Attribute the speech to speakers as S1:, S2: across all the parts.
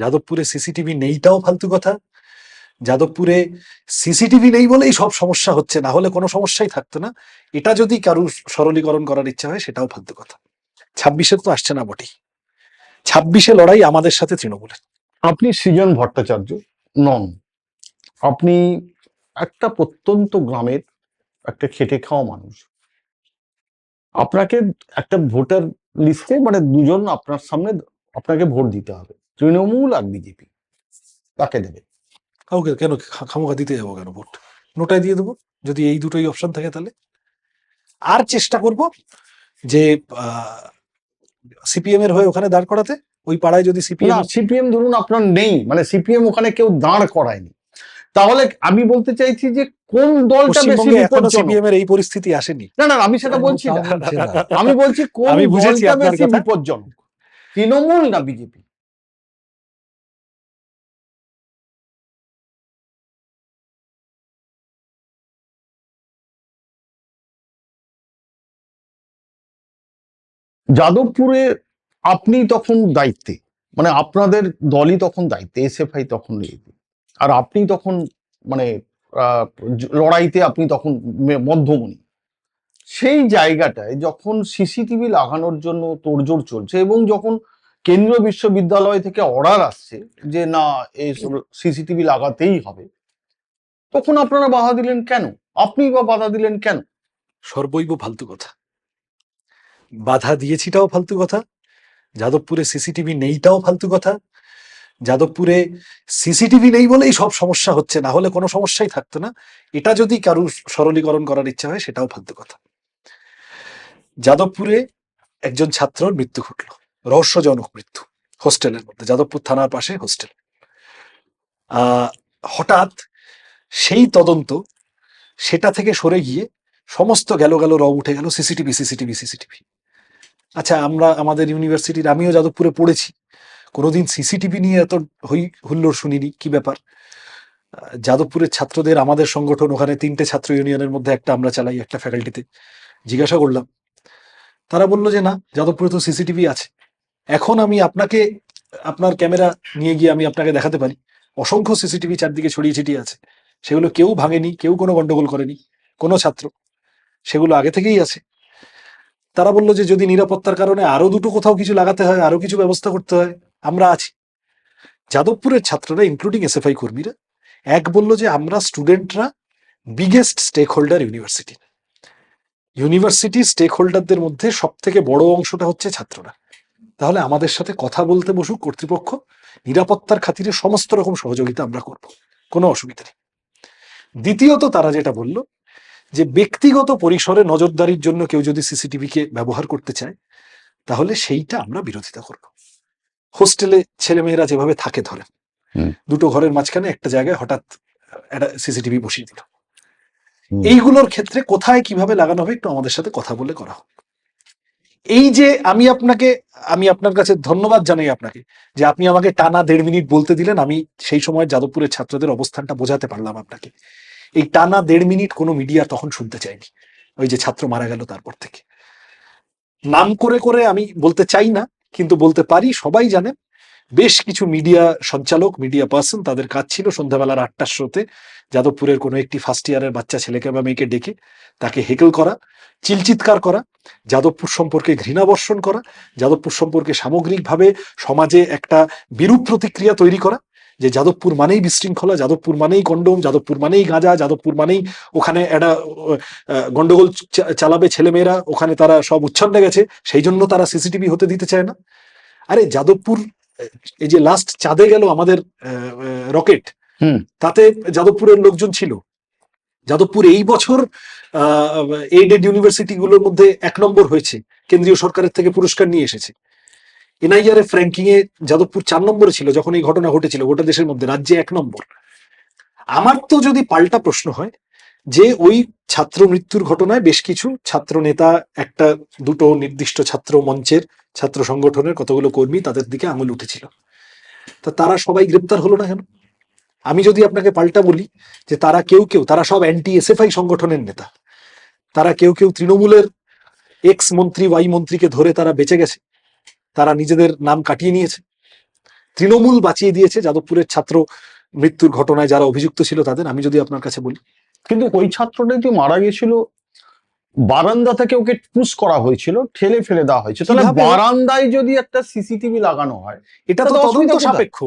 S1: যাদবপুরে সিসিটিভি নেইটাও ফালতু কথা। যাদবপুরে সিসিটিভি নেই বলেই সব সমস্যা হচ্ছে, না হলে কোনো সমস্যাই থাকতো না, এটা যদি কারুর সরলীকরণ করার ইচ্ছা হয় সেটাও ফালতু কথা। 26-এ তো আসছে না বটেই, 26-এ লড়াই আমাদের সাথে তৃণমূলের।
S2: আপনি সৃজন ভট্টাচার্য নন, আপনি একটা প্রত্যন্ত গ্রামের একটা খেটে খাওয়া মানুষ। আপনাকে একটা ভোটার লিস্টে মানে দুজন আপনার সামনে আপনাকে ভোট দিতে হবে, তৃণমূল আর বিজেপি, কাকে দেবে?
S1: কাউকে কেন খামোখা দিতে যাবো কেন ভোট? নোটায় দিয়ে দেবো যদি এই দুটোই অপশন থাকে। তাহলে আর চেষ্টা করব যে সিপিএম এর হয়ে ওখানে দাঁড় করাতে, ওই পাড়ায় যদি
S2: না,
S1: সিপিএম
S2: সিপিএম ধরুন আপনার নেই, মানে সিপিএম ওখানে কেউ দাঁড় করায়নি, তাহলে আমি বলতে চাইছি যে কোন দলটা বেশি
S1: পশ্চিমবঙ্গে এখনো
S2: বিপজ্জনক?
S1: সিপিএম এর এই পরিস্থিতি আসেনি।
S2: না না, আমি সেটা বলছি না, আমি বলছি কোন
S1: আমি বুঝেছি
S2: দলটা
S1: আপনার
S2: বেশি
S1: কথা।
S2: বিপজ্জনক, তৃণমূল না বিজেপি? যাদবপুরে আপনি তখন দায়িত্বে, মানে আপনাদের দলই তখন দায়িত্বে, এসএফআই তখন নেই, আর আপনি তখন মানে আহ, লড়াইতে আপনি তখন মধ্যমণি। সেই জায়গাটায় যখন সিসিটিভি লাগানোর জন্য তোড়জোড় চলছে এবং যখন কেন্দ্রীয় বিশ্ববিদ্যালয় থেকে অর্ডার আসছে যে না এই সিসিটিভি লাগাতেই হবে, তখন আপনারা বাধা দিলেন কেন? আপনি বা বাধা দিলেন কেন?
S1: সর্বৈব ফালতু কথা। বাধা দিয়েছিটাও ফালতু কথা, যাদবপুরে সিসিটিভি নেইটাও ফালতু কথা। যাদবপুরে সিসিটিভি নেই বলেই সব সমস্যা হচ্ছে, না হলে কোনো সমস্যাই থাকতো না, এটা যদি কারুর সরলীকরণ করার ইচ্ছা হয় সেটাও ফালতু কথা। যাদবপুরে একজন ছাত্রর মৃত্যু ঘটল, রহস্যজনক মৃত্যু, হোস্টেলের মধ্যে, যাদবপুর থানার পাশে হোস্টেল। হঠাৎ সেই তদন্ত সেটা থেকে সরে গিয়ে সমস্ত গেল গেল রব উঠে গেল সিসিটিভি সিসিটিভি সিসিটিভি। আচ্ছা, আমরা আমাদের ইউনিভার্সিটির, আমিও যাদবপুরে পড়েছি, কোনোদিন সিসিটিভি নিয়ে এত হুল্লোড় শুনিনি। কি ব্যাপার? যাদবপুরের ছাত্রদের, আমাদের সংগঠন, ওখানে 3টে ছাত্র ইউনিয়নের মধ্যে একটা আমরা চালাই, একটা ফ্যাকাল্টিতে, জিজ্ঞাসা করলাম, তারা বললো যে না, যাদবপুরে তো সিসিটিভি আছে। এখন আমি আপনাকে, আপনার ক্যামেরা নিয়ে গিয়ে আমি আপনাকে দেখাতে পারি, অসংখ্য সিসিটিভি চারদিকে ছড়িয়ে ছিটিয়ে আছে, সেগুলো কেউ ভাঙেনি, কেউ কোনো গন্ডগোল করেনি, কোনো ছাত্র, সেগুলো আগে থেকেই আছে। তারা বললো যে যদি নিরাপত্তার কারণে আরো দুটো কোথাও কিছু লাগাতে হয়, আরো কিছু ব্যবস্থা করতে হয়, আমরা আছি। যাদবপুরের ছাত্ররা, ইনক্লুডিং এসএফআই কর্মীরা, এক বললো যে আমরা স্টুডেন্টরা biggest stakeholder university, university স্টেক হোল্ডারদের মধ্যে সব থেকে বড় অংশটা হচ্ছে ছাত্ররা, তাহলে আমাদের সাথে কথা বলতে বসুক কর্তৃপক্ষ, নিরাপত্তার খাতিরে সমস্ত রকম সহযোগিতা আমরা করব, কোনো অসুবিধা নেই। দ্বিতীয়ত তারা যেটা বলল যে ব্যক্তিগত পরিসরে নজরদারির জন্য কেউ যদি সিসিটিভিকে ব্যবহার করতে চায় তাহলে সেইটা আমরা বিরোধিতা করব। হোস্টেলে ছেলেমেয়েরা যেভাবে থাকে, ধরে দুটো ঘরের মাঝখানে একটা জায়গায় হঠাৎ একটা সিসিটিভি বসিয়ে দিল, এইগুলোর ক্ষেত্রে কোথায় কিভাবে লাগানো হবে একটু আমাদের সাথে কথা বলে করা হোক। এই যে আমি আপনার কাছে ধন্যবাদ জানাই আপনাকে যে আপনি আমাকে টানা 1.5 মিনিট বলতে দিলেন, আমি সেই সময় যাদবপুরের ছাত্রদের অবস্থানটা বোঝাতে পারলাম আপনাকে। এই টানা 1.5 মিনিট কোনো মিডিয়া তখন শুনতে চাইনি, ওই যে ছাত্র মারা গেল তারপর থেকে। নাম করে করে আমি বলতে চাই না, কিন্তু বলতে পারি, সবাই জানেন, বেশ কিছু মিডিয়া সঞ্চালক, মিডিয়া পার্সন, তাদের কাজ ছিল সন্ধ্যাবেলার 8টার শোতে যাদবপুরের কোনো একটি ফার্স্ট ইয়ারের বাচ্চা ছেলেকে বা মেয়েকে ডেকে তাকে হেকল করা, চিলচিৎকার করা, যাদবপুর সম্পর্কে ঘৃণা বর্ষণ করা, যাদবপুর সম্পর্কে সামগ্রিকভাবে সমাজে একটা বিরূপ প্রতিক্রিয়া তৈরি করা, যে যাদবপুর মানেই বিশৃঙ্খলা, যাদবপুর মানেই কন্ডোম, যাদবপুর মানেই গাঁজা, যাদবপুর মানেই ওখানে একটা গন্ডগোল চালাবে ছেলেমেয়েরা, ওখানে তারা সব উচ্ছন্নে গেছে, সেই জন্য তারা সিসিটিভি হতে দিতে চায় না। আরে যাদবপুর, এই যে লাস্ট চাঁদে গেল আমাদের রকেট, তাতে যাদবপুরের লোকজন ছিল। যাদবপুর এই বছর এইডেড ইউনিভার্সিটি গুলোর মধ্যে 1 নম্বর হয়েছে, কেন্দ্রীয় সরকারের থেকে পুরস্কার নিয়ে এসেছে। এনআইআর এর র্যাঙ্কিং এ যাদবপুর 4 নম্বরে ছিল যখন এই ঘটনা ঘটেছিল, গোটা দেশের মধ্যে, রাজ্যে 1 নম্বর। আমার তো যদি পাল্টা প্রশ্ন হয় যে ওই ছাত্র মৃত্যুর ঘটনায় বেশ কিছু ছাত্র নেতা, একটা দুটো নির্দিষ্ট ছাত্র মঞ্চের, ছাত্র সংগঠনের কতগুলো কর্মী, তাদের দিকে আঙুল উঠেছিল, তা তারা সবাই গ্রেপ্তার হলো না কেন? আমি যদি আপনাকে পাল্টা বলি যে তারা কেউ কেউ, তারা সব অ্যান্টি এসএফআই সংগঠনের নেতা, তারা কেউ কেউ তৃণমূলের এক্স মন্ত্রী ওয়াই মন্ত্রীকে ধরে তারা বেঁচে গেছে, তারা নিজেদের নাম কাটিয়ে নিয়েছে, তৃণমূল বাঁচিয়ে দিয়েছে যাদবপুরের ছাত্র মৃত্যুর ঘটনায় যারা অভিযুক্ত ছিল তাদের। আমি যদি আপনার কাছে বলি,
S2: কিন্তু ওই ছাত্রটা যে মারা গেছিল, বারান্দা থেকে ওকে পুশ করা হয়েছিল, ঠেলে ফেলে দেওয়া হয়েছে, তাহলে
S1: কিভাবে?
S2: বারান্দায় যদি একটা সিসিটিভি লাগানো হয়,
S1: এটা তো
S2: তাতে
S1: তদন্ত
S2: অসুবিধা কোথায়?
S1: সাপেক্ষ,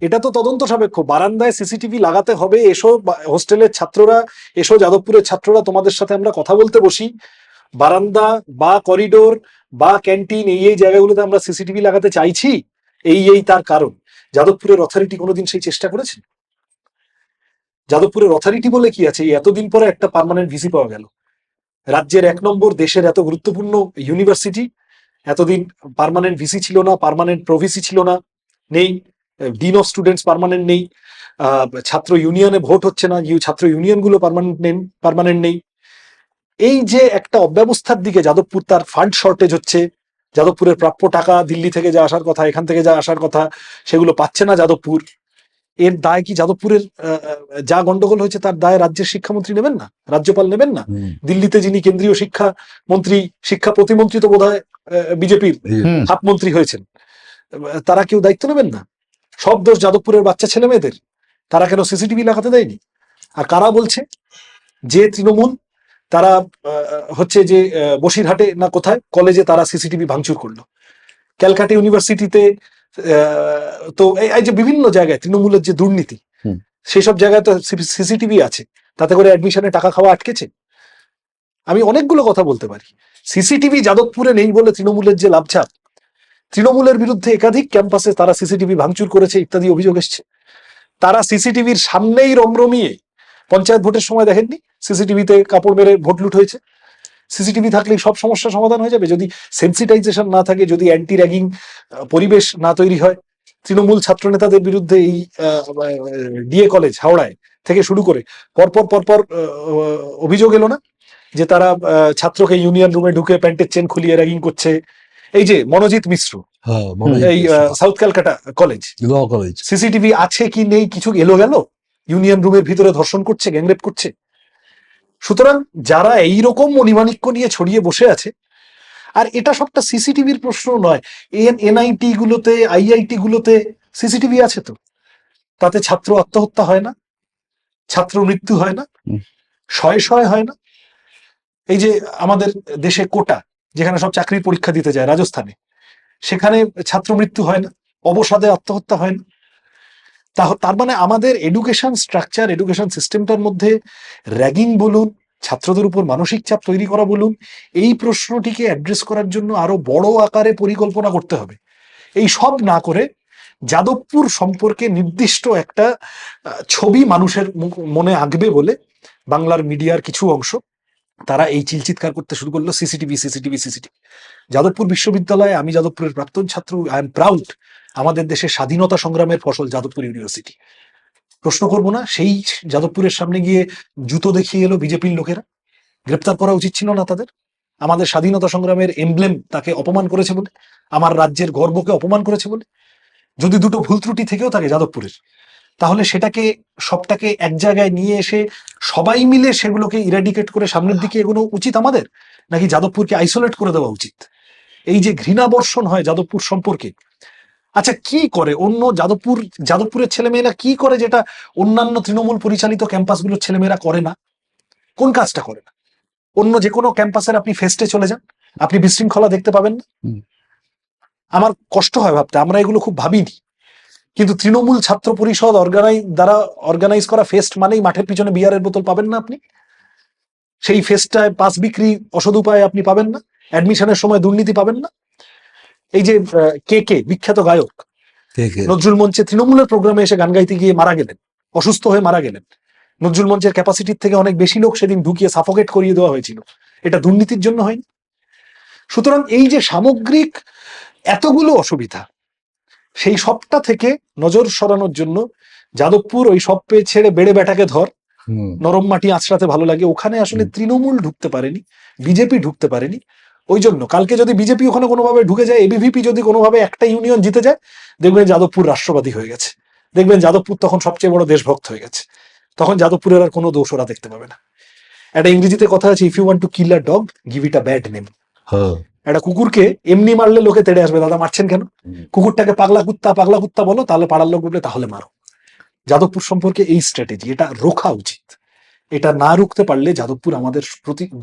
S1: এটা তো তদন্ত সাপেক্ষ। বারান্দায় সিসিটিভি লাগাতে হবে, এসো হোস্টেলের ছাত্ররা, এসো যাদবপুরের ছাত্ররা, তোমাদের সাথে আমরা কথা বলতে বসি। বারান্দা বা করিডোর বা ক্যান্টিন এই জায়গাগুলোতে আমরা সিসিটিভি লাগাতে চাইছি, এই তার কারণ। যাদবপুরের অথরিটি কোনোদিন সেই চেষ্টা করেছেন? যাদবপুরের অথরিটি বলে কি আছে? এই এতদিন পরে একটা পার্মানেন্ট ভিসি পাওয়া গেল, রাজ্যের 1 নম্বর, দেশের এত গুরুত্বপূর্ণ ইউনিভার্সিটি, এতদিন পার্মানেন্ট ভিসি ছিল না, পার্মানেন্ট প্রভিসি ছিল না, নেই, ডিন অফ স্টুডেন্টস পার্মানেন্ট নেই, ছাত্র ইউনিয়নে ভোট হচ্ছে না, ছাত্র ইউনিয়ন গুলো পার্মানেন্ট নেই। এই যে একটা অব্যবস্থার দিকে যাদবপুর, তার ফান্ড শর্টেজ হচ্ছে, যাদবপুরের প্রাপ্য টাকা দিল্লি থেকে যা আসার কথা, এখান থেকে যা আসার কথা, সেগুলো পাচ্ছে না যাদবপুর। এর দায় কি যাদবপুরের যা গন্ডগোল হয়েছে তার দায় রাজ্যের শিক্ষামন্ত্রী নেবেন না, রাজ্যপাল নেবেন না? দিল্লিতে যিনি কেন্দ্রীয় শিক্ষা মন্ত্রী, শিক্ষা প্রতিমন্ত্রী তো বোধহয় বিজেপির হাত মন্ত্রী হয়েছেন, তারা কেউ দায়িত্ব নেবেন না? সব দোষ যাদবপুরের বাচ্চা ছেলে মেয়েদের, তারা কেন সিসিটিভি লাগাতে দেয়নি? আর কারা বলছে যে তৃণমূল, তারা হচ্ছে যে বসিরহাটে না কোথায় কলেজে তারা সিসিটিভি ভাঙচুর করলো, ক্যালকাটা ইউনিভার্সিটিতে, তো এই যে বিভিন্ন জায়গায় তৃণমূলের যে দুর্নীতি, সেসব জায়গায় তো সিসিটিভি আছে, তাতে করে অ্যাডমিশনে টাকা খাওয়া আটকেছে। আমি অনেকগুলো কথা বলতে পারি। সিসিটিভি যাদবপুরে নেই বলে তৃণমূলের যে লাভছাপ, তৃণমূলের বিরুদ্ধে একাধিক ক্যাম্পাসে তারা সিসিটিভি ভাঙচুর করেছে ইত্যাদি অভিযোগ এসছে। তারা সিসিটিভির সামনেই রমরমিয়ে, পঞ্চায়েত ভোটের সময় দেখেননি সিসিটিভিতে কাপড় মেরে ভোট লুট হয়েছে? সিসিটিভি থাকলেই সব সমস্যা সমাধান হয়ে যাবে যদি সেন্সিটাইজেশন না থাকে, যদি অ্যান্টি র্যাগিং পরিবেশ না তৈরি হয়। তৃণমূল ছাত্র নেতাদের বিরুদ্ধে এই ডিএ কলেজ হাওড়ায় থেকে শুরু করে পরপর অভিযোগ এলো না যে তারা ছাত্রকে ইউনিয়ন রুমে ঢুকে প্যান্টের চেন খুলিয়ে র্যাগিং করছে? এই যে মনোজিৎ মিশ্র, এই সাউথ ক্যালকাটা কলেজ, সিসিটিভি আছে কি নেই কিছু এলো গেল, ইউনিয়ন রুমের ভিতরে ধর্ষণ করছে, গ্যাংরেপ করছে। সুতরাং যারা এইরকম মণিমাণিক্য নিয়ে ছড়িয়ে বসে আছে, আর এটা সবটা সিসিটিভির প্রশ্ন নয়, এনআইটি গুলোতে, আইআইটি গুলোতে সিসিটিভি আছে তো, তাতে ছাত্র আত্মহত্যা হয় না, ছাত্র মৃত্যু হয় না, শয়ে হয় না? এই যে আমাদের দেশে কোটা, যেখানে সব চাকরির পরীক্ষা দিতে যায় রাজস্থানে, সেখানে ছাত্র মৃত্যু হয় না, অবসাদে আত্মহত্যা হয় না। তার মানে আমাদের এডুকেশন স্ট্রাকচার, এডুকেশন সিস্টেমটার মধ্যে র্যাগিং বলুন, ছাত্রদের উপর মানসিক চাপ তৈরি করা বলুন, এই প্রশ্নটিকে অ্যাড্রেস করার জন্য আরো বড় আকারে পরিকল্পনা করতে হবে। এই সব না করে যাদবপুর সম্পর্কে নির্দিষ্ট একটা ছবি মানুষের মনে আঁকবে বলে বাংলার মিডিয়ার কিছু অংশ তারা এই চিৎকার করতে শুরু করলো, সিসিটিভি সিসিটিভি সিসিটিভি। যাদবপুর বিশ্ববিদ্যালয়ে, আমি যাদবপুরের প্রাক্তন ছাত্র, আই এম প্রাউড, আমাদের দেশের স্বাধীনতা সংগ্রামের ফসল যাদবপুর ইউনিভার্সিটি। প্রশ্ন করবো না? সেই যাদবপুরের সামনে গিয়ে জুতো দেখিয়ে এলো বিজেপির লোকেরা, গ্রেপ্তার করা উচিত ছিল না তাদের? আমাদের স্বাধীনতা সংগ্রামের এমব্লেম তাকে অপমান করেছে বলে, আমার রাজ্যের গর্বকে অপমান করেছে বলে। যদি দুটো ভুল ত্রুটি থেকেও থাকে যাদবপুরের, তাহলে সেটাকে সবটাকে এক জায়গায় নিয়ে এসে সবাই মিলে সেগুলোকে ইরাডিকেট করে সামনের দিকে এগোনো উচিত আমাদের, নাকি যাদবপুরকে আইসোলেট করে দেওয়া উচিত? এই যে ঘৃণা বর্ষণ হয় যাদবপুর সম্পর্কে, আচ্ছা কি করে অন্য যাদবপুরের ছেলেমেয়েরা কি করে যেটা অন্যান্য তৃণমূল পরিচালিত ক্যাম্পাসগুলোর ছেলেমেয়েরা করে না? কোন কাজটা করে না? অন্য যে কোনো ক্যাম্পাসের আপনি ফেস্টে চলে যান, আপনি বিশৃঙ্খলা দেখতে পাবেন না? আমার কষ্ট হয় ভাবতে, আমরা এগুলো খুব ভাবিনি, কিন্তু তৃণমূল ছাত্র পরিষদ দ্বারা অর্গানাইজ করা ফেস্ট মানেই মাঠের পিছনে বিয়ারের বোতল পাবেন না আপনি, সেই ফেস্টটায় পাস বিক্রি অসদ উপায় আপনি পাবেন না, অ্যাডমিশনের সময় দুর্নীতি পাবেন না। এই যে কে বিখ্যাত গায়ক নজরুল মঞ্চে তৃণমূলের প্রোগ্রামে এসে গান গাইতে গিয়ে মারা গেলেন, অসুস্থ হয়ে মারা গেলেন, নজরুল মঞ্চের ক্যাপাসিটির থেকে অনেক বেশি লোক সেদিন ঢুকিয়ে সাফোকেট করিয়ে দেওয়া হয়েছিল, এটা দুর্নীতির জন্য হয়নি? সুতরাং এই যে সামগ্রিক এতগুলো অসুবিধা, সেই সবটা থেকে নজর সরানোর জন্য যাদবপুর ওই সব পেয়ে ছেড়ে বেড়ে বেটাকে ধর, নরম মাটি আঁচড়াতে ভালো লাগে, ওখানে আসলে তৃণমূল ঢুকতে পারেনি, বিজেপি ঢুকতে পারেনি। ওই জন্য কালকে যদি বিজেপি ওখানে কোনোভাবে ঢুকে যায়, এবিভিপি যদি কোনোভাবে একটা ইউনিয়ন জিতে যায়, দেখবেন যাদবপুর রাষ্ট্রবাদী হয়ে গেছে, দেখবেন যাদবপুর তখন সবচেয়ে বড় দেশভক্ত হয়ে গেছে, তখন যাদবপুরের আর কোনো দোষ ওরা দেখতে পাবে না। একটা ইংরেজিতে কথা আছে, if you want to kill a dog give it a bad name. একটা কুকুরকে এমনি মারলে লোকে তেড়ে আসবে, দাদা মারছেন কেন? কুকুরটাকে পাগলা কুত্তা বলো, তাহলে পাড়ার লোক বলবে তাহলে মারো। যাদবপুর সম্পর্কে এই স্ট্র্যাটেজি, এটা রোখা উচিত। এটা না রুখতে পারলে যাদবপুর আমাদের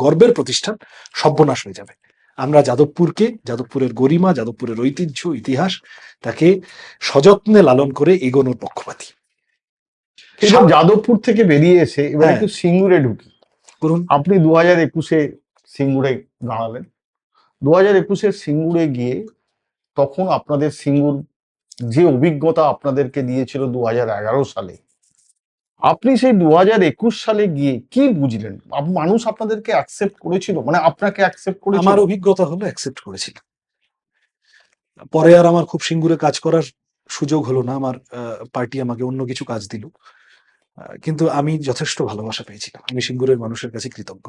S1: গর্বের প্রতিষ্ঠান সর্বনাশ হয়ে যাবে। আমরা যাদবপুরকে, যাদবপুরের গরিমা, যাদবপুরের ঐতিহ্য, ইতিহাস, তাকে সযত্নে লালন করে এগোনোর পক্ষপাতী।
S2: এবার যাদবপুর থেকে বেরিয়ে এসে এবার
S1: হ্যাঁ।
S2: একটু সিঙ্গুরে ঢুকি।
S1: করুন।
S2: আপনি 2021-এ সিঙ্গুরে দাঁড়ালেন। 2021-এর সিঙ্গুরে গিয়ে তখন আপনাদের সিঙ্গুর যে অভিজ্ঞতা আপনাদেরকে দিয়েছিল 2011 সালে, আপনি সেই 2021 সালে গিয়ে কি বুঝলেন? মানুষ আপনাদেরকে অ্যাকসেপ্ট করেছিল, মানে আপনাকে অ্যাকসেপ্ট করেছিল?
S1: আমার অভিজ্ঞতা হলো অ্যাকসেপ্ট করেছিল। পরে আর আমার খুব সিঙ্গুরে কাজ করার সুযোগ হলো না, আমার পার্টি আমাকে অন্য কিছু কাজ দিল। কিন্তু আমি যথেষ্ট ভালোবাসা পেয়েছিলাম, আমি সিঙ্গুরের মানুষের কাছে কৃতজ্ঞ।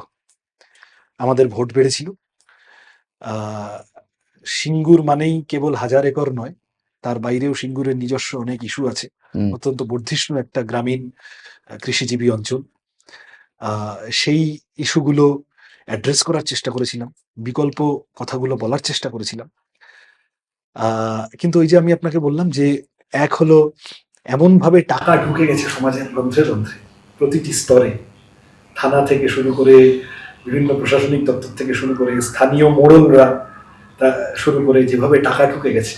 S1: আমাদের ভোট বেড়েছিল। সিঙ্গুর মানেই কেবল 1000 একর নয়, তার বাইরেও সিঙ্গুরের নিজস্ব অনেক ইস্যু আছে। অত্যন্ত বর্ধিষ্ণু একটা গ্রামীণ কৃষিজীবী অঞ্চল। সেই ইস্যুগুলো অ্যাড্রেস করার চেষ্টা করেছিলাম, বিকল্প কথাগুলো বলার চেষ্টা করেছিলাম। কিন্তু ওই যে আমি আপনাকে বললাম যে এক হলো এমন ভাবে টাকা ঢুকে গেছে সমাজের রন্ধ্রে রন্ধ্রে, প্রতিটি স্তরে, থানা থেকে শুরু করে বিভিন্ন প্রশাসনিক দপ্তর থেকে শুরু করে স্থানীয় মোড়লরা তা শুরু করে, যেভাবে টাকা ঢুকে গেছে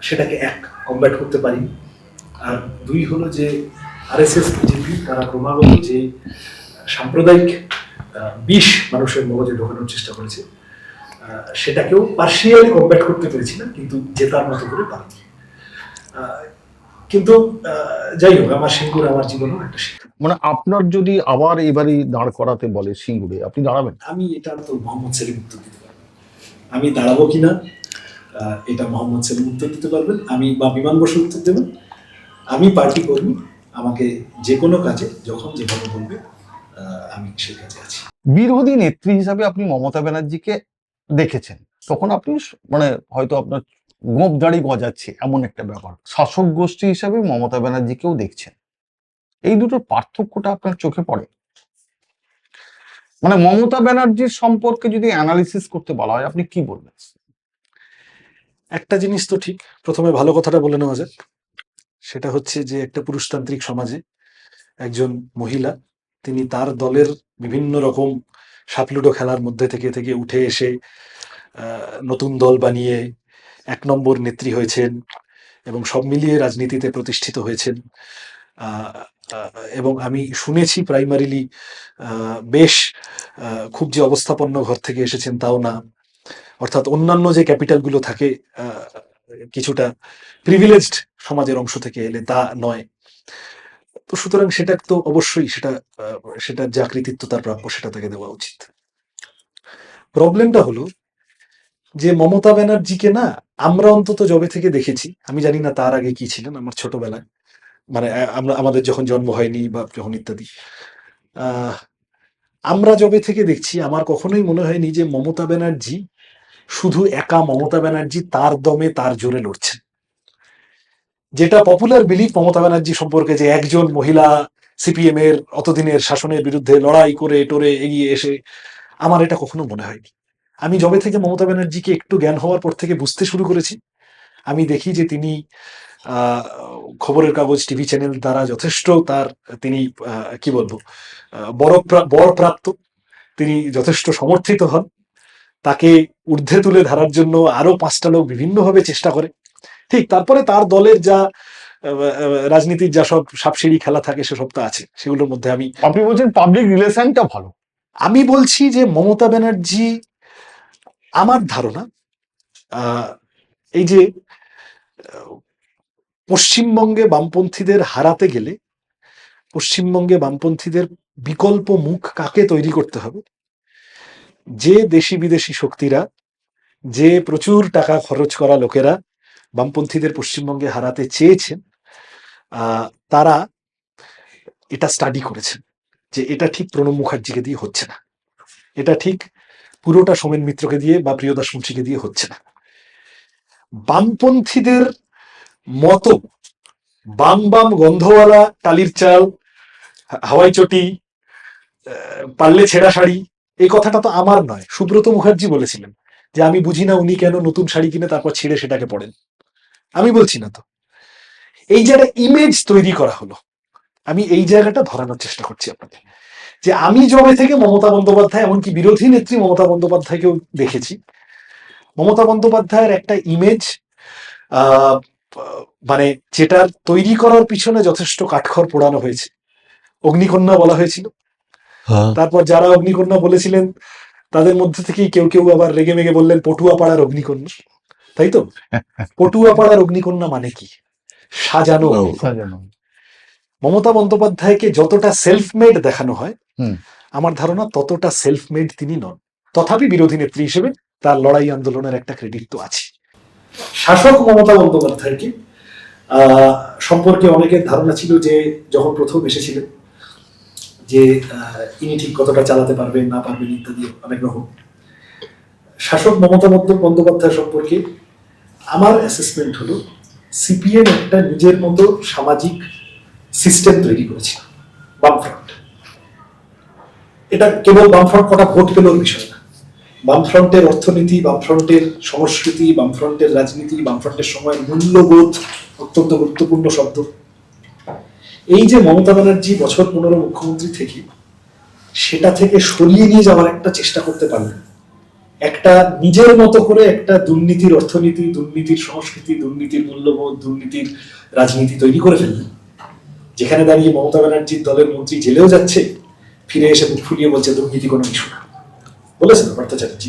S1: সেটাকে এক কমব্যাট করতে পারি। আর দুই হলো যে আরএসএস বিজেপি তারা ক্রমাগত যে সাম্প্রদায়িক বিষ মানুষের মগজে ঢোকানোর চেষ্টা করেছে, সেটাকেও পার্শিয়ালি কমব্যাট করতে পেরেছিলাম, কিন্তু জেতার মতো করে পারিনি। কিন্তু যাই হোক, আমার সিঙ্গুর আমার জীবনেও একটা শিক্ষা।
S2: মানে আপনার যদি আবার এবারই দাঁড় করাতে বলে সিঙ্গুরে, আপনি দাঁড়াবেন?
S1: আমি এটা তো মোহাম্মদ সেলিম উত্তর দিতে পারবেন, আমি দাঁড়াবো কিনা এটা মোহাম্মদ সেলিম উত্তর দিতে পারবেন, আমি বা বিমান বসু উত্তর দেবেন। আমি পার্টি কর্মী, আমাকে যে কোনো কাজে যখন যেভাবে বলবে আমি সেই কাজে আছি।
S2: বিরোধী নেত্রী হিসাবে আপনি মমতা ব্যানার্জিকে দেখেছেন, তখন আপনি মানে হয়তো আপনার গোঁপ দাড়ি গজাচ্ছে এমন একটা ব্যাপার। শাসক গোষ্ঠী হিসাবে মমতা ব্যানার্জিকেও দেখছেন, এই দুটোর পার্থক্যটা আপনার চোখে পড়ে? মানে মমতা ব্যানার্জির সম্পর্কে যদি অ্যানালিসিস করতে বলা হয়, আপনি কি বলবেন?
S1: একটা জিনিস তো ঠিক, প্রথমে ভালো কথাটা বলে নেওয়া যাক। সেটা হচ্ছে যে একটা পুরুষতান্ত্রিক সমাজে একজন মহিলা, তিনি তার দলের বিভিন্ন রকম সাপলুডো খেলার মধ্যে থেকে থেকে উঠে এসে নতুন দল বানিয়ে 1 নম্বর নেত্রী হয়েছেন এবং সব মিলিয়ে রাজনীতিতে প্রতিষ্ঠিত হয়েছেন। এবং আমি শুনেছি প্রাইমারিলি বেশ খুব যে অবস্থাপন্ন ঘর থেকে এসেছেন তাও না, অর্থাৎ অন্যান্য যে ক্যাপিটালগুলো থাকে কিছুটা প্রিভিলেজড সমাজের অংশ থেকে এলে তা নয়। তো সুতরাং সেটা তো অবশ্যই সেটার যে কৃতিত্ব তার প্রাপ্য সেটা তাকে দেওয়া উচিত। প্রবলেমটা হলো যে মমতা ব্যানার্জিকে না আমরা অন্তত যবে থেকে দেখেছি, আমি জানি না তার আগে কি ছিলেন, আমার ছোটবেলায় মানে আমাদের যখন জন্ম হয়নি বা যখন ইত্যাদি, আমরা যবে থেকে দেখছি আমার কখনোই মনে হয়নি যে মমতা ব্যানার্জি শুধু একা মমতা ব্যানার্জি তার দমে তার জোরে লড়ছেন। যেটা পপুলার বিলিফ মমতা ব্যানার্জি সম্পর্কে, যে একজন মহিলা সিপিএম এর অতদিনের শাসনের বিরুদ্ধে লড়াই করে টোরে এগিয়ে এসে, আমার এটা কখনো মনে হয়নি। আমি যবে থেকে মমতা ব্যানার্জিকে একটু জ্ঞান হওয়ার পর থেকে বুঝতে শুরু করেছি, আমি দেখি যে তিনি খবরের কাগজ, টিভি চ্যানেল দ্বারা যথেষ্ট তিনি কি বলবো বরপ্রাপ্ত, তিনি যথেষ্ট সমর্থিত হন। তাকে ঊর্ধ্বে তুলে ধরার জন্য আরো 5টা লোক বিভিন্নভাবে চেষ্টা করে। ঠিক তারপরে তার দলের যা রাজনীতির যা সব সাপসিঁড়ি খেলা থাকে সেসব তো আছে, সেগুলোর মধ্যে
S2: আপনি বলছেন পাবলিক রিলেশনটা ভালো।
S1: আমি বলছি যে মমতা ব্যানার্জি, আমার ধারণা এই যে পশ্চিমবঙ্গে বামপন্থীদের হারাতে গেলে পশ্চিমবঙ্গে বামপন্থীদের বিকল্প মুখ কাকে তৈরি করতে হবে, যে দেশি বিদেশি শক্তিরা, যে প্রচুর টাকা খরচ করা লোকেরা বামপন্থীদের পশ্চিমবঙ্গে হারাতে চেয়েছেন, তারা এটা স্টাডি করেছেন যে এটা ঠিক প্রণব মুখার্জিকে দিয়ে হচ্ছে না, এটা ঠিক পুরোটা সোমেন মিত্রকে দিয়ে বা প্রিয়দাস মুন্সিকে দিয়ে হচ্ছে না। বামপন্থীদের মতো বাম বাম গন্ধওয়ালা টালির চাল, হাওয়াই চটি, পারলে ছেঁড়া শাড়ি, এই কথাটা তো আমার নয়, সুব্রত মুখার্জি বলেছিলেন যে আমি বুঝি না উনি কেন নতুন শাড়ি কিনে তারপর ছিঁড়ে সেটাকে পড়েন। আমি বলছি না তো, এই যে একটা ইমেজ তৈরি করা হলো, আমি এই জায়গাটা ধরানোর চেষ্টা করছি আপনাকে, যে আমি জবে থেকে মমতা বন্দ্যোপাধ্যায়, এমনকি বিরোধী নেত্রী মমতা বন্দ্যোপাধ্যায়কেও দেখেছি, মমতা বন্দ্যোপাধ্যায়ের একটা ইমেজ মানে যেটা তৈরি করার পিছনে যথেষ্ট কাঠখড় পোড়ানো হয়েছে। অগ্নিকন্যা বলা হয়েছিল, তারপর যারা অগ্নিকন্যা বলেছিলেন তাদের মধ্যে থেকেই কেউ কেউ আবার রেগে মেগে বললেন পটুয়াপাড়ার অগ্নিকন্যা, তাই তো? পটুয়াপাড়ার অগ্নিকন্যা মানে কি? সাজানো।
S2: সাজানো।
S1: মমতা বন্দ্যোপাধ্যায়কে যতটা সেলফ মেড দেখানো হয়,
S2: হুম।
S1: আমার ধারণা ততটা সেলফ মেড তিনি নন। তথাপি বিরোধী নেত্রী হিসেবে তার লড়াই আন্দোলনের একটা ক্রেডিট তো আছে। শাসক মমতা বন্দ্যোপাধ্যায়কে সম্পর্কে অনেকের ধারণা ছিল যে যখন প্রথম এসেছিলেন যে ইনি ঠিক কতটা চালাতে পারবেন না পারবেন ইত্যাদি অনেক রকম। শাসক মমতা বন্দ্যোপাধ্যায় সম্পর্কে আমার অ্যাসেসমেন্ট হলো সিপিএম একটা নিজের মতো সামাজিক সিস্টেম তৈরি করেছে, বামফ্রন্ট। এটা কেবল বামফ্রন্ট কটা ভোট পেল বিষয় না, বামফ্রন্টের অর্থনীতি, বামফ্রন্টের সংস্কৃতি, বামফ্রন্টের রাজনীতি, বামফ্রন্টের সময়ের মূল্যবোধ অত্যন্ত গুরুত্বপূর্ণ শব্দ। এই যে মমতা ব্যানার্জি বছর 15 মুখ্যমন্ত্রী থেকে সেটা থেকে সরিয়ে নিয়ে যাওয়ার একটা চেষ্টা করতে পারলেন, একটা নিজের মতো করে একটা দুর্নীতির অর্থনীতি, দুর্নীতির সংস্কৃতি, দুর্নীতির মূল্যবোধ, দুর্নীতির রাজনীতি তৈরি করে ফেললেন, যেখানে দাঁড়িয়ে মমতা ব্যানার্জির দলের মন্ত্রী জেলেও যাচ্ছে, ফিরে এসে মুখ ফুলিয়ে বলছে দুর্নীতি কোনো ইস্যু না, বলেছেন পার্থ চ্যাটার্জি।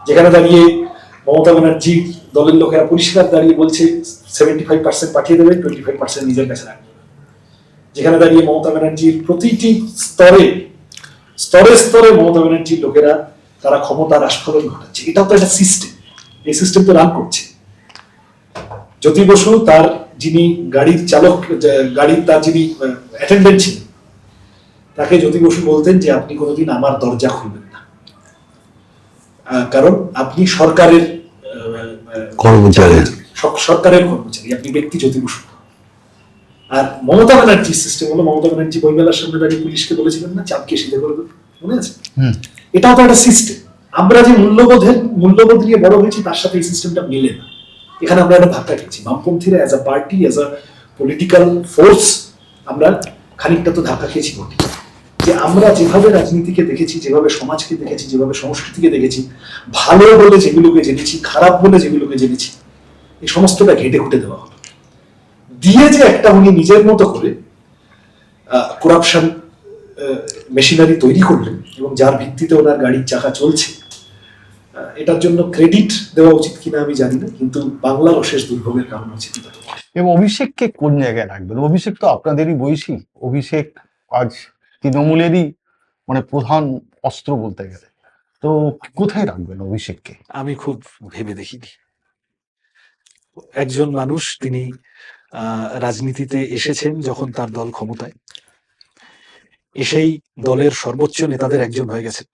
S1: যেখানে দাঁড়িয়ে মমতা ব্যানার্জি দলের লোকেরা পরিষ্কার দাঁড়িয়ে বলছে 75% পাঠিয়ে দেবে, 25% নিজের কাছে রাখবে। যেখানে দাঁড়িয়ে মমতা ব্যানার্জির প্রতিটি স্তরে স্তরে স্তরে মমতা ব্যানার্জির লোকেরা তারা ক্ষমতার আস্ফালন ঘটাচ্ছে। এটাও তো একটা সিস্টেম, এই সিস্টেম তো রান করছে। জ্যোতি বসু তার যিনি গাড়ির চালক, গাড়ির তার যিনি অ্যাটেন্ডেন্ট ছিলেন, তাকে জ্যোতি বসু বলতেন যে আপনি কোনোদিন আমার দরজা খুলবেন না, কারণ আপনি সরকারের কর্মচারী, সরকারের কর্মচারী, আপনি ব্যক্তি জ্যোতি বসু। আর মমতা ব্যানার্জির সিস্টেম হলো, মমতা ব্যানার্জি বইমেলার সামনে দাঁড়িয়ে পুলিশকে বলেছিলেন না চাপকে সিধে করে দেবে, মনে আছে? এটাও তো একটা সিস্টেম। আমরা যে মূল্যবোধ নিয়ে বড় হয়েছি তার সাথে এই সিস্টেমটা মিলে না। এখানে আমরা একটা ধাক্কা খেয়েছি, বামপন্থীরা as a party, as a political force আমরা খানিকটা তো ধাক্কা খেয়েছি বটে। যে আমরা যেভাবে রাজনীতিকে দেখেছি, যেভাবে সমাজকে দেখেছি, যেভাবে সংস্কৃতিকে দেখেছি, ভালো বলে যেগুলোকে জেনেছি, খারাপ বলে যেগুলোকে জেনেছি, এই সমস্তটা ঘেটে ঘুটে দেওয়া হলো। দিয়ে যে একটা উনি নিজের মতো করে করাপশন মেশিনারি তৈরি করলেন এবং যার ভিত্তিতে ওনার গাড়ির চাকা চলছে, এটার জন্য ক্রেডিট দেওয়া উচিত কিনা আমি জানি না, কিন্তু বাংলার অশেষ দুর্ভোগের কারণ হচ্ছে।
S2: এবং অভিষেককে কোন জায়গায় রাখবেন? অভিষেক তো আপনাদেরই বয়সী, অভিষেক আজ তৃণমূলেরই মানে প্রধান অস্ত্র বলতে গেলে, তো কোথায় রাখবেন অভিষেককে?
S1: আমি খুব ভেবে দেখিনি। একজন মানুষ, তিনি রাজনীতিতে এসেছেন যখন তার দল ক্ষমতায়, এসেই দলের সর্বোচ্চ নেতাদের একজন হয়ে গেছেন।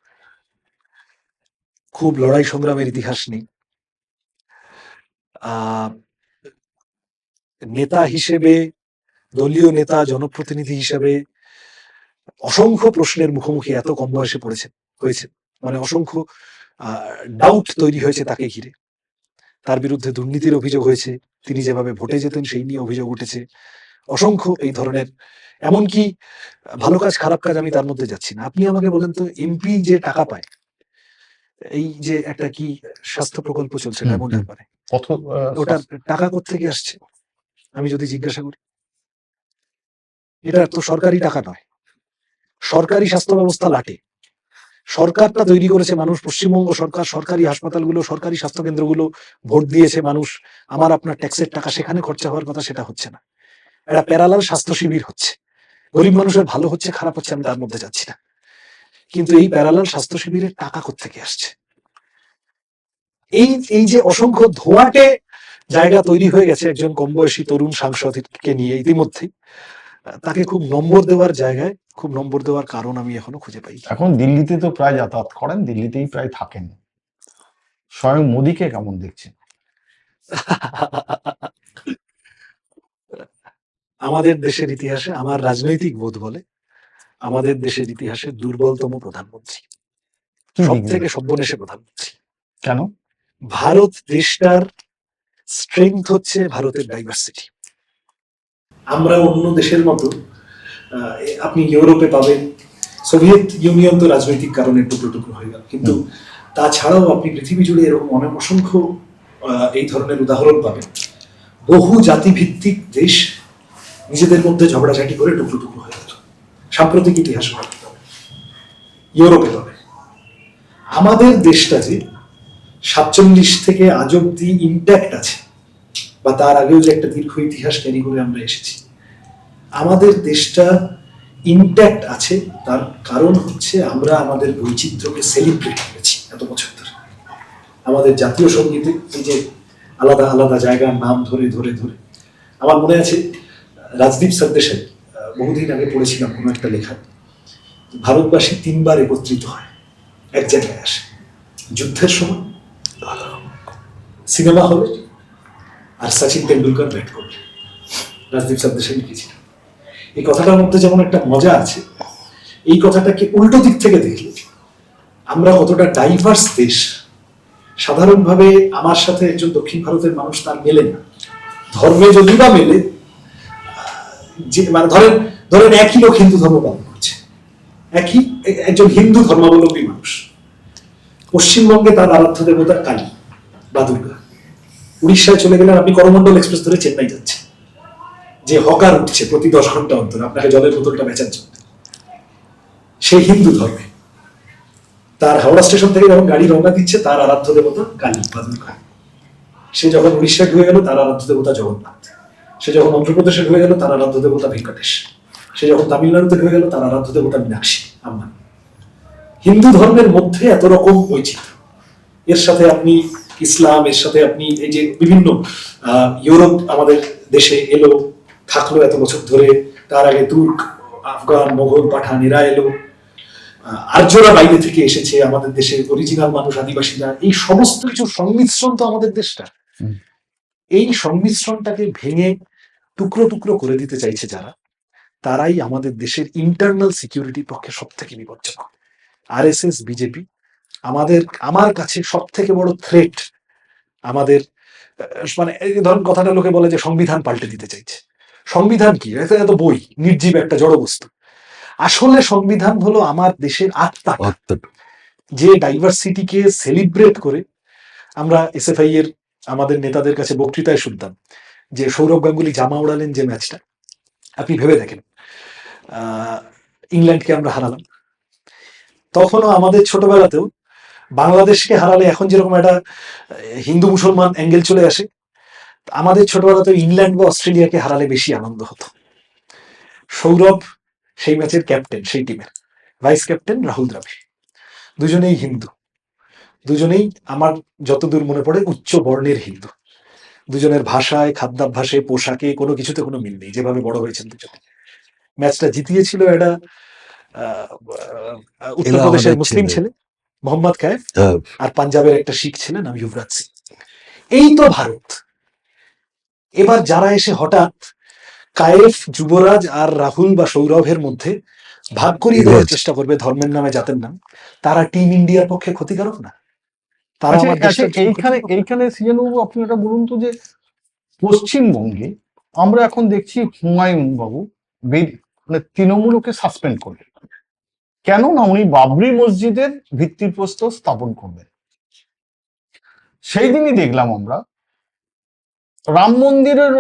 S1: খুব লড়াই সংগ্রামের ইতিহাস নেই, নেতা হিসেবে, দলীয় নেতা, জনপ্রতিনিধি হিসেবে অসংখ্য প্রশ্নের মুখোমুখি এত কম বয়সে হয়েছে, মানে অসংখ্য ডাউট তৈরি হয়েছে তাকে ঘিরে। তার বিরুদ্ধে দুর্নীতির অভিযোগ হয়েছে, তিনি যেভাবে ভোটে যেতেন সেই নিয়ে অভিযোগ উঠেছে, অসংখ্য এই ধরনের। এমনকি ভালো কাজ খারাপ কাজ আমি তার মধ্যে যাচ্ছি না। আপনি আমাকে বলেন তো, এমপি যে টাকা পায়, এই যে একটা কি স্বাস্থ্য প্রকল্প চলছে ডায়মন্ড হারবারে, ওটার টাকা কোত্থেকে আসছে আমি যদি জিজ্ঞাসা করি? এটা তো সরকারি টাকা নয়, সরকারি স্বাস্থ্য ব্যবস্থা লাটে, সরকারটা তৈরি করেছে মানুষ, পশ্চিমবঙ্গ সরকার, সরকারি হাসপাতালগুলো, সরকারি স্বাস্থ্য কেন্দ্রগুলো ভোট দিয়েছে মানুষ, আমার আপনার ট্যাক্সের টাকা সেখানে খরচা হওয়ার কথা, সেটা হচ্ছে না। একটা প্যারালাল স্বাস্থ্য শিবির হচ্ছে, গরিব মানুষের ভালো হচ্ছে খারাপ হচ্ছে আমি তার মধ্যে যাচ্ছি না, কিন্তু এই প্যারালাল স্বাস্থ্য শিবিরের টাকা কোত্থেকে আসছে? এই যে অসংখ্য ধোঁয়াটে জায়গা তৈরি হয়ে গেছে একজন কম বয়সী তরুণ সাংসদকে নিয়ে ইতিমধ্যেই, তাকে খুব নম্বর দেওয়ার জায়গায় খুব নম্বর দেওয়ার কারণ আমি এখনো খুঁজে পাই।
S2: এখন দিল্লিতে তো প্রায় যাতায়াত করেন, দিল্লিতেই প্রায় থাকেন, স্বয়ং মোদীকে কেমন দেখছেন?
S1: আমাদের দেশের ইতিহাসে, আমার রাজনৈতিক বোধ বলে, আমাদের দেশের ইতিহাসে দুর্বলতম প্রধানমন্ত্রী, সব থেকে সব্যনেশে প্রধানমন্ত্রী।
S2: কেন?
S1: ভারত দেশটার স্ট্রেংথ হচ্ছে ভারতের ডাইভার্সিটি। আমরা অন্য দেশের মতো আপনি ইউরোপে পাবেন, সোভিয়েত ইউনিয়ন তো রাজনৈতিক কারণে টুকরো টুকরো হয়ে গেল, কিন্তু তাছাড়াও আপনি পৃথিবী জুড়ে এরকম অনেক অসংখ্য এই ধরনের উদাহরণ পাবেন। বহু জাতিভিত্তিক দেশ নিজেদের মধ্যে ঝগড়াঝাটি করে টুকরো টুকরো হয়ে গেল। সাম্প্রতিক ইতিহাস পাবেন, ইউরোপে পাবেন। আমাদের দেশটা যে 47 থেকে আজ অব্দি ইন্ট্যাক্ট আছে, বা তার আগেও যে একটা দীর্ঘ ইতিহাস ক্যারি করে আমরা এসেছি, আমাদের দেশটা ইন্ট্যাক্ট আছে, তার কারণ হচ্ছে আমরা আমাদের বৈচিত্র্যকে সেলিব্রেট করেছি এত বছর ধরে। আমাদের জাতীয় সঙ্গীতে এই যে আলাদা আলাদা জায়গার নাম ধরে ধরে ধরে, আমার মনে আছে রাজদীপ সরদেশাই বহুদিন আগে পড়েছিলাম কোনো একটা লেখা, ভারতবাসী 3বার একত্রিত হয়, এক জায়গায় আসে, যুদ্ধের সময়, সিনেমা হলে, আর সচিন তেন্ডুলকর ব্যাট করবে। রাজদীপ সরদেশাই লিখেছিলেন। এই কথাটার মধ্যে যেমন একটা মজা আছে, এই কথাটাকে উল্টো দিক থেকে দেখলে আমরা কতটা ডাইভার্স দেশ। সাধারণভাবে আমার সাথে একজন দক্ষিণ ভারতের মানুষ তার মেলে না, ধর্মে যদি বা মেলে, যে মানে ধরেন ধরেন একই লোক হিন্দু ধর্ম পালন করছে, একজন হিন্দু ধর্মাবলম্বী মানুষ, পশ্চিমবঙ্গে তার আরাধ্য দেবতা কালী বা দুর্গা, উড়িষ্যায় চলে গেলেন আপনি করমন্ডল এক্সপ্রেস ধরে চেন্নাই যাচ্ছে, যে হকার উঠছে প্রতি 10 ঘন্টা অন্তর আপনাকে জলের বোতলটা বেচার জন্য, সেই হিন্দু ধর্মে, তার হাওড়া স্টেশন থেকে যখন গাড়ি রওনা দিচ্ছে তার আরাধ্য দেবতা কালী বা দুর্গা। সে যখন উড়িষ্যায় ঢুকে গেল তার আরাধ্য দেবতা জগন্নাথ, সে যখন অন্ধ্রপ্রদেশে ঢুকে গেল তার আরাধ্য দেবতা ভেঙ্কটেশ, সে যখন তামিলনাড়ুতে ঢুকে গেল তার আরাধ্য দেবতা মীনাক্ষী আম্বানি। হিন্দু ধর্মের মধ্যে এত রকম বৈচিত্র্য, এর সাথে আপনি ইসলাম, এর সাথে আপনি এই যে বিভিন্ন ইউরোপ আমাদের দেশে এলো, থাকলো এত বছর ধরে, তার আগে তুর্ক, আফগান, মোগল, পাঠান এরা এলো, আর্যরা বাইরে থেকে এসেছে, আমাদের দেশের অরিজিনাল মানুষ আদিবাসীরা, এই সমস্ত কিছু সংমিশ্রণ তো আমাদের দেশটা। এই সংমিশ্রণটাকে ভেঙে টুকরো টুকরো করে দিতে চাইছে যারা, তারাই আমাদের দেশের ইন্টারনাল সিকিউরিটির পক্ষে সব থেকে বিপজ্জনক। আরএসএস, বিজেপি আমার কাছে সব থেকে বড় থ্রেট আমাদের, মানে ধরুন কথাটা লোকে বলে যে সংবিধান পাল্টে দিতে চাইছে। সংবিধান কি? এত বই, নির্জীব একটা জড় বস্তু। আসলে সংবিধান হলো আমার দেশের আত্মা, যে ডাইভার্সিটিকে সেলিব্রেট করে। আমরা এসএফআই এর আমাদের নেতাদের কাছে বক্তৃতায় শুনতাম যে সৌরভ গাঙ্গুলি জামা উড়ালেন যে ম্যাচটা, আপনি ভেবে দেখেন, ইংল্যান্ডকে আমরা হারালাম, তখনও আমাদের ছোটবেলাতেও বাংলাদেশকে হারালে এখন যেরকম একটা হিন্দু মুসলমান অ্যাঙ্গেল চলে আসে, আমাদের ছোটবেলাতেও ইংল্যান্ড বা অস্ট্রেলিয়াকে হারালে বেশি আনন্দ হতো। সৌরভ সেই ম্যাচের ক্যাপ্টেন, সেই টিমের ভাইস ক্যাপ্টেন রাহুল দ্রাবিড়, দুজনেই হিন্দু, দুজনেই আমার যতদূর মনে পড়ে উচ্চ বর্ণের হিন্দু। দুজনের ভাষায়, খাদ্যাভ্যাসে, পোশাকে কোনো কিছুতে কোনো মিল নেই, যেভাবে বড় হয়েছেন দুজনে। ম্যাচটা জিতিয়েছিল একটা উত্তরপ্রদেশের মুসলিম ছেলে মোহাম্মদ কায়েফ, আর পাঞ্জাবের একটা শিখ ছিলেন নাম যুবরাজ সিং। এই তো ভারত। এবার যারা এসে হঠাৎ কায়েফ, যুবরাজ আর রাহুল বা সৌরভের মধ্যে ভাগ করিয়ে দেওয়ার চেষ্টা করবে ধর্মের নামে, জাতের নাম, তারা টিম ইন্ডিয়ার পক্ষে ক্ষতিকারক না? তারা আমার দেশটার জন্য
S2: এইখানে সিজনবাবু আপনি এটা বলুন তো, যে পশ্চিমবঙ্গে আমরা এখন দেখছি হুমায়ুন বাবু মানে তৃণমূলকে সাসপেন্ড করলেন কেন? না উনি বাবরি মসজিদের ভিত্তিপ্রস্তর স্থাপন করবেন। সেই দিনই দেখলাম আমরা রাম মন্দিরের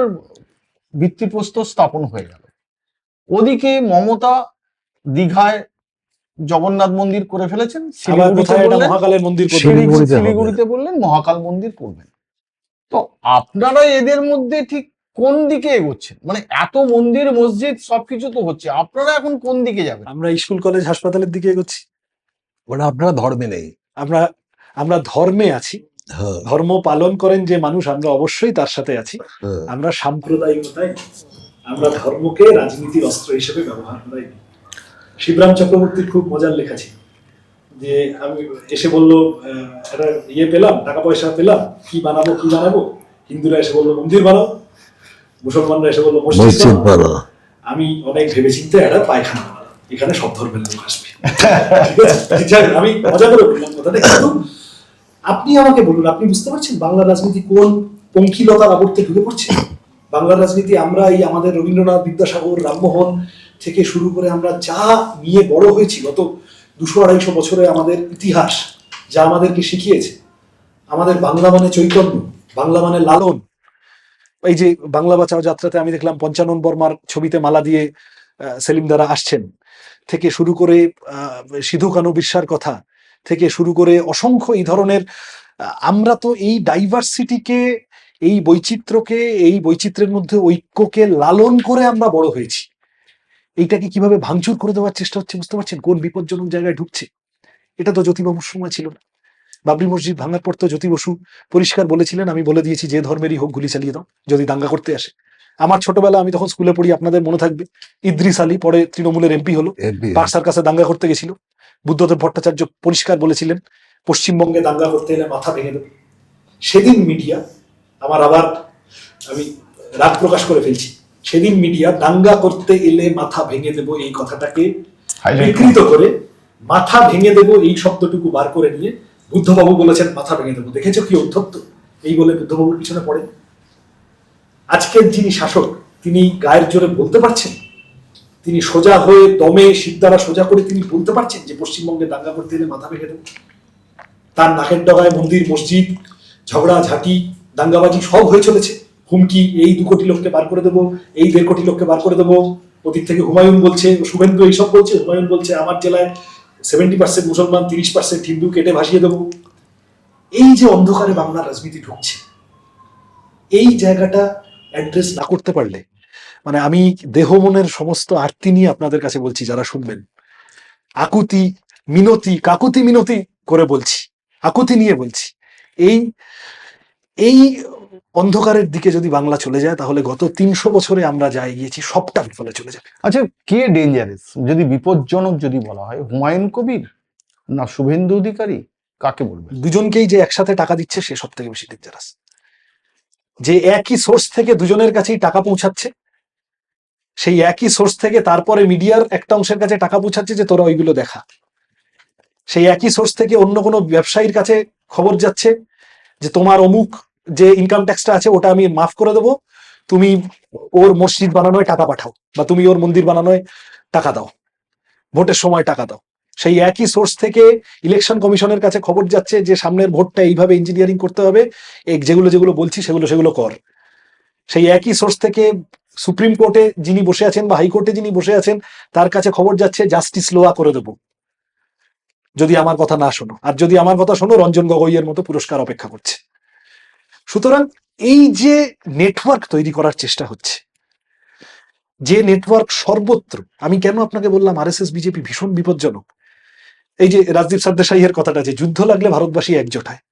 S2: ভিত্তিপ্রস্তর স্থাপন হয়ে গেল। ওদিকে মমতা দীঘায় জগন্নাথ মন্দির করে ফেলেছেন,
S1: মহাকালের মন্দির,
S2: শিলিগুড়িতে বললেন মহাকাল মন্দির করবেন। তো আপনারা এদের মধ্যে ঠিক কোন দিকে এগোচ্ছেন? মানে এত মন্দির মসজিদ সবকিছু তো হচ্ছে, আপনারা এখন কোন দিকে যাবেন?
S1: আমরা স্কুল কলেজ হাসপাতালের দিকে এগোচ্ছি।
S3: মানে আপনারা ধর্মে নেই,
S1: আমরা ধর্মে আছি, ধর্ম পালন করেন যে মানুষ, আমরা অবশ্যই তার সাথে আছি। আমরা সাম্প্রদায়িকতায়, আমরা ধর্মকে রাজনীতির অস্ত্র হিসেবে ব্যবহার করাই। শিবরাম চক্রবর্তীর খুব মজার লেখা ছিল, যে আমি এসে বললো একটা ইয়ে পেলাম, টাকা পয়সা পেলাম, কি বানাবো কি বানাবো, হিন্দুরা এসে বললো মন্দির বানাও, মুসলমানরা এসে বললো মসজিদ বানাও, আমি অনেক ভেবেচিন্তে একটা পায়খানা বানালাম, এখানে সব ধর্মের লোক আসবে। আমি মজা করে বললাম কথাটা, কিন্তু
S4: আপনি আমাকে বলুন, আপনি বুঝতে পারছেন বাংলা রাজনীতি কোন পঙ্কিলতার আবর্তে ঢুকে পড়ছে? বাংলা রাজনীতি আমরা এই আমাদের রবীন্দ্রনাথ, বিদ্যাসাগর, রামমোহন থেকে শুরু করে আমরা যা নিয়ে বড় হয়েছি গত 200-250 বছরে আমাদের ইতিহাস যা আমাদেরকে শিখিয়েছে, আমাদের বাংলা মানে চৈতন্য, বাংলা মানে লালন।
S1: এই যে বাংলা বাঁচাও যাত্রাতে আমি দেখলাম পঞ্চানন বর্মার ছবিতে মালা দিয়ে সেলিম দ্বারা আসছেন থেকে শুরু করে সিধু কানু বিশ্বার কথা থেকে শুরু করে অসংখ্য এই ধরনের আমরা তো এই ডাইভার্সিটিকে, এই বৈচিত্র্যকে, এই বৈচিত্র্যের মধ্যে ঐক্যকে লালন করে আমরা বড় হয়েছি। এইটাকে কিভাবে ভাঙচুর করে দেওয়ার চেষ্টা হচ্ছে বুঝতে পারছেন? কোন বিপজ্জনক জায়গায় ঢুকছে। এটা তো জ্যোতিবাবুর সময় ছিল না। বাবরি মসজিদ ভাঙার পর তো জ্যোতি বসু পরিষ্কার বলেছিলেন, আমি বলে দিয়েছি যে ধর্মেরই হোক গুলি চালিয়ে দাও যদি দাঙ্গা করতে আসে। আমার ছোটবেলা, আমি তখন স্কুলে পড়ি, আপনাদের মনে থাকবে, ইদ্রিস আলী পরে তৃণমূলের এমপি হলো, পার্সার কাছে দাঙ্গা করতে গেছিল। বুদ্ধদেব ভট্টাচার্য পরিষ্কার বলেছিলেন পশ্চিমবঙ্গে
S4: দাঙ্গা করতে এলে মাথা ভেঙে দেবে। সেদিন মিডিয়া, আমি রাগ প্রকাশ করে ফেলছি, সেদিন মিডিয়া দাঙ্গা করতে এলে মাথা ভেঙে দেব এই কথাটাকে বিকৃত করে মাথা ভেঙে দেব এই শব্দটুকু বার করে নিয়ে বুদ্ধবাবু বলেছেন মাথা ভেঙে দেবো। দেখেছো কি অধ্যত্ত? এই বলে বুদ্ধবাবুর পিছনে পড়ে। আজকের যিনি শাসক তিনি গায়ের জোরে বলতে পারছেন, তিনি সোজা হয়ে দমে শিরদাঁড়া সোজা করে তিনি বলতে পারছেন যে পশ্চিমবঙ্গে দাঙ্গা করতে এলে মাথা ভেঙে দেবো। তার নাকের ডগায় মন্দির, মসজিদ, ঝগড়া ঝাঁটি, দাঙ্গাবাজি সব হয়ে চলেছে। হুমকি, এই 2 কোটি লোককে বার করে দেবো, এই 1.5 কোটি লোককে বার করে দেবো। ওদিক থেকে হুমায়ুন বলছে, শুভেন্দু এইসব বলছে, হুমায়ুন বলছে আমার জেলায় 70% মুসলমান, 30% হিন্দু, কেটে ভাসিয়ে দেবো। এই যে অন্ধকারে বাংলার রাজনীতি ঢুকছে, এই জায়গাটা অ্যাড্রেস
S1: না করতে পারলে, মানে আমি দেহ মনের সমস্ত আরতি নিয়ে আপনাদের কাছে বলছি, যারা শুনবেন, আকুতি মিনতি, কাকুতি মিনতি করে বলছি, আকুতি নিয়ে বলছি, এই এই অন্ধকারের দিকে যদি বাংলা চলে যায় তাহলে গত 300 বছরে আমরা যা এগিয়েছি সবটা বিফলে চলে যাবে।
S2: আচ্ছা, কে ডেঞ্জারাস যদি বিপজ্জনক যদি বলা হয়, হুমায়ুন কবির না শুভেন্দু অধিকারী, কাকে বলবেন?
S1: দুজনকেই যে একসাথে টাকা দিচ্ছে সে সব থেকে বেশি ডেঞ্জারাস। যে একই সোর্স থেকে দুজনের কাছেই টাকা পৌঁছাচ্ছে, সেই একই সোর্স থেকে তারপরে মিডিয়ার একটা অংশের কাছে টাকা পৌঁছাচ্ছে যে তোরা ওইগুলো দেখা। সেই একই সোর্স থেকে অন্য কোনো ব্যবসায়ীর কাছে খবর যাচ্ছে যে তোমার অমুক যে ইনকাম ট্যাক্সটা আছে ওটা আমি মাফ করে দেবো, তুমি ওর মসজিদ বানানোয় টাকা পাঠাও, বা তুমি ওর মন্দির বানানোয় টাকা দাও, ভোটের সময় টাকা দাও। সেই একই সোর্স থেকে ইলেকশন কমিশনের কাছে খবর যাচ্ছে যে সামনের ভোটটা এইভাবে ইঞ্জিনিয়ারিং করতে হবে, যেগুলো যেগুলো বলছি সেগুলো কর। সেই একই সোর্স থেকে সুপ্রিম কোর্টে যিনি বসে আছেন বা হাইকোর্টে যিনি বসে আছেন তার কাছে খবর যাচ্ছে জাস্টিস লোয়া করে দেবো যদি আমার কথা না শোনো, আর যদি আমার কথা শোনো রঞ্জন গগৈয়ের মতো পুরস্কার অপেক্ষা করছে। সুতরাং এই যে নেটওয়ার্ক তৈরি করার চেষ্টা হচ্ছে, যে নেটওয়ার্ক সর্বত্র, আমি কেন আপনাকে বললাম আরএসএস বিজেপি ভীষণ বিপজ্জনক। এই যে রাজদীপ সরদেশাইয়ের কথাটা, যে যুদ্ধ লাগলে ভারতবাসী একজোট হয়,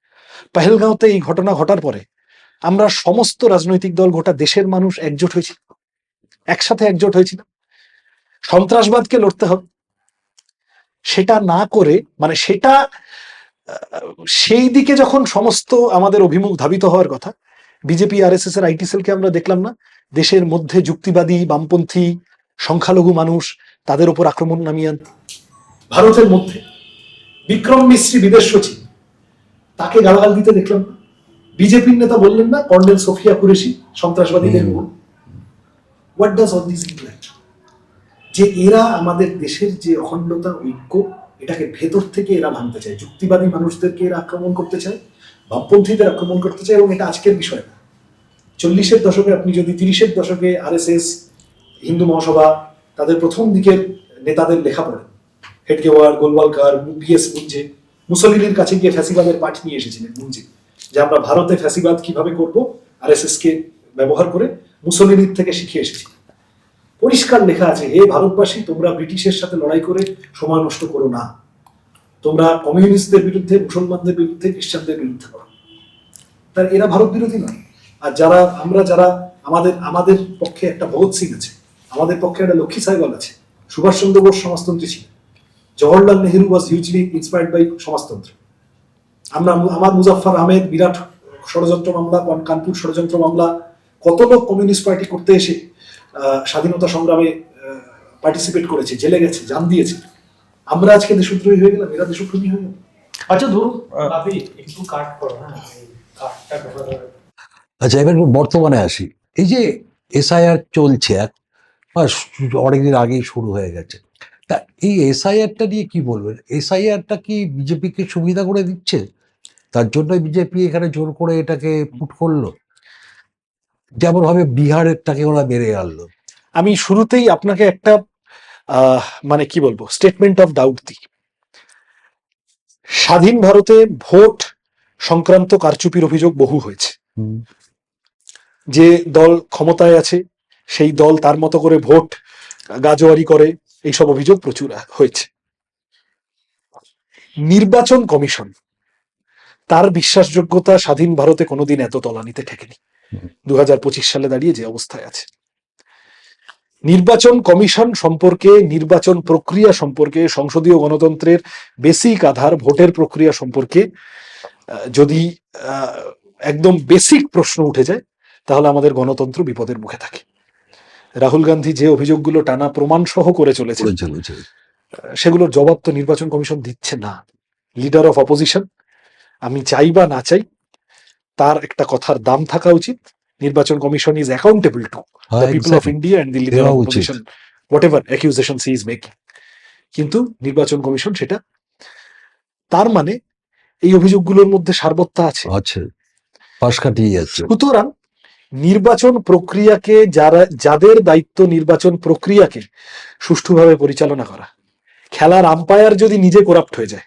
S1: পেহেলগাঁওতে এই ঘটনা ঘটার পরে আমরা সমস্ত রাজনৈতিক দল, গোটা দেশের মানুষ একজোট হয়েছিল, একসাথে একজোট হয়েছিল। সন্ত্রাসবাদকে লড়তে হবে, সেটা না করে, মানে সেটা সেই দিকে যখন সমস্ত আমাদের অভিমুখ ধাবিত হওয়ার কথা, বিজেপি আরএসএস এর আইটি সেলকে আমরা দেখলাম না দেশের মধ্যে যুক্তিবাদী, বামপন্থী, সংখ্যালঘু মানুষ, তাদের উপর আক্রমণ নামিয়ে আনতে।
S4: ভারতের মধ্যে বিক্রম মিশ্রি বিদেশ সচিব, তাকে গালাগাল দিতে দেখলাম না। বিজেপির নেতা বললেন না কর্নেল সোফিয়া কুরেশি সন্ত্রাসবাদীদের উপর। What does all this imply? যে এরা আমাদের দেশের যে অখণ্ডতা, ঐক্য, এটাকে ভেতর থেকে এরা ভাঙতে চায়। যুক্তিবাদী মানুষদেরকে এরা আক্রমণ করতে চায়, বামপন্থীদের আক্রমণ করতে চায়, এবং এটা আজকের বিষয় না। 40-এর দশকে, আপনি যদি 30-এর দশকে আরএসএস, হিন্দু মহাসভা, তাদের প্রথম দিকের নেতাদের লেখা পড়েন, হেডগেওয়ার, গোলওয়ালকার, পিএস মুঞ্জে, মুসলিনের কাছে গিয়ে ফ্যাসিবাদের পাঠ নিয়ে এসেছিলেন মুঞ্জে, যে আমরা ভারতে ফ্যাসিবাদ কিভাবে করব আরএসএস কে ব্যবহার করে মুসলিনের থেকে শিখে এসেছি। পরিষ্কার লেখা আছে, হে ভারতবাসী, তোমরা ব্রিটিশের সাথে লড়াই করে সময় নষ্ট করো না, তোমরা কমিউনিস্টদের বিরুদ্ধে, মুসলমানদের বিরুদ্ধে, খ্রিস্টানদের বিরুদ্ধে করো। তার এরা ভারত বিরোধী নয়। আর যারা আমাদের পক্ষে একটা ভগৎ সিং আছে, আমাদের পক্ষে একটা লক্ষ্মী সাহেবাল আছে, সুভাষচন্দ্র বোস সমাজতন্ত্রী ছিলেন, জওহরলাল নেহরু ওয়াজ হিউজলি ইন্সপায়ার্ড বাই সমাজতন্ত্র। আমার মুজাফফর আহমেদ, বিরাট ষড়যন্ত্র মামলা, কানপুর ষড়যন্ত্র মামলা, কত লোক কমিউনিস্ট পার্টি করতে এসে স্বাধীনতা সংগ্রামে পার্টিসিপেট করেছে, জেলে গেছে, জান দিয়েছে। আমরা আজকে দেশদ্রোহী হয়ে গেলাম, এরা দেশপ্রেমী হয়ে গেল। আচ্ছা ধরুন
S5: আপনি একটু কাট করো না, এই কাটটা ঢোকাতে হবে।
S3: আচ্ছা, এবার বর্তমানে আসি। এই যে এসআইআর চলছে অনেকদিন আগেই শুরু হয়ে গেছে, তা এই এসআইআরটা নিয়ে কি বলবেন? এসআইআরটা কি বিজেপিকে সুবিধা করে দিচ্ছে? তার জন্য বিজেপি এখানে জোর করে এটাকে পুট করলো, যেমন ভাবে বিহারেরটাকে ওরা মেরে আনলো।
S1: আমি শুরুতেই আপনাকে একটা মানে কি বলবো, স্টেটমেন্ট অফ ডাউট দিই। স্বাধীন ভারতে ভোট সংক্রান্ত কারচুপির অভিযোগ বহু হয়েছে। যে দল ক্ষমতায় আছে সেই দল তার মতো করে ভোট গাজোয়ারি করে, এইসব অভিযোগ প্রচুর হয়েছে। নির্বাচন কমিশন তার বিশ্বাসযোগ্যতা স্বাধীন ভারতে কোনোদিন এত তলানিতে ঠেকেনি। 2025 সালে দাঁড়িয়ে যে অবস্থায় আছে, নির্বাচন কমিশন সম্পর্কে, নির্বাচন প্রক্রিয়া সম্পর্কে, সংসদীয় গণতন্ত্রের বেসিক আধার ভোটের প্রক্রিয়া সম্পর্কে যদি একদম বেসিক প্রশ্ন উঠে যায়, তাহলে আমাদের গণতন্ত্র বিপদের মুখে থাকে। রাহুল গান্ধী যে অভিযোগগুলো টানা প্রমাণ সহ করে চলেছে, সেগুলোর জবাব তো নির্বাচন কমিশন দিচ্ছে না। লিডার অফ অপোজিশন, আমি চাই বা না চাই, তার একটা কথার দাম থাকা উচিত। নির্বাচন কমিশন is accountable to the people of India and the leader of opposition, whatever accusation she is making. কিন্তু নির্বাচন কমিশন সেটা, তার মানে এই অভিযোগগুলোর মধ্যে সারবত্তা আছে,
S3: পাশ কাটিয়ে যাচ্ছে।
S1: সুতরাং নির্বাচন প্রক্রিয়াকে যাদের দায়িত্ব নির্বাচন প্রক্রিয়াকে সুষ্ঠুভাবে পরিচালনা করা, খেলার আম্পায়ার যদি নিজে করাপ্ট হয়ে যায়,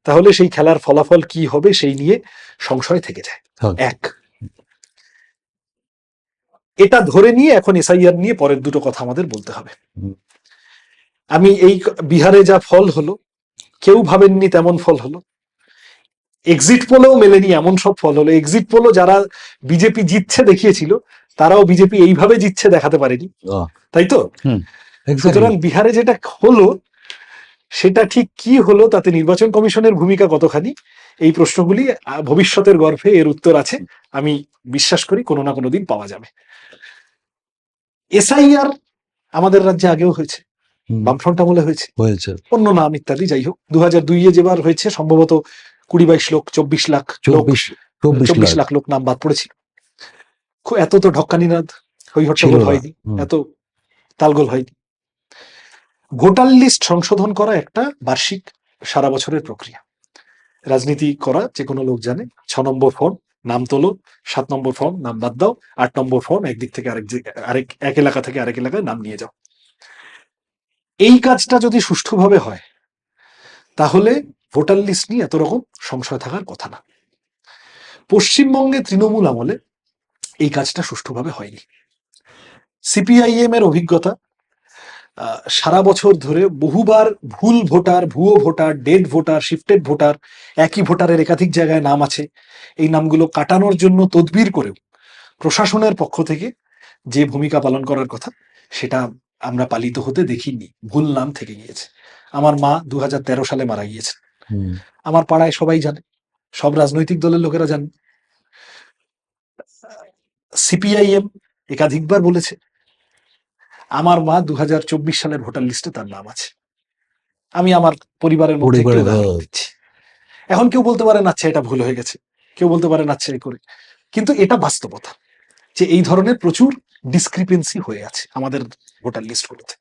S1: তাহলে সেই খেলার ফলাফল কি হবে সেই নিয়ে সংশয় থেকে যায়। এক, এটা ধরে নিয়ে এখন এসআইআর নিয়ে পরের দুটো কথা আমাদের বলতে হবে। আমি এই বিহারে যা ফল হলো, কেউ ভাবেননি তেমন ফল হলো। এক্সিট পোলেও মেলেনি এমন সব ফল হলো। এক্সিট পোলও যারা বিজেপি জিতছে দেখিয়েছিল, তারাও বিজেপি এইভাবে জিতছে দেখাতে পারেনি, তাই তো? সুতরাং বিহারে যেটা হলো সেটা ঠিক কি হলো, তাতে নির্বাচন কমিশনের ভূমিকা কতখানি, এই প্রশ্নগুলি ভবিষ্যতের গর্ভে এর উত্তর আছে। আমি বিশ্বাস করি কোনো না কোনো দিন পাওয়া যাবে। এসআইআর আমাদের রাজ্যে আগেও হয়েছে, বামফ্রন্ট আমলে হয়েছে, অন্য নাম ইত্যাদি, যাই হোক। 2002 যেবার হয়েছে সম্ভবত 20-22 লোক, 24 লাখ লোক নাম বাদ পড়েছিল। এত তো ঢক্কানিনাদ হই হট্টগোল হয়নি, এত তালগোল হয়নি। ভোটার লিস্ট সংশোধন করা একটা বার্ষিক সারা বছরের প্রক্রিয়া। রাজনীতি করা যে কোনো লোক জানে, 6 নম্বর ফর্ম নাম তোলো, 7 নম্বর ফর্ম নাম বাদ দাও, 8 নম্বর ফর্ম একদিক থেকে এক এলাকা থেকে আরেক এলাকায় নাম নিয়ে যাও। এই কাজটা যদি সুষ্ঠুভাবে হয়, তাহলে ভোটার লিস্ট নিয়ে এত রকম সংশয় থাকার কথা না। পশ্চিমবঙ্গে তৃণমূল আমলে এই কাজটা সুষ্ঠুভাবে হয়নি। সিপিআইএম এর অভিজ্ঞতা, সারা বছর ধরে বহুবার ভুল ভোটার, ভুয়ো voter, dead voter, shifted voter, একই ভোটারের একাধিক জায়গায় নাম আছে, এই নামগুলো কাটানোর জন্য তদবির করেও প্রশাসনের পক্ষ থেকে যে ভূমিকা পালন করার কথা, সেটা আমরা পালিত হতে দেখিনি। ভুল নাম থেকে গিয়েছে। আমার মা 2013 সালে মারা গিয়েছে, আমার পাড়ায় সবাই জানে, সব রাজনৈতিক দলের লোকেরা জানে। সিপিআইএম একাধিকবার বলেছে আমার মা 2024 সালের ভোটার লিস্টে তার নাম আছে। আমি আমার পরিবারের মধ্যে দিচ্ছি। এখন কেউ বলতে পারেন আচ্ছা এটা ভুল হয়ে গেছে, কেউ বলতে পারেন আচ্ছা এই করে, কিন্তু এটা বাস্তবতা যে এই ধরনের প্রচুর ডিসক্রিপেন্সি হয়ে আছে আমাদের ভোটার লিস্টগুলোতে।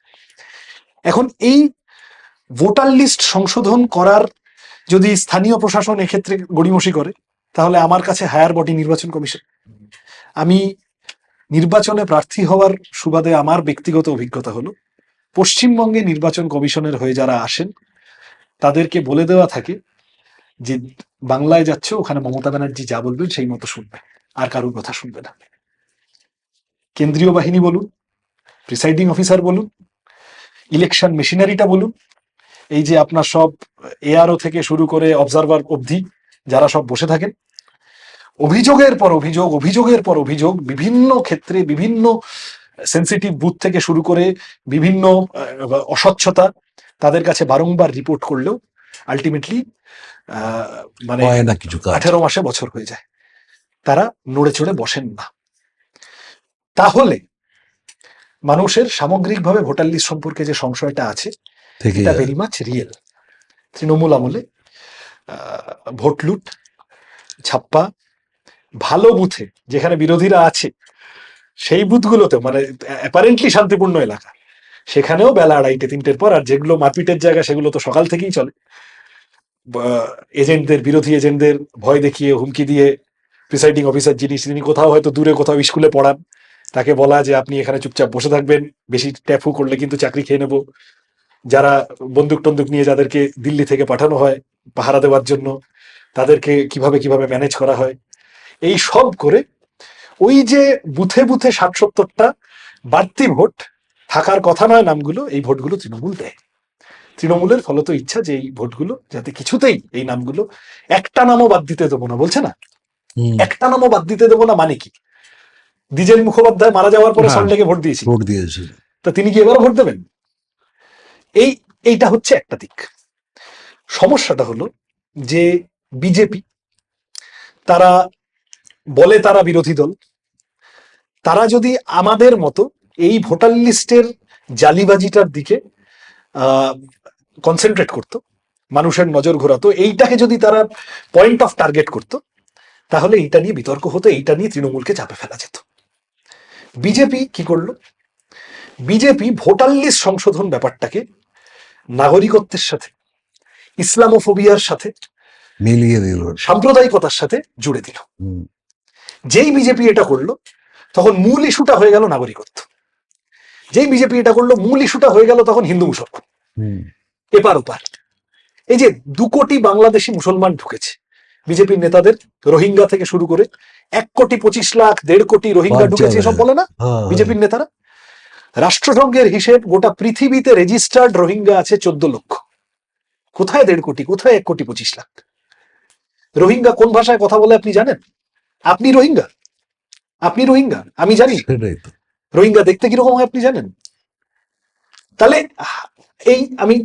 S1: এখন এই ভোটার লিস্ট সংশোধন করার যদি স্থানীয় প্রশাসন এক্ষেত্রে গড়িমসি করে, তাহলে আমার কাছে হায়ার বডি নির্বাচন কমিশন। আমি নির্বাচনে প্রার্থী হওয়ার সুবাদে আমার ব্যক্তিগত অভিজ্ঞতা হলো, পশ্চিমবঙ্গে নির্বাচন কমিশনের হয়ে যারা আসেন তাদেরকে বলে দেওয়া থাকে যে বাংলায় যাচ্ছ, ওখানে মমতা ব্যানার্জি যা বলবেন সেই মতো শুনবে, আর কারোর কথা শুনবে না। কেন্দ্রীয় বাহিনী বলুন, প্রিসাইডিং অফিসার বলুন, ইলেকশন মেশিনারিটা বলুন, এই যে আপনার সব এআরও থেকে শুরু করে অবজারভার অবধি যারা সব বসে থাকেন, অভিযোগের পর অভিযোগ, অভিযোগের পর অভিযোগ, বিভিন্ন ক্ষেত্রে বিভিন্ন সেন্সিটিভ বুথ থেকে শুরু করে বিভিন্ন অস্বচ্ছতা তাদের কাছে বারংবার রিপোর্ট করলেও আলটিমেটলি মানে 18 মাসে বছর হয়ে যায়, তারা নড়ে চড়ে বসেন না। তাহলে মানুষের সামগ্রিকভাবে ভোটার লিস্ট সম্পর্কে যে সংশয়টা আছে, এটা ভেরি মাচ রিয়েল। তৃণমূল আমলে ভোট লুট, ছাপ্পা, ভালো বুথে যেখানে বিরোধীরা আছে সেই বুথগুলোতে মানে অ্যাপারেন্টলি শান্তিপূর্ণ এলাকা, সেখানেও বেলা 2:30-3টের পর, আর যেগুলো মারপিটের জায়গা সেগুলো তো সকাল থেকেই চলে, এজেন্টদের, বিরোধী এজেন্টদের ভয় দেখিয়ে, হুমকি দিয়ে, প্রিসাইডিং অফিসার তিনি কোথাও হয়তো দূরে কোথাও স্কুলে পড়ান, তাকে বলা যে আপনি এখানে চুপচাপ বসে থাকবেন, বেশি ট্যাফু করলে কিন্তু চাকরি খেয়ে নেব। যারা বন্দুক টন্দুক নিয়ে যাদেরকে দিল্লি থেকে পাঠানো হয় পাহারা দেওয়ার জন্য, তাদেরকে কিভাবে কিভাবে ম্যানেজ করা হয়, এই সব করে ওই যে বুথে বুথে 60-70টা বাড়তি ভোট থাকার কথা নয় নামগুলো, এই ভোটগুলো তৃণমূল দেয়। তৃণমূলের ফলত ইচ্ছা যে এই ভোটগুলো যাতে কিছুতেই, এই নামগুলো একটা নামও বাদ দিতে দেবো না, বলছে না একটা নামও বাদ দিতে দেবো না, মানে কি? দ্বিজেন মুখোপাধ্যায় মারা যাওয়ার পরে
S2: হ্যাঁ।
S1: সল্টলেকে ভোট দিয়েছি,
S3: ভোট দিয়েছে।
S1: তা তিনি কি এবারও ভোট দেবেন? এইটা হচ্ছে একটা দিক। সমস্যাটা হলো যে বিজেপি, তারা বলে তারা বিরোধী দল, তারা যদি আমাদের মতো এই ভোটার লিস্টের জালিবাজিটার দিকে কনসেন্ট্রেট করতো, মানুষের নজর ঘোরাতো, এইটাকে যদি তারা পয়েন্ট অফ টার্গেট করতো, তাহলে এইটা নিয়ে বিতর্ক হতো, এইটা নিয়ে তৃণমূলকে চাপে ফেলা যেত। বিজেপি কি করলো? বিজেপি ভোটার লিস্ট সংশোধন ব্যাপারটাকে নাগরিকত্বের সাথে, ইসলামোফোবিয়ার সাথে,
S3: মিলিয়ে দিল।
S1: সাম্প্রদায়িকতার সাথে জুড়ে দিল।
S3: হুম।
S1: যেই বিজেপি এটা করলো, তখন মূল ইস্যুটা হয়ে গেল নাগরিকত্ব। যেই বিজেপি এটা করলো, মূল ইস্যুটা হয়ে গেল তখন হিন্দু মুসলমান,
S3: হুম।
S1: এপার ওপার। এই যে 2 কোটি বাংলাদেশি মুসলমান ঢুকেছে, বিজেপির নেতাদের রোহিঙ্গা থেকে শুরু করে 1,25,00,000, 1.5 কোটি রোহিঙ্গা ঢুকেছে, এসব বলে না
S3: হ্যাঁ,
S1: বিজেপির নেতারা? রাষ্ট্রসংঘের হিসেব, গোটা পৃথিবীতে রেজিস্টার্ড রোহিঙ্গা আছে 14 লক্ষ। কোথায় 1.5 কোটি, কোথায় 1,25,00,000? রোহিঙ্গা কোন ভাষায় কথা বলে আপনি জানেন? আপনি রোহিঙ্গা? আপনি রোহিঙ্গা? আমি জানি।
S3: সেটাই তো।
S1: রোহিঙ্গা দেখতে কিরকম হয় আপনি জানেন? তাহলে এই আমি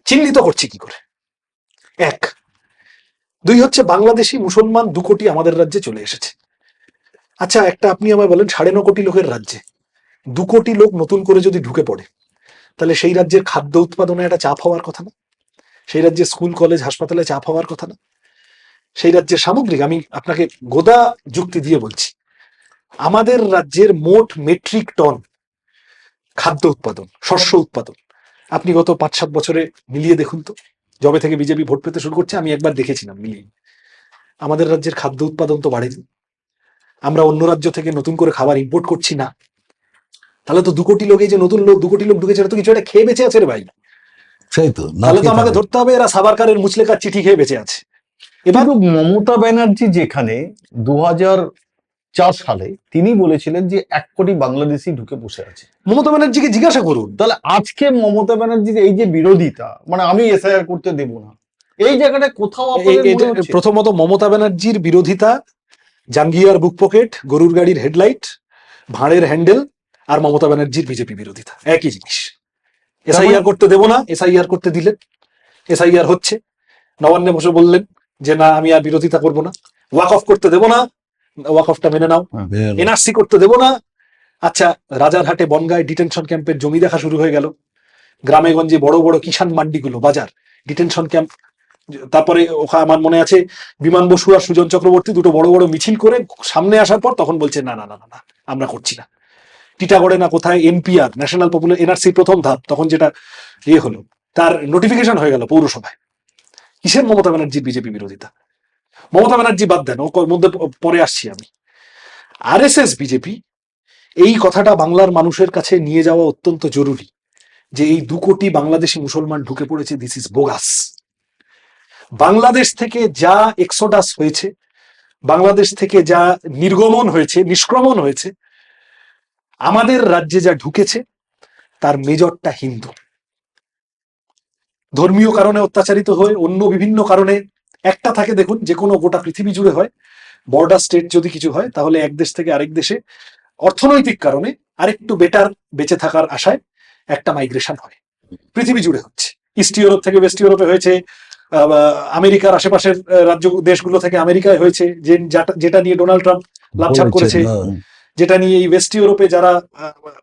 S1: চিহ্নিত করছি কি করে? 1, 2 হচ্ছে বাংলাদেশি মুসলমান 2 কোটি আমাদের রাজ্যে চলে এসেছে। আচ্ছা, একটা আপনি আমায় বলেন, 9.5 কোটি লোকের রাজ্যে 2 কোটি লোক নতুন করে যদি ঢুকে পড়ে, তাহলে সেই রাজ্যের খাদ্য উৎপাদনে একটা চাপ হওয়ার কথা না? সেই রাজ্যের স্কুল, কলেজ, হাসপাতালে চাপ হওয়ার কথা না? সেই রাজ্যের সামগ্রিক, আমি আপনাকে গোদা যুক্তি দিয়ে বলছি, আমাদের রাজ্যের মোট মেট্রিক টন খাদ্য উৎপাদন, শস্য উৎপাদন, আপনি গত 5-7 বছরে মিলিয়ে দেখুন তো, যবে থেকে বিজেপি ভোট পেতে শুরু করছে, আমি একবার দেখেছিলাম মিলিয়ে, আমাদের রাজ্যের খাদ্য উৎপাদন তো বাড়েনি। আমরা অন্য রাজ্য থেকে নতুন করে খাবার ইম্পোর্ট করছি না। তাহলে তো 2 কোটি লোক, এই যে নতুন লোক 2 কোটি লোক ঢুকেছে, এটা তো কিছু একটা খেয়ে বেঁচে আছে রে ভাই।
S3: সেই তো, না
S1: তাহলে তো
S3: খেয়ে
S1: আমাকে
S3: থাকে।
S1: ধরতে হবে এরা সাবারকারের মুচলেকার চিঠি খেয়ে বেঁচে আছে। এবার
S2: কিন্তু মমতা ব্যানার্জি যেখানে 2004 সালে তিনি বলেছিলেন যে 1 কোটি বাংলাদেশি ঢুকে বসে আছে,
S1: মমতা ব্যানার্জিকে জিজ্ঞাসা করুন।
S2: তাহলে আজকে মমতা ব্যানার্জির এই যে বিরোধিতা, মানে আমি এসআইআর করতে দেব না, এই জায়গাটা কোথাও আপনাদের মনে হচ্ছে?
S1: প্রথমত মমতা ব্যানার্জির বিরোধিতা জাঙ্গিয়ার বুক পকেট, গরুর গাড়ির হেডলাইট, ভাঁড়ের হ্যান্ডেল, আর মমতা ব্যানার্জির বিজেপি বিরোধিতা একই জিনিস। এসআইআর করতে দেব না, এসআইআর করতে দিলেন, এসআইআর হচ্ছে, নবান্নে বসে বললেন যে না আমি আর বিরোধিতা করব না। ওয়াক অফ করতে দেব না, ওয়াক অফটা মেনে নাও। এনআরসি করতে দেব না। আচ্ছা, রাজারহাটে বনগায় ডিটেনশন ক্যাম্পের জমি দেখা শুরু হয়ে গেল, গ্রামে গঞ্জে বড় বড় কিষাণ মান্ডিগুলো, বাজার, ডিটেনশন ক্যাম্প। তারপরে ওখানে আমার মনে আছে বিমান বসু আর সুজন চক্রবর্তী দুটো বড় বড় মিছিল করে সামনে আসার পর তখন বলছে না না না না না আমরা করছি না। টিটাগড়ে না কোথায় এনপিআর, ন্যাশনাল পপুলার এনআরসি প্রথম ধাপ, তখন যেটা হলো, তার নোটিফিকেশন হয়ে গেল পৌরসভায়। কিসের মমতা ব্যানার্জির বিজেপি বিরোধিতা? মমতা ব্যানার্জি বাদ দেন, ওর মধ্যে পরে আসছি আমি। আরএসএস বিজেপি এই কথাটা বাংলার মানুষের কাছে নিয়ে যাওয়া অত্যন্ত জরুরি যে এই 2 কোটি বাংলাদেশি মুসলমান ঢুকে পড়েছে, দিস ইজ বোগাস। বাংলাদেশ থেকে যা এক্সোডাস হয়েছে, বাংলাদেশ থেকে যা নির্গমন হয়েছে, নিষ্ক্রমণ হয়েছে, আমাদের রাজ্যে যা ঢুকেছে তার মেজরটা হিন্দু, ধর্মীয় কারণে অত্যাচারিত হয়ে, অন্য বিভিন্ন কারণে। একটা থাকে দেখুন, যে কোনো গোটা পৃথিবী জুড়ে হয়, বর্ডার স্টেট যদি কিছু হয় তাহলে এক দেশ থেকে আরেক দেশে অর্থনৈতিক কারণে আরেকটু বেটার বেঁচে থাকার আশায় একটা মাইগ্রেশন হয়, পৃথিবী জুড়ে হচ্ছে। ইস্ট ইউরোপ থেকে ওয়েস্ট ইউরোপে হয়েছে, আমেরিকার আশেপাশের রাজ্য দেশগুলো থেকে আমেরিকায় হয়েছে, যেটা নিয়ে ডোনাল্ড ট্রাম্প লাভছাপ করেছে, যেটা নিয়ে এই ওয়েস্ট ইউরোপে যারা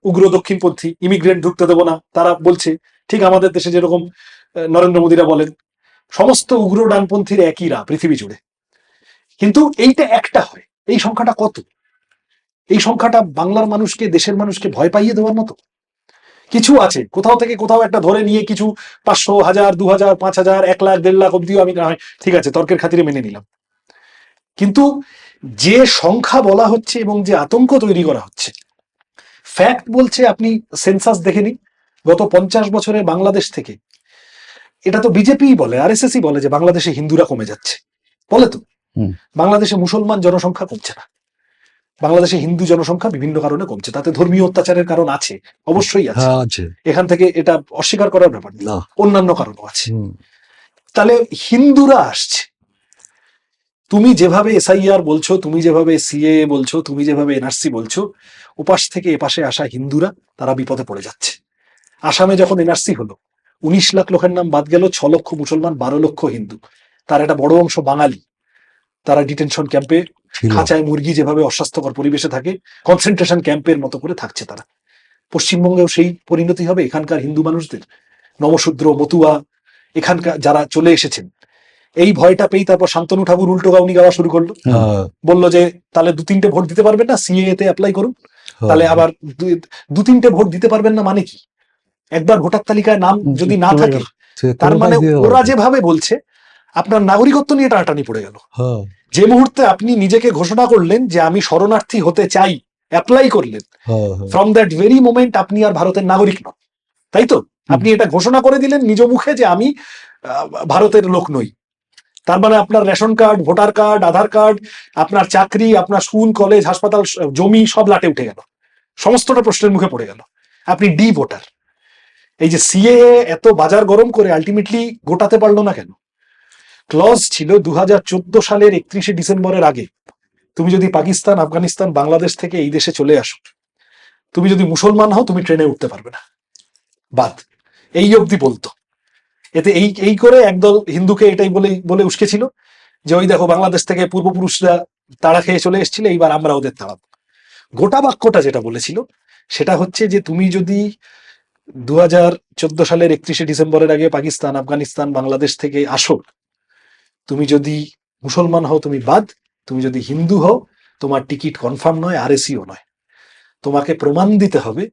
S1: উগ্র দক্ষিণপন্থী ইমিগ্রেন্ট ঢুকতে দেবো না, তারা বলছে ঠিক আমাদের দেশে যেরকম নরেন্দ্র মোদীরা বলেন সমস্ত উগ্র ডানপন্থীর একই রা পৃথিবী জুড়ে, কিন্তু এইটা একটা হয়। এই সংখ্যাটা কত? এই সংখ্যাটা বাংলার মানুষকে, দেশের মানুষকে ভয় পাইয়ে দেওয়ার মতো কিছু আছে? কোথাও থেকে কোথাও একটা ধরে নিয়ে কিছু 500, 1000, 2000, 5000, 1 লাখ, 1.5 লাখ অব্দিও আমি ঠিক আছে তর্কের খাতিরে মেনে নিলাম, কিন্তু যে সংখ্যা বলা হচ্ছে এবং যে আতঙ্ক তৈরি করা হচ্ছে, ফ্যাক্ট বলছে, আপনি সেন্সাস দেখে নিন, গত 50 বছরে বাংলাদেশ থেকে, এটা তো বিজেপিই বলে, আরএসএসই বলে যে বাংলাদেশে হিন্দুরা কমে যাচ্ছে, বলে তো।
S2: হুম।
S1: বাংলাদেশে মুসলমান জনসংখ্যা কমছে না, বাংলাদেশে হিন্দু জনসংখ্যা বিভিন্ন কারণে কমছে। তাতে ধর্মীয় অত্যাচারের কারণ আছে, অবশ্যই আছে,
S3: হ্যাঁ আছে।
S1: এখান থেকে এটা অস্বীকার করার ব্যাপার নেই,
S3: না।
S1: অন্যান্য কারণও আছে।
S3: হুম।
S1: তাহলে হিন্দুরা আসছে, তুমি যেভাবে এসআইআর বলছো, তুমি যেভাবে সিএএ বলছো, তুমি যেভাবে এনআরসি বলছো, ওপাশ থেকে এপাশে আসা হিন্দুরা তারা বিপদে পড়ে যাচ্ছে। আসামে যখন এনআরসি হলো, 19 লাখ লোকের নাম বাদ গেল, 6 লক্ষ মুসলমান, 12 লক্ষ হিন্দু, তার একটা বড় অংশ বাঙালি। তারা ডিটেনশন ক্যাম্পে,
S3: ছিল।
S1: খাঁচায় মুরগি যেভাবে অস্বাস্থ্যকর পরিবেশে থাকে, কনসেন্ট্রেশন ক্যাম্পের মতো করে থাকছে তারা। পশ্চিমবঙ্গেও সেই পরিণতি হবে এখানকার হিন্দু মানুষদের। নমশূদ্র, মতুয়া, এখানকার যারা চলে এসেছেন, এই ভয়টা পেয়ে তারপর শান্তনু ঠাকুর উল্টো গাউনি গাওয়া শুরু করলো,
S3: হ্যাঁ,
S1: বললো যে তাহলে 2-3টে ভোট দিতে পারবেন না, সিএএ তে অ্যাপ্লাই করুন।
S3: হ্যাঁ।
S1: তাহলে আবার 2-3টে ভোট দিতে পারবেন না মানে কি? একবার ভোটার তালিকায় নাম যদি না
S2: চলে
S1: থাকে,
S2: গেল।
S3: সে
S1: তার
S3: কোনোটাই
S1: মানে
S3: দিয়ে
S1: ওরা
S3: হবে না।
S1: যেভাবে বলছে আপনার নাগরিকত্ব নিয়ে টানাটানি পড়ে গেল।
S3: হ্যাঁ,
S1: যে মুহূর্তে আপনি নিজেকে ঘোষণা করলেন যে আমি শরণার্থী হতে চাই, অ্যাপ্লাই করলেন,
S3: হ্যাঁ, হ্যাঁ।
S1: ফ্রম দ্যাট ভেরি মোমেন্ট আপনি আর ভারতের নাগরিক নন, তাই তো? আপনি এটা ঘোষণা করে দিলেন নিজ মুখে যে আমি ভারতের লোক নই। তার মানে আপনার রেশন কার্ড, ভোটার কার্ড, আধার কার্ড, আপনার চাকরি, আপনার স্কুল, কলেজ, হাসপাতাল, জমি সব লাটে উঠে গেল, সমস্তটা প্রশ্নের মুখে পড়ে গেল। আপনি ডি ভোটার। এই যে সিএএ এত বাজার গরম করে আলটিমেটলি গোটাতে পারলো না কেন? ক্লজ ছিল 2014 সালের 31শে ডিসেম্বরের আগে তুমি যদি পাকিস্তান, আফগানিস্তান, বাংলাদেশ থেকে এই দেশে চলে আসো, তুমি যদি মুসলমান হও তুমি ট্রেনে উঠতে পারবে না, বাদ। এই অবধি বলতো। এতে এই এই করে একদল হিন্দুকে এটাই বলে বলে উস্কেছিল যে ওই দেখো বাংলাদেশ থেকে পূর্বপুরুষরা তাড়া খেয়ে চলে এসেছিল, এইবার আমরা ওদের তাড়াবো। গোটা বাক্যটা যেটা বলেছিল সেটা হচ্ছে যে তুমি যদি 2014 সালের 31শে ডিসেম্বরের আগে পাকিস্তান, আফগানিস্তান, বাংলাদেশ থেকে আসো, তুমি যদি মুসলমান হও তুমি বাদ, তুমি যদি হিন্দু হও তোমার টিকিট কনফার্ম নয়, আরএসিও নয়। তোমাকে প্রমাণ দিতে হবে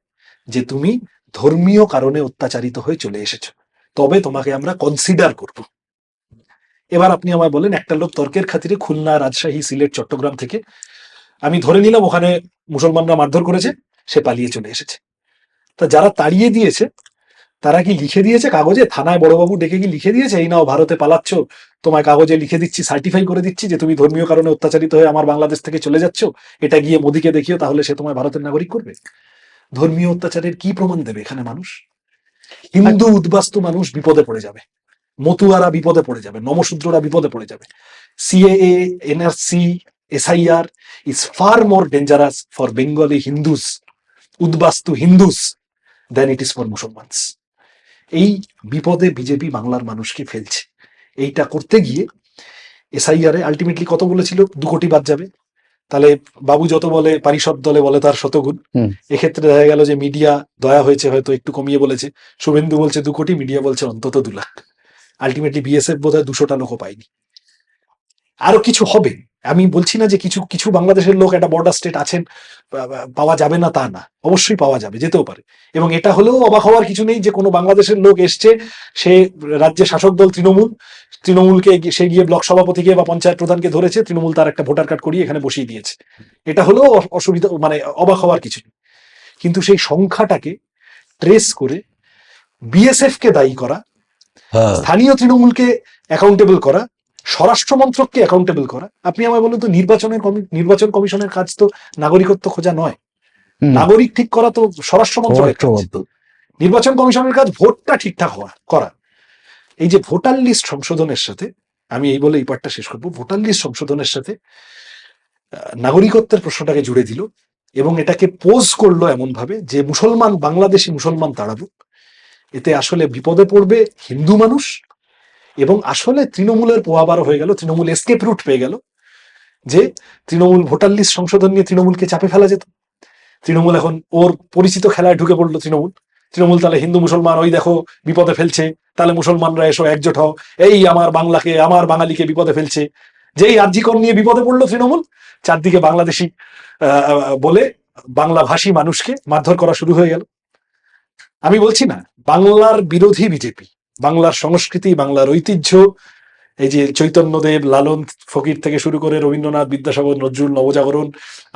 S1: যে তুমি ধর্মীয় কারণে অত্যাচারিত হয়ে চলে এসেছো, তবে তোমাকে আমরা কনসিডার করব। এবার আপনি আমায় বলেন, একটা লোক তর্কের খাতিরে খুলনা, রাজশাহী, সিলেট, চট্টগ্রাম থেকে, আমি ধরে নিলাম ওখানে মুসলমানরা মারধর করেছে, সে পালিয়ে চলে এসেছে, তা যারা তাড়িয়ে দিয়েছে তারা কি লিখে দিয়েছে কাগজে, থানায় বড়বাবু ডেকে কি লিখে দিয়েছে এই নাও ভারতে পালাচ্ছ, তোমায় কাগজে লিখে দিচ্ছি, সার্টিফাই করে দিচ্ছি যে তুমি ধর্মীয় কারণে অত্যাচারিত হয়ে আমার বাংলাদেশ থেকে চলে যাচ্ছ, এটা গিয়ে মোদিকে দেখিও, তাহলে সে তোমায় ভারতের নাগরিক করবে? ধর্মীয় অত্যাচারের কি প্রমাণ দেবে এখানে মানুষ? হিন্দু উদ্বাস্তু মানুষ বিপদে পড়ে যাবে, মতুয়ারা বিপদে পড়ে যাবে, নমশূদ্ররা বিপদে পড়ে যাবে। CAA, NRC, SIR is far more dangerous for Bengali Hindus, উদ্বাস্তু Hindus, then it is for মুসলমানস। এই বিপদে বিজেপি বাংলার মানুষকে ফেলছে। এইটা করতে গিয়ে এসআইআর এ আলটিমেটলি কত বলেছিল? 2 কোটি বাদ যাবে। তাহলে বাবু যত বলে পারিষদ দলে বলে তার শতগুণ।
S2: হুম।
S1: এক্ষেত্রে দেখা গেল যে মিডিয়া দয়া হয়েছে, হয়তো একটু কমিয়ে বলেছে, শুভেন্দু বলছে 2 কোটি, মিডিয়া বলছে অন্তত 2 লাখ। আলটিমেটলি বিএসএফ বোধহয় 200টা লোকও পায়নি। আরো কিছু হবে, আমি বলছি না যে কিছু কিছু বাংলাদেশের লোক, একটা বর্ডার স্টেট আছেন, পাওয়া যাবে না তা না, অবশ্যই পাওয়া যাবে, যেতেও পারে। এবং এটা হলেও অবাক হওয়ার কিছু নেই যে কোনো বাংলাদেশের লোক এসছে, সে রাজ্যের শাসক দল তৃণমূলকে সে গিয়ে ব্লক সভাপতিকে বা পঞ্চায়েত প্রধানকে ধরেছে, তৃণমূল তার একটা ভোটার কার্ড করিয়ে এখানে বসিয়ে দিয়েছে। এটা হলেও অসুবিধা, মানে অবাক হওয়ার কিছু নেই। কিন্তু সেই সংখ্যাটাকে ট্রেস করে বিএসএফ কে দায়ী করা,
S3: হ্যাঁ,
S1: স্থানীয় তৃণমূলকে অ্যাকাউন্টেবল করা, স্বরাষ্ট্র মন্ত্রককে অ্যাকাউন্টেবল করা। আপনি আমায় বলুন তো, নির্বাচন কমিশনের কাজ তো নাগরিকত্ব খোঁজা নয়,
S2: হুম।
S1: নাগরিক ঠিক করা তো স্বরাষ্ট্র মন্ত্রকের কাজ।
S3: অর্থবদ্ধ।
S1: নির্বাচন কমিশনের কাজ ভোটটা ঠিকঠাক করা। এই যে ভোটার লিস্ট সংশোধনের সাথে, আমি এই বলে এই পার্টটা শেষ করবো, ভোটার লিস্ট সংশোধনের সাথে নাগরিকত্বের প্রশ্নটাকে জুড়ে দিল এবং এটাকে পোজ করলো এমন ভাবে যে মুসলমান, বাংলাদেশি মুসলমান তাড়াবো। এতে আসলে বিপদে পড়বে হিন্দু মানুষ, এবং আসলে তৃণমূলের পোয়াবারও হয়ে গেল, তৃণমূল এসকেপ রুট পেয়ে গেল, যে তৃণমূল ভোটার লিস্ট সংশোধন নিয়ে তৃণমূলকে চাপে ফেলা যেত। তৃণমূল এখন ওর পরিচিত খেলায় ঢুকে পড়লো, তৃণমূল তাহলে হিন্দু মুসলমান ওই দেখো বিপদে ফেলছে, তাহলে মুসলমানরা এসো একজোট হও, এই আমার বাংলাকে আমার বাঙালিকে বিপদে ফেলছে। যেই আরজিকর নিয়ে বিপদে পড়লো তৃণমূল, চারদিকে বাংলাদেশি বলে বাংলা ভাষী মানুষকে মারধর করা শুরু হয়ে গেল। আমি বলছি না বাংলার বিরোধী বিজেপি, বাংলার সংস্কৃতি, বাংলার ঐতিহ্য, এই যে চৈতন্যদেব, লালন ফকির থেকে শুরু করে রবীন্দ্রনাথ, বিদ্যাসাগর, নজরুল, নবজাগরণ,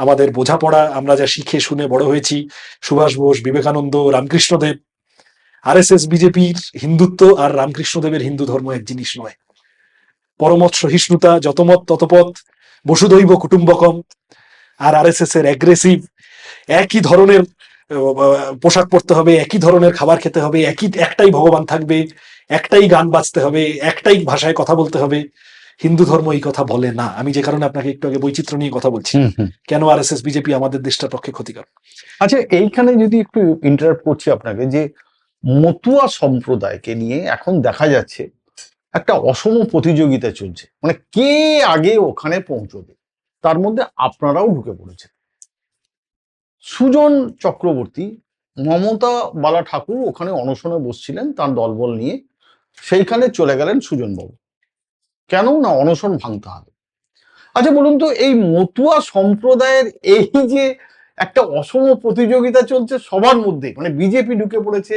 S1: আমাদের বোঝাপড়া, আমরা যা শিখে শুনে বড় হয়েছি, সুভাষ বোস, বিবেকানন্দ, রামকৃষ্ণদেব। আরএসএস বিজেপির হিন্দুত্ব আর রামকৃষ্ণদেবের হিন্দু ধর্ম এক জিনিস নয়। পরমত সহিষ্ণুতা, যতমত ততপথ, বসুধৈব কুটুম্বকম। আর আরএসএস এর অ্যাগ্রেসিভ, একই ধরনের পোশাক পরতে হবে, একই ধরনের খাবার খেতে হবে, একটাই ভগবান থাকবে, একটাই গান বাজতে হবে, একটাই ভাষায় কথা বলতে হবে। হিন্দু ধর্ম এই কথা বলে না। আমি যে কারণে আপনাকে একটু আগে বৈচিত্র্য নিয়ে কথা বলছি, কেন আরএসএস বিজেপি আমাদের দেশটার পক্ষে ক্ষতিকর।
S2: আচ্ছা, এইখানে যদি একটু ইন্টারাপ্ট করছি আপনাকে, যে মতুয়া সম্প্রদায়কে নিয়ে এখন দেখা যাচ্ছে একটা অসম প্রতিযোগিতা চলছে, মানে কে আগে ওখানে পৌঁছবে, তার মধ্যে আপনারাও ঢুকে পড়েছেন। সুজন চক্রবর্তী, মমতা বালা ঠাকুর ওখানে অনশনে বসছিলেন তার দলবল নিয়ে, সেইখানে চলে গেলেন সুজনবাবু। কেন না অনশন ভাঙতে হবে। আচ্ছা বলুন তো, এই মতুয়া সম্প্রদায়ের এই যে একটা অসম প্রতিযোগিতা চলছে সবার মধ্যে, মানে বিজেপি ঢুকে পড়েছে,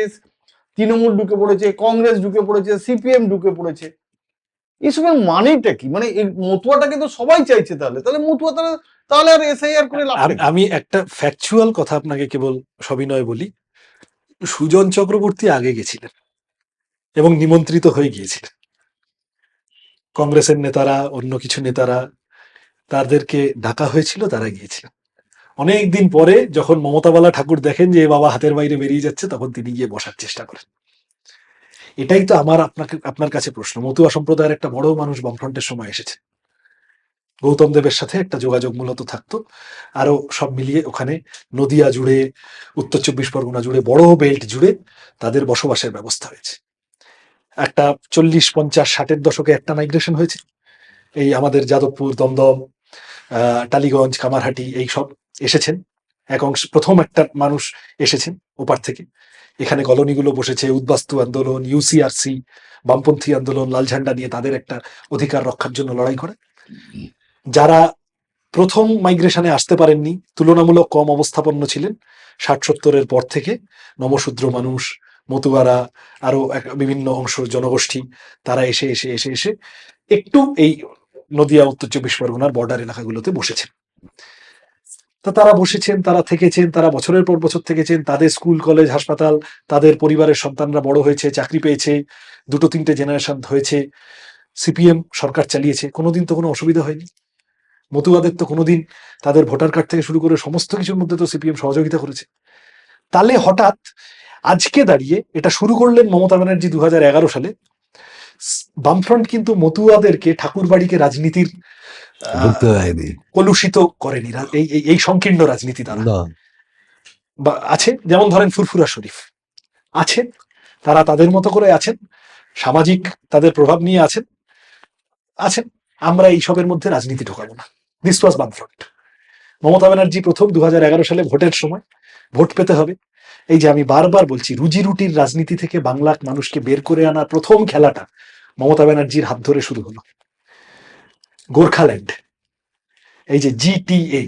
S2: তৃণমূল ঢুকে পড়েছে, কংগ্রেস ঢুকে পড়েছে, সিপিএম ঢুকে পড়েছে, এসবের মানেটা কি? মানে এই মতুয়াটাকে তো সবাই চাইছে, তাহলে তাহলে মতুয়া তাহলে আর এসআইআর করে লাভ নেই।
S1: আমি একটা ফ্যাকচুয়াল কথা আপনাকে কেবল সবিনয় বলি, সুজন চক্রবর্তী আগে গেছিলেন এবং নিমন্ত্রিত হয়ে গিয়েছিলেন। কংগ্রেসের নেতারা, অন্য কিছু নেতারা, তাদেরকে ডাকা হয়েছিল, তারা গিয়েছিলেন। অনেকদিন পরে যখন মমতা বালা ঠাকুর দেখেন যে বাবা হাতের বাইরে বেরিয়ে যাচ্ছে, তখন তিনি গিয়ে বসার চেষ্টা করেন। এটাই তো আমার আপনার কাছে প্রশ্ন। মতুয়া সম্প্রদায়ের একটা বড় মানুষ বামফ্রন্টের সময় এসেছে, গৌতম দেবের সাথে একটা যোগাযোগ মূলত থাকতো, আরো সব মিলিয়ে ওখানে নদিয়া জুড়ে, উত্তর 24 পরগনা জুড়ে, বড় বেল্ট জুড়ে তাদের বসবাসের ব্যবস্থা হয়েছে। একটা 40, 50, 60-এর দশকে একটা মাইগ্রেশন হয়েছে, এই আমাদের যাদবপুর, দমদম, টালিগঞ্জ, কামারহাটি, এই সব এসেছেন এক অংশ। প্রথম একটা মানুষ এসেছেন ওপার থেকে, এখানে কলোনিগুলো বসেছে, উদ্বাস্তু আন্দোলন, ইউসিআরসি, বামপন্থী আন্দোলন, লাল ঝান্ডা নিয়ে তাদের একটা অধিকার রক্ষার জন্য লড়াই করে। যারা প্রথম মাইগ্রেশনে আসতে পারেননি, তুলনামূলক কম অবস্থাপন্ন ছিলেন, 60-70-এর পর থেকে নমশূদ্র মানুষ, মতুয়ারা, আরো বিভিন্ন অংশ জনগোষ্ঠী, তারা এসে এসে এসে এসে একটু এই নদিয়া, উত্তর 24 পরগনার বর্ডার এলাকাগুলোতে বসেছেন। তা তারা বসেছেন, তারা থেকেছেন, তারা বছরের পর বছর থেকেছেন। তাদের স্কুল, কলেজ, হাসপাতাল, তাদের পরিবারের সন্তানরা বড় হয়েছে, চাকরি পেয়েছে, 2-3টে জেনারেশন হয়েছে। সিপিএম সরকার চালিয়েছে, কোনোদিন তো কোনো অসুবিধা হয়নি। মতুয়াদের তো কোনোদিন তাদের ভোটার কার্ড থেকে শুরু করে সমস্ত কিছুর মধ্যে তো সিপিএম সহযোগিতা করেছে। তাহলে হঠাৎ আজকে দাঁড়িয়ে এটা শুরু করলেন মমতা ব্যানার্জি 2011 সালে। বামফ্রন্ট কিন্তু মতুয়াদেরকে, ঠাকুরবাড়িকে রাজনীতির
S3: ঢুকতে দেয়নি।
S1: কলুষিত করেনি। এই সংকীর্ণ রাজনীতি তারা
S3: না,
S1: বা আছে, যেমন ধরেন ফুরফুরা শরীফ আছেন, তারা তাদের মতো করে আছেন, সামাজিক তাদের প্রভাব নিয়ে আছেন। আমরা এইসবের মধ্যে রাজনীতি ঢোকাবো না। দিস ওয়াজ বামফ্রন্ট। মমতা ব্যানার্জি প্রথম 2011 সালে ভোটের সময়, ভোট পেতে হবে, এই যে আমি বারবার বলছি, রুজি রুটির রাজনীতি থেকে বাংলার মানুষকে বের করে আনার প্রথম খেলাটা মমতা ব্যানার্জির হাত ধরে শুরু হলো। গোর্খাল্যান্ড, এই যে জিটিএ,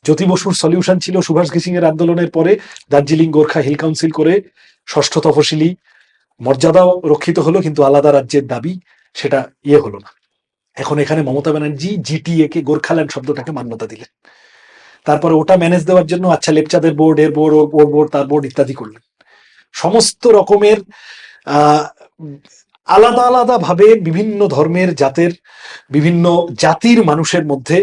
S1: জ্যোতি বসুর সলিউশন ছিল সুভাষ ঘিসিং এর আন্দোলনের পরে দার্জিলিং গোর্খা হিল কাউন্সিল করে ষষ্ঠ তফসিলি মর্যাদাও রক্ষিত হলো, কিন্তু আলাদা রাজ্যের দাবি সেটা হলো না। এখন এখানে মমতা ব্যানার্জি জিটিএ কে, গোর্খাল্যান্ড শব্দটাকে মান্যতা দিলেন। তারপরে ওটা ম্যানেজ দেওয়ার জন্য আচ্ছা লেপচাদের বোর্ড, এর বোর্ড, ওর বোর্ড, তার বোর্ড ইত্যাদি করলেন। সমস্ত রকমের আলাদা আলাদা ভাবে বিভিন্ন ধর্মের, জাতের, বিভিন্ন জাতির মানুষের মধ্যে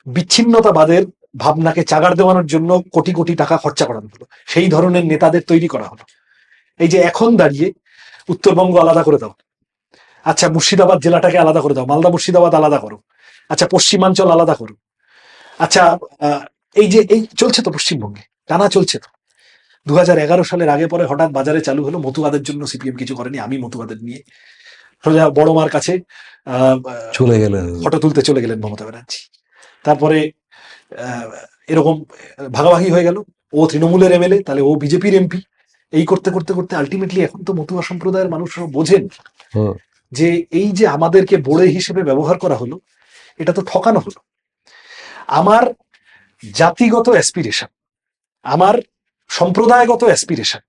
S1: বিচ্ছিন্নতাবাদের ভাবনাকে চাগাড় দেওয়ানোর জন্য কোটি কোটি টাকা খরচা করানো হলো। সেই ধরনের নেতাদের তৈরি করা হলো। এই যে এখন দাঁড়িয়ে উত্তরবঙ্গ আলাদা করে দাও, আচ্ছা মুর্শিদাবাদ জেলাটাকে আলাদা করে দাও, মালদা মুর্শিদাবাদ আলাদা করো, আচ্ছা পশ্চিমাঞ্চল আলাদা করো, আচ্ছা এই চলছে তো পশ্চিমবঙ্গে, টানা চলছে তো। 2011 সালের আগে পরে হঠাৎ বাজারে চালু হলো। মতুয়াদের জন্য সিপিএম কিছু করেনি, আমি মতুয়াদের নিয়ে সোজা বড় মার কাছে
S3: চলে গেলেন।
S1: ফটো তুলতে চলে গেলেন মমতা ব্যানার্জি। তারপরে এরকম ভাগাভাগি হয়ে গেল, ও তৃণমূলের এমএলএ, তাহলে ও বিজেপির এমপি, এই করতে করতে করতে আলটিমেটলি এখন তো মতুয়া সম্প্রদায়ের মানুষরা বোঝেন
S3: হুম।
S1: যে এই যে আমাদেরকে বোড়ে হিসেবে ব্যবহার করা হলো, এটা তো ঠকানো হলো। আমার জাতিগত অ্যাসপিরেশন, আমার সম্প্রদায়গত অ্যাসপিরেশন,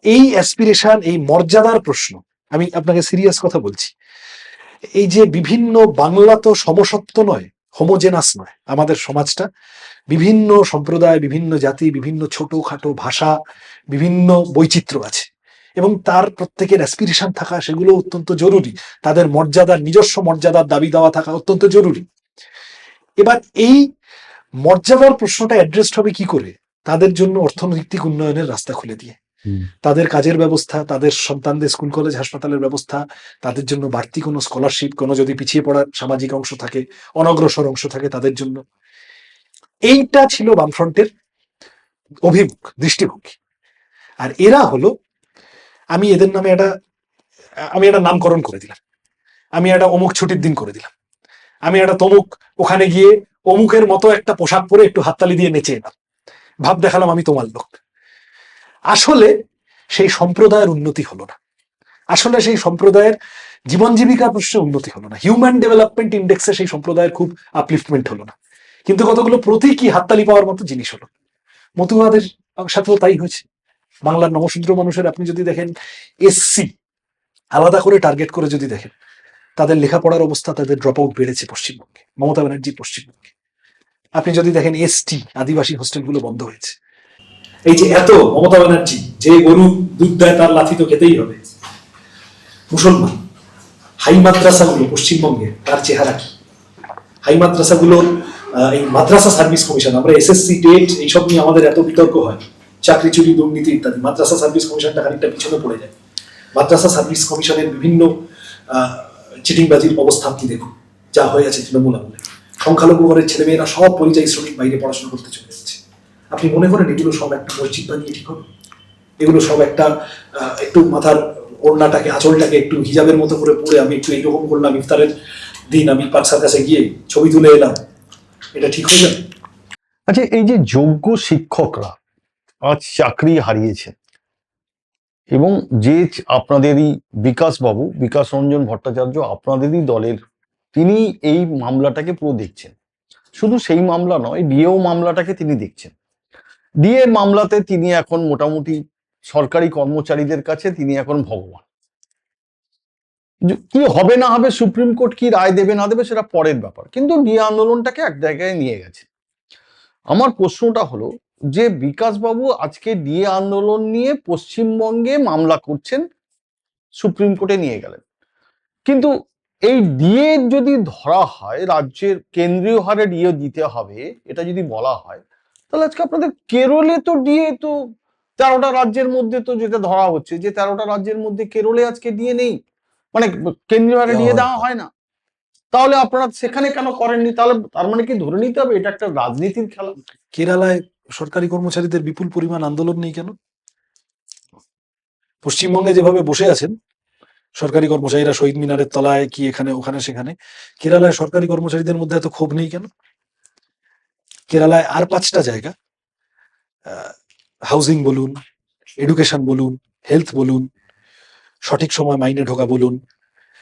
S1: এই অ্যাসপিরেশন, এই মর্যাদার প্রশ্ন, আমি আপনাকে সিরিয়াস কথা বলছি, এই যে বিভিন্ন বাংলা তো সমসত্ব নয়, হোমোজেনাস নয়, আমাদের সমাজটা বিভিন্ন সম্প্রদায়, বিভিন্ন জাতি, বিভিন্ন ছোটখাটো ভাষা, বিভিন্ন বৈচিত্র্য আছে, এবং তার প্রত্যেকের অ্যাসপিরেশন থাকা সেগুলো অত্যন্ত জরুরি, তাদের মর্যাদার, নিজস্ব মর্যাদার দাবি দেওয়া থাকা অত্যন্ত জরুরি। এবার এই মর্যাদার প্রশ্নটা অ্যাড্রেসড হবে কি করে? তাদের জন্য অর্থনৈতিক উন্নয়নের রাস্তা খুলে দিয়ে, তাদের কাজের ব্যবস্থা, তাদের সন্তানদের স্কুল কলেজ হাসপাতালের ব্যবস্থা, তাদের জন্য বাড়তি কোনো স্কলারশিপ, কোনো যদি পিছিয়ে পড়া সামাজিক অংশ থাকে, অনগ্রসর অংশ থাকে, তাদের জন্য। এইটা ছিল বামফ্রন্টের অভিমুখ, দৃষ্টিভঙ্গি। আর এরা হলো, আমি এদের নামে আমি একটা নামকরণ করে দিলাম, আমি একটা অমুক ছুটির দিন করে দিলাম, আমি একটা তমুক ওখানে গিয়ে অমুকের মতো একটা পোশাক পরে একটু হাততালি দিয়ে নেচে এলাম, ভাব দেখালাম আমি তোমার লোক। আসলে সেই সম্প্রদায়ের উন্নতি হলো না, আসলে সেই সম্প্রদায়ের জীবন জীবিকা প্রশ্নে উন্নতি হলো না, হিউম্যান ডেভেলপমেন্ট ইন্ডেক্সে সেই সম্প্রদায়ের খুব আপলিফটমেন্ট হলো না, কিন্তু কতগুলো প্রতীকী হাততালি পাওয়ার মতো জিনিস হলো। মতুয়াদের সাথেও তাই হয়েছে। বাংলার নবশূদ্র মানুষের আপনি যদি দেখেন, এসসি আলাদা করে টার্গেট করে যদি দেখেন, তাদের লেখাপড়ার অবস্থা, তাদের ড্রপ আউট বেড়েছে পশ্চিমবঙ্গে, মমতা ব্যানার্জির পশ্চিমবঙ্গে। আপনি যদি দেখেন এসটি আদিবাসী হোস্টেলগুলো বন্ধ হয়েছে।
S4: এই যে এত মমতা ব্যানার্জি, যে গরু দুধ দেয় তার লাথি তো খেতেই হবে, মুসলমান হাই মাদ্রাসাগুলো পশ্চিমবঙ্গে তার চেহারা কি? হাই মাদ্রাসাগুলোর এই মাদ্রাসা সার্ভিস কমিশন, আমরা এসএসসি টেট এইসব নিয়ে আমাদের এত বিতর্ক হয়, চাকরি চুরি দুর্নীতি ইত্যাদি, মাদ্রাসা সার্ভিস কমিশনটা খানিকটা পিছনে পড়ে যায়। মাদ্রাসা সার্ভিস কমিশনের বিভিন্ন চিটিংবাজির অবস্থা আপনি দেখুন, যা হয়ে আছে তৃণমূল আমলে। সংখ্যালঘু ঘরের ছেলেমেয়েরা সব পরিযায়ী শ্রমিক বাইরে পড়াশোনা করতে চলে যাচ্ছে। আপনি মনে করেন এগুলো সব একটা মসজিদ বানিয়ে ঠিক হবে? এগুলো সব একটা একটু মাথার ওড়নাটাকে, আঁচলটাকে একটু হিজাবের মতো করে পরে আমি একটু এইরকম করলাম, ইফতারের দিন আমি পাকসার কাছে গিয়ে ছবি তুলে এলাম, এটা ঠিক হয়ে যাবে?
S2: আচ্ছা, এই যে যোগ্য শিক্ষকরা আজ চাকরি হারিয়েছে, এবং যে আপনাদেরই বিকাশ রঞ্জন ভট্টাচার্য আপনাদেরই দলের, তিনি এই মামলাটাকে পুরো দেখছেন। শুধু সেই মামলা নয়, ডিএও মামলাটাকে তিনি দেখছেন। ডিএ মামলাতে তিনি এখন মোটামুটি সরকারি কর্মচারীদের কাছে তিনি এখন ভগবান। কি হবে না হবে, সুপ্রিম কোর্ট কি রায় দেবে না দেবে সেটা পরের ব্যাপার, কিন্তু ডিএ আন্দোলনটাকে এক জায়গায় নিয়ে গেছে। আমার প্রশ্নটা হলো যে বিকাশবাবু আজকে ডিএ আন্দোলন নিয়ে পশ্চিমবঙ্গে মামলা করছেন, সুপ্রিম কোর্টে নিয়ে গেলেন, কিন্তু এই ডিএ যদি ধরা হয়, রাজ্যের কেন্দ্রীয় হারে ডিএ দিতে হবে, এটা যদি বলা হয়, তাহলে আজকে আপনাদের কেরলে তো ডিএ তো 13টা রাজ্যের মধ্যে তো যেটা ধরা হচ্ছে, যে 13টা রাজ্যের মধ্যে কেরলে আজকে ডিএ নেই, মানে কেন্দ্রীয় হারে ডিএ দেওয়া হয় না। তাহলে আপনারা সেখানে কেন করেননি? তাহলে তার মানে কি ধরে নিতে হবে এটা একটা রাজনীতির খেলা?
S1: কেরালায় সরকারি কর্মচারীদের বিপুল পরিমাণ আন্দোলন নেই কেন? পশ্চিমবঙ্গে যেভাবে বসে আছেন সরকারি কর্মচারীরা শহীদ মিনারের তলায়, কি এখানে ওখানে সেখানে, কেরালায় সরকারি কর্মচারীদের মধ্যে এত ক্ষোভ নেই কেন? কেরালায় আর 5টা জায়গা, হাউজিং বলুন, এডুকেশন বলুন, হেলথ বলুন, সঠিক সময় মাইনে ঢোকা বলুন,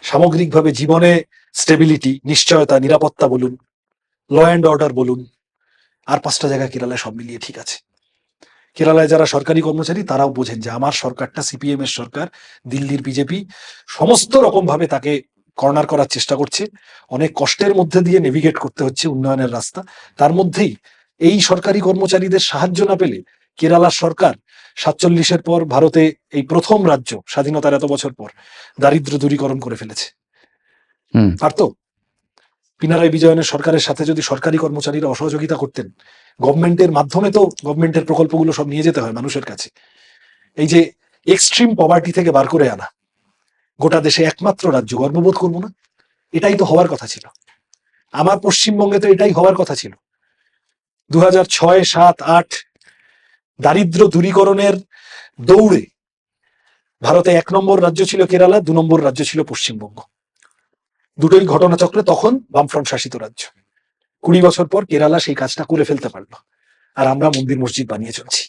S1: সামগ্রিকভাবে জীবনে স্টেবিলিটি, নিশ্চয়তা, নিরাপত্তা বলুন, ল অ্যান্ড অর্ডার বলুন, আর 5টা জায়গা কেরালায় সব মিলিয়ে ঠিক আছে। কেরালায় যারা সরকারি কর্মচারী তারাও বোঝেন যে আমার সরকারটা সিপিএম এর সরকার, দিল্লির বিজেপি সমস্ত রকম ভাবে তাকে কর্নার করার চেষ্টা করছে, অনেক কষ্টের মধ্যে দিয়ে নেভিগেট করতে হচ্ছে উন্নয়নের রাস্তা। তার মধ্যেই এই সরকারি কর্মচারীদের সাহায্য না পেলে কেরালার সরকার 47-এর পর ভারতে এই প্রথম রাজ্য স্বাধীনতার এত বছর পর দারিদ্র্য দূরীকরণ করে ফেলেছে। পারতো? পিনারাই বিজয়নের সরকারের সাথে যদি সরকারি কর্মচারীরা অসহযোগিতা করতেন, গভর্নমেন্টের মাধ্যমে তো গভর্নমেন্টের প্রকল্পগুলো সব নিয়ে যেতে হয় মানুষের কাছে, এই যে এক্সট্রিম পভার্টি থেকে বার করে আনা, গোটা দেশে একমাত্র রাজ্য, গর্ববোধ করবো না? এটাই তো হওয়ার কথা ছিল। আমার পশ্চিমবঙ্গে তো এটাই হওয়ার কথা ছিল। 2006, 7, 8 দারিদ্র দূরীকরণের দৌড়ে ভারতে 1 নম্বর রাজ্য ছিল কেরালা, 2 নম্বর রাজ্য ছিল পশ্চিমবঙ্গ। দুটোই ঘটনাচক্রে তখন বামফ্রন্ট শাসিত রাজ্য। 20 বছর পর কেরালা সেই কাজটা করে ফেলতে পারলো, আর আমরা মন্দির মসজিদ বানিয়ে চলছি।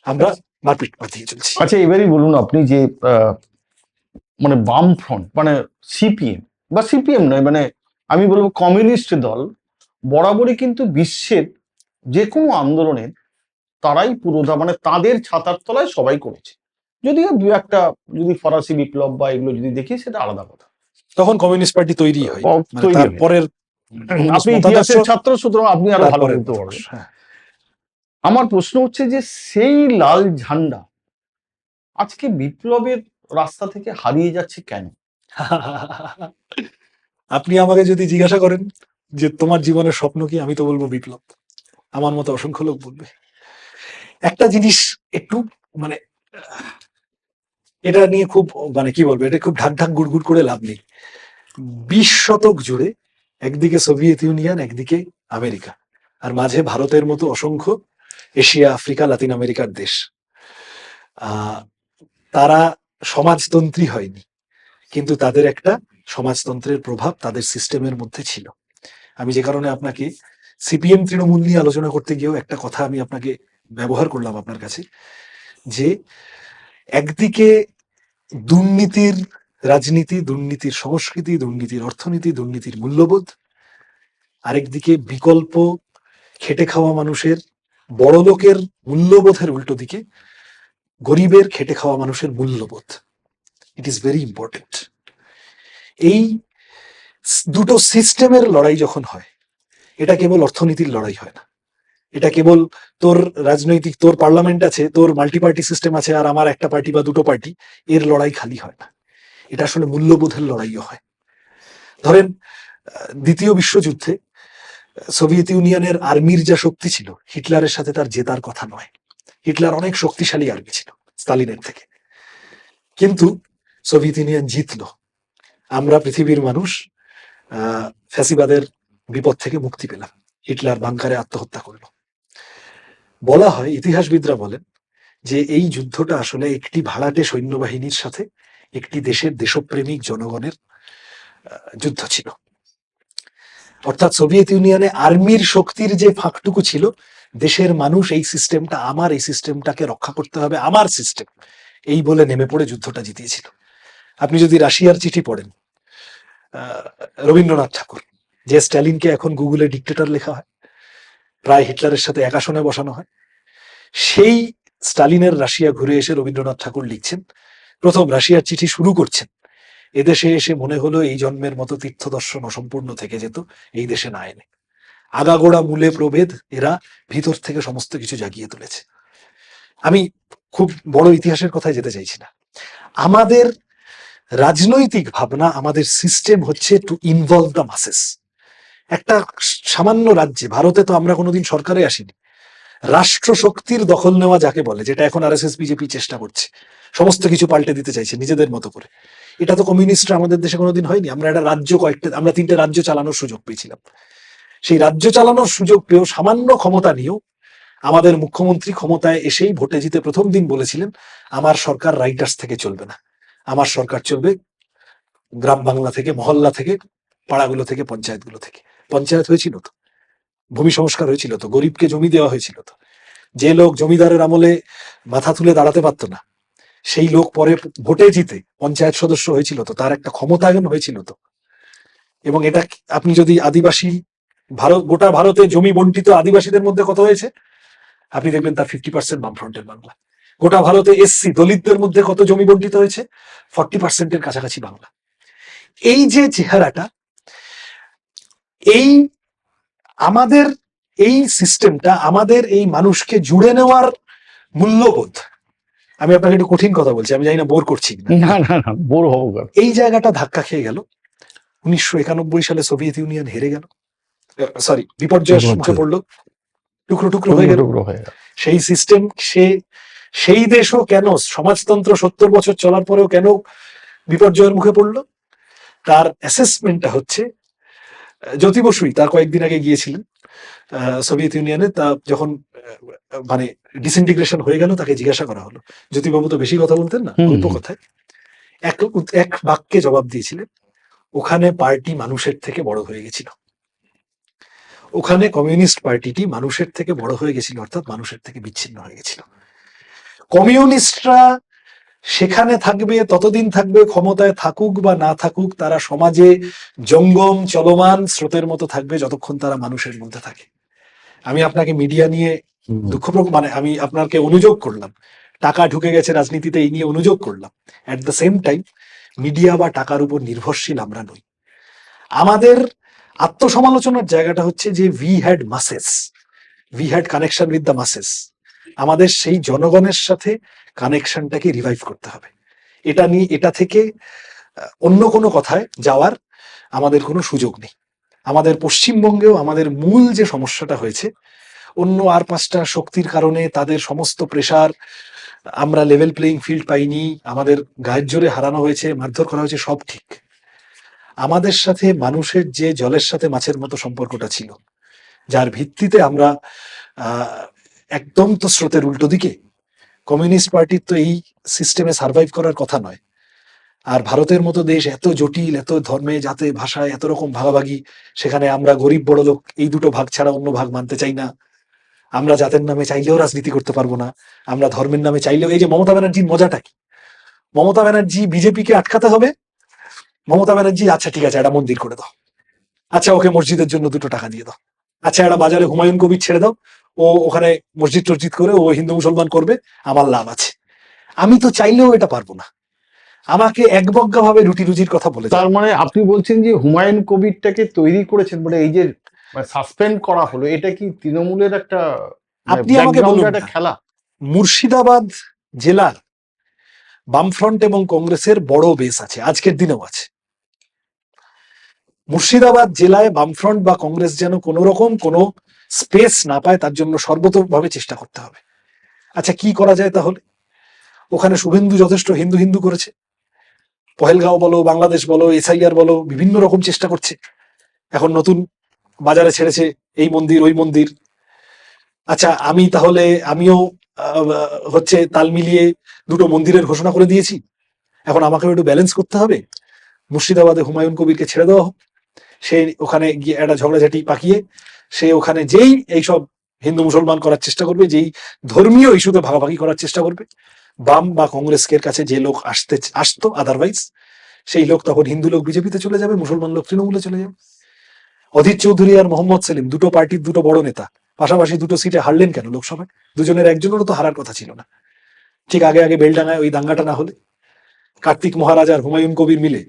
S1: আমরা মারপিট মাতিয়ে চলছি।
S2: আচ্ছা, এবারই বলুন আপনি যে মানে বাম ফ্রন্ট মানে সিপিএম বা সিপিএম নয়, মানে আমি বলবো কমিউনিস্ট দল বরাবরই কিন্তু বিশ্বের যে কোনো আন্দোলনের তারাই পুরোটা মানে তাদের ছাতার তলায় সবাই করেছে। যদিও দু একটা যদি ফরাসি বিপ্লব বা এগুলো যদি দেখি সেটা আলাদা কথা,
S1: তখন কমিউনিস্ট পার্টি তৈরি হয়, মানে
S2: তৈরি হয়নি।
S1: তারপরের কমিউনিস্ট
S2: আপনি
S1: মতাদর্শ,
S2: ইতিহাসের ছাত্র, সুতরাং আপনি আরো ভালো
S1: তারপরের
S2: বলতে
S1: মতাদর্শ।
S2: পারবেন।
S1: হ্যাঁ।
S2: আমার প্রশ্ন হচ্ছে যে সেই লাল ঝান্ডা আজকে বিপ্লবের রাস্তা থেকে হারিয়ে যাচ্ছে কেন?
S1: আপনি আমাকে যদি জিজ্ঞাসা করেন যে তোমার জীবনের স্বপ্ন কি, আমি তো বলবো বিপ্লব। আমার মতো অসংখ্য লোক বলবে। একটা জিনিস একটু মানে এটা নিয়ে খুব মানে কি বলবো, এটা খুব ঢাক ঢাক গুড় করে লাভ নেই। 20 শতক জুড়ে একদিকে সোভিয়েত ইউনিয়ন, একদিকে আমেরিকা, আর মাঝে ভারতের মতো অসংখ্য এশিয়া, আফ্রিকা, লাতিন আমেরিকার দেশ। তারা সমাজতন্ত্রী হয়নি, কিন্তু তাদের একটা সমাজতন্ত্রের প্রভাব তাদের সিস্টেমের মধ্যে ছিল। আমি যে কারণে আপনাকে সিপিএম তৃণমূল নিয়ে আলোচনা করতে গিয়েও একটা কথা আমি আপনাকে ব্যবহার করলাম আপনার কাছে, যে একদিকে দুর্নীতির রাজনীতি, দুর্নীতির সংস্কৃতি, দুর্নীতির অর্থনীতি, দুর্নীতির মূল্যবোধ, আরেকদিকে বিকল্প খেটে খাওয়া মানুষের, বড় লোকের মূল্যবোধের উল্টো দিকে গরিবের খেটে খাওয়া মানুষের মূল্যবোধ। It is very important. এই দুটো সিস্টেমের লড়াই যখন হয়, এটা কেবল অর্থনীতির লড়াই হয় না, এটা কেবল তোর রাজনৈতিক, তোর পার্লামেন্ট আছে, তোর মাল্টি পার্টি সিস্টেম আছে, আর আমার একটা পার্টি বা দুটো পার্টি, এর লড়াই খালি হয় না, এটা আসলে মূল্যবোধের লড়াইও হয়। ধরেন দ্বিতীয় বিশ্বযুদ্ধে সোভিয়েত ইউনিয়নের আর্মির যা শক্তি ছিল, হিটলারের সাথে তার জেতার কথা নয়। হিটলার অনেক শক্তিশালী আর্মি ছিল স্টালিনের থেকে, কিন্তু সোভিয়েত ইউনিয়ন জিতলো। আমরা পৃথিবীর মানুষ ফ্যাসিবাদের বিপদ থেকে মুক্তি পেলাম। হিটলার বাংকারে আত্মহত্যা করলো। বলা হয়, ইতিহাসবিদরা বলেন যে এই যুদ্ধটা আসলে একটি ভাড়াটে সৈন্যবাহিনীর সাথে একটি দেশের দেশপ্রেমিক জনগণের যুদ্ধ ছিল। অর্থাৎ সোভিয়েত ইউনিয়নে আর্মির শক্তির যে ফাঁকটুকু ছিল, দেশের মানুষ এই সিস্টেমটা আমার, এই সিস্টেমটাকে রক্ষা করতে হবে, আমার সিস্টেম, এই বলে নেমে পড়ে যুদ্ধটা জিতিয়েছিল। আপনি যদি রাশিয়ার চিঠি পড়েন, রবীন্দ্রনাথ ঠাকুর, যে স্ট্যালিনকে এখন গুগলে ডিক্টেটর লেখা হয়, প্রায় হিটলারের সাথে এক আসনে বসানো হয়, সেই স্টালিনের রাশিয়া ঘুরে এসে রবীন্দ্রনাথ ঠাকুর লিখছেন, প্রথম রাশিয়ার চিঠি শুরু করছেন, এদেশে এসে মনে হলো এই জন্মের মতো তীর্থ দর্শন অসম্পূর্ণ থেকে যেত, এই দেশে না এনে আগাগোড়া মূলে প্রভেদ, এরা ভিতর থেকে সমস্ত কিছু জাগিয়ে তুলেছে। আমি খুব বড় ইতিহাসের কথায় যেতে চাইছি না। আমাদের রাজনৈতিক ভাবনা, আমাদের সিস্টেম হচ্ছে টু ইনভলভ দ্য মাসেস। একটা সামান্য রাজ্যে, ভারতে তো আমরা কোনোদিন সরকারে আসিনি, রাষ্ট্র শক্তির দখল নেওয়া যাকে বলে, যেটা এখন আরএসএস বিজেপি চেষ্টা করছে, সমস্ত কিছু পাল্টে দিতে চাইছে নিজেদের মতো করে। এটা তো কমিউনিস্টরা আমাদের দেশে কোনোদিন হয়নি। আমরা একটা রাজ্য, আমরা 3টে রাজ্য চালানোর সুযোগ পেয়েছিলাম। সেই রাজ্য চালানোর সুযোগ পেয়েও, সামান্য ক্ষমতা নিয়েও, আমাদের মুখ্যমন্ত্রী ক্ষমতায় এসেই ভোটে জিতে প্রথম দিন বলেছিলেন, আমার সরকার রাইটার্স থেকে চলবে না, আমার সরকার চলবে গ্রাম বাংলা থেকে, মহল্লা থেকে, পাড়াগুলো থেকে, পঞ্চায়েতগুলো থেকে। পঞ্চায়েত হয়েছিল তো, ভূমি সংস্কার হয়েছিল তো, গরিবকে জমি দেওয়া হয়েছিল তো। যে লোক জমিদারের আমলে মাথা তুলে দাঁড়াতে পারতো না, সেই লোক পরে ভোটে জিতে পঞ্চায়েত সদস্য হয়েছিল তো, তার একটা ক্ষমতায়ন হয়েছিল তো। এবং এটা আপনি যদি আদিবাসী, গোটা ভারতে জমি বন্টিত আদিবাসীদের মধ্যে কত হয়েছে, আপনি দেখবেন তার 50% বামফ্রন্টের বাংলা। গোটা ভারতে এসসি দলিতদের মধ্যে কত জমি বন্টিত হয়েছে, 40%-এর কাছাকাছি বাংলা। এই যে চেহারাটা, এই আমাদের এই সিস্টেমটা, আমাদের এই মানুষকে জুড়ে নেওয়ার মূল্যবোধ, আমি আপনাকে একটু কঠিন কথা বলছি, আমি জানি না বোর করছি কিনা।
S2: না না না, বোর হবো কেন?
S1: এই জায়গাটা ধাক্কা খেয়ে গেল। 1991 সালে সোভিয়েত ইউনিয়ন হেরে গেল, সরি বিপর্যয়ের মুখে পড়লো, টুকরো টুকরো হয়ে গেল
S2: টুকরো হয়ে গেল।
S1: সেই সিস্টেম। সেই দেশও কেন, সমাজতন্ত্র 70 বছর চলার পরেও কেন বিপর্যয়ের মুখে পড়লো, তার অ্যাসেসমেন্টটা হচ্ছে, জ্যোতি বসুই তার কয়েকদিন আগে গিয়েছিলেন সোভিয়েত ইউনিয়নে। তা যখন মানে ডিসইন্টিগ্রেশন হয়ে গেল, তাকে জিজ্ঞাসা করা হলো, জ্যোতিবাবু তো বেশি কথা বলতেন না, অল্প কথায়, এক বাক্যে জবাব দিয়েছিলেন, ওখানে পার্টি মানুষের থেকে বড় হয়ে গেছিল, ওখানে কমিউনিস্ট পার্টিটি মানুষের থেকে বড় হয়ে গেছিল, অর্থাৎ মানুষের থেকে বিচ্ছিন্ন হয়ে গেছিল। কমিউনিস্টরা সেখানে থাকবে, ততদিন থাকবে, ক্ষমতায় থাকুক বা না থাকুক, তারা সমাজে জঙ্গম চলমান স্রোতের মতো থাকবে যতক্ষণ তারা মানুষের মধ্যে থাকে। আমি আপনাকে মিডিয়া নিয়ে মানে আমি আপনাকে অনুযোগ করলাম, টাকা ঢুকে গেছে রাজনীতিতে, এই নিয়ে অনুযোগ করলাম। At the same time media বা টাকার উপর নির্ভরশীল আমরা নই। আমাদের আত্মসমালোচনার জায়গাটা হচ্ছে যে we had মাসেস, we had connection with the মাসেস। আমাদের সেই জনগণের সাথে কানেকশনটাকে রিভাইভ করতে হবে। এটা থেকে অন্য কোনো কথায় যাওয়ার আমাদের কোনো সুযোগ নেই। আমাদের পশ্চিমবঙ্গেও আমাদের মূল যে সমস্যাটা হয়েছে, অন্য আর 5টা শক্তির কারণে তাদের সমস্ত প্রেসার, আমরা লেভেল প্লেইং ফিল্ড পাইনি, আমাদের গায়ের জোরে হারানো হয়েছে, মারধর করা হয়েছে, সব ঠিক। আমাদের সাথে মানুষের যে জলের সাথে মাছের মতো সম্পর্কটা ছিল, যার ভিত্তিতে আমরা একদম তো স্রোতের উল্টো দিকে, কমিউনিস্ট পার্টির তো এই সিস্টেমে সার্ভাইভ করার কথা নয়। আর ভারতের মতো দেশ এত জটিল, এত ধর্মে, জাতে, ভাষায় এত রকম ভাগাভাগি, সেখানে আমরা গরিব বড় লোক এই দুটো ভাগ ছাড়া অন্য ভাগ মানতে চাই না। আমরা জাতের নামে চাইলেও রাজনীতি করতে পারবো না, আমরা ধর্মের নামে চাইলেও। এই যে মমতা ব্যানার্জির মজাটা কি, মমতা ব্যানার্জি বিজেপিকে আটকাতে হবে, মমতা ব্যানার্জি আচ্ছা ঠিক আছে একটা মন্দির করে দাও, আচ্ছা ওকে মসজিদের জন্য 2 টাকা দিয়ে দাও, আচ্ছা একটা বাজারে হুমায়ুন কবির ছেড়ে দাও, ও ওখানে মসজিদ টসজিদ করে ও হিন্দু মুসলমান করবে, আমার লাভ আছে। আমি তো চাইলেও এটা পারবো না, আমাকে একবজ্ঞা ভাবে রুটি রুজির কথা বলে
S2: তার মানে আপনি বলছেন যে হুমায়ুন কবিরটাকে তৈরি করেছেন বলে এই যে সাসপেন্ড করা হলো, এটা কি তৃণমূলের একটা
S1: আপনি আমাকে বলুন
S2: একটা
S1: না,
S2: খেলা?
S1: মুর্শিদাবাদ জেলার বামফ্রন্ট এবং কংগ্রেসের বড় বেস আছে, আজকের দিনেও আছে। মুর্শিদাবাদ জেলায় বামফ্রন্ট বা কংগ্রেস যেন কোনো রকম কোনো স্পেস না পায়, তার জন্য সর্বতোভাবে চেষ্টা করতে হবে। আচ্ছা কি করা যায় তাহলে? ওখানে শুভেন্দু যথেষ্ট হিন্দু হিন্দু করেছে, পহেলগাঁও বলো, বাংলাদেশ বলো, এসআইআর বলো, বিভিন্ন রকম চেষ্টা করছে। এখন নতুন বাজারে ছেড়েছে এই মন্দির ওই মন্দির। আচ্ছা আমিও হচ্ছে তাল মিলিয়ে 2টো মন্দিরের ঘোষণা করে দিয়েছি, এখন আমাকেও একটু ব্যালেন্স করতে হবে। মুর্শিদাবাদে হুমায়ুন কবিরকে ছেড়ে দেওয়া হোক, সে ওখানে গিয়ে একটা ঝগড়াঝাটি পাকিয়ে সে ওখানে যেই এইসব হিন্দু মুসলমান করার চেষ্টা করবে, যেই ধর্মীয় ইস্যুতে ভাগাভাগি করার চেষ্টা করবে, বাম বা কংগ্রেসের কাছে যে লোক আসতো আদারওয়াইজ, সেই লোক তখন হিন্দু লোক বিজেপিতে চলে যাবে, মুসলমান লোক তৃণমূলে চলে যাবে। অধীর চৌধুরী আর মোহাম্মদ সেলিম 2টো পার্টির 2টো বড় নেতা, পাশাপাশি 2টো সিটে হারলেন কেন লোকসভায়? দুজনের একজনেরও তো হারার কথা ছিল না। ঠিক আগে আগে বেলডাঙ্গায় ওই দাঙ্গাটা না হলে, কার্তিক মহারাজ আর হুমায়ুন কবির মিলে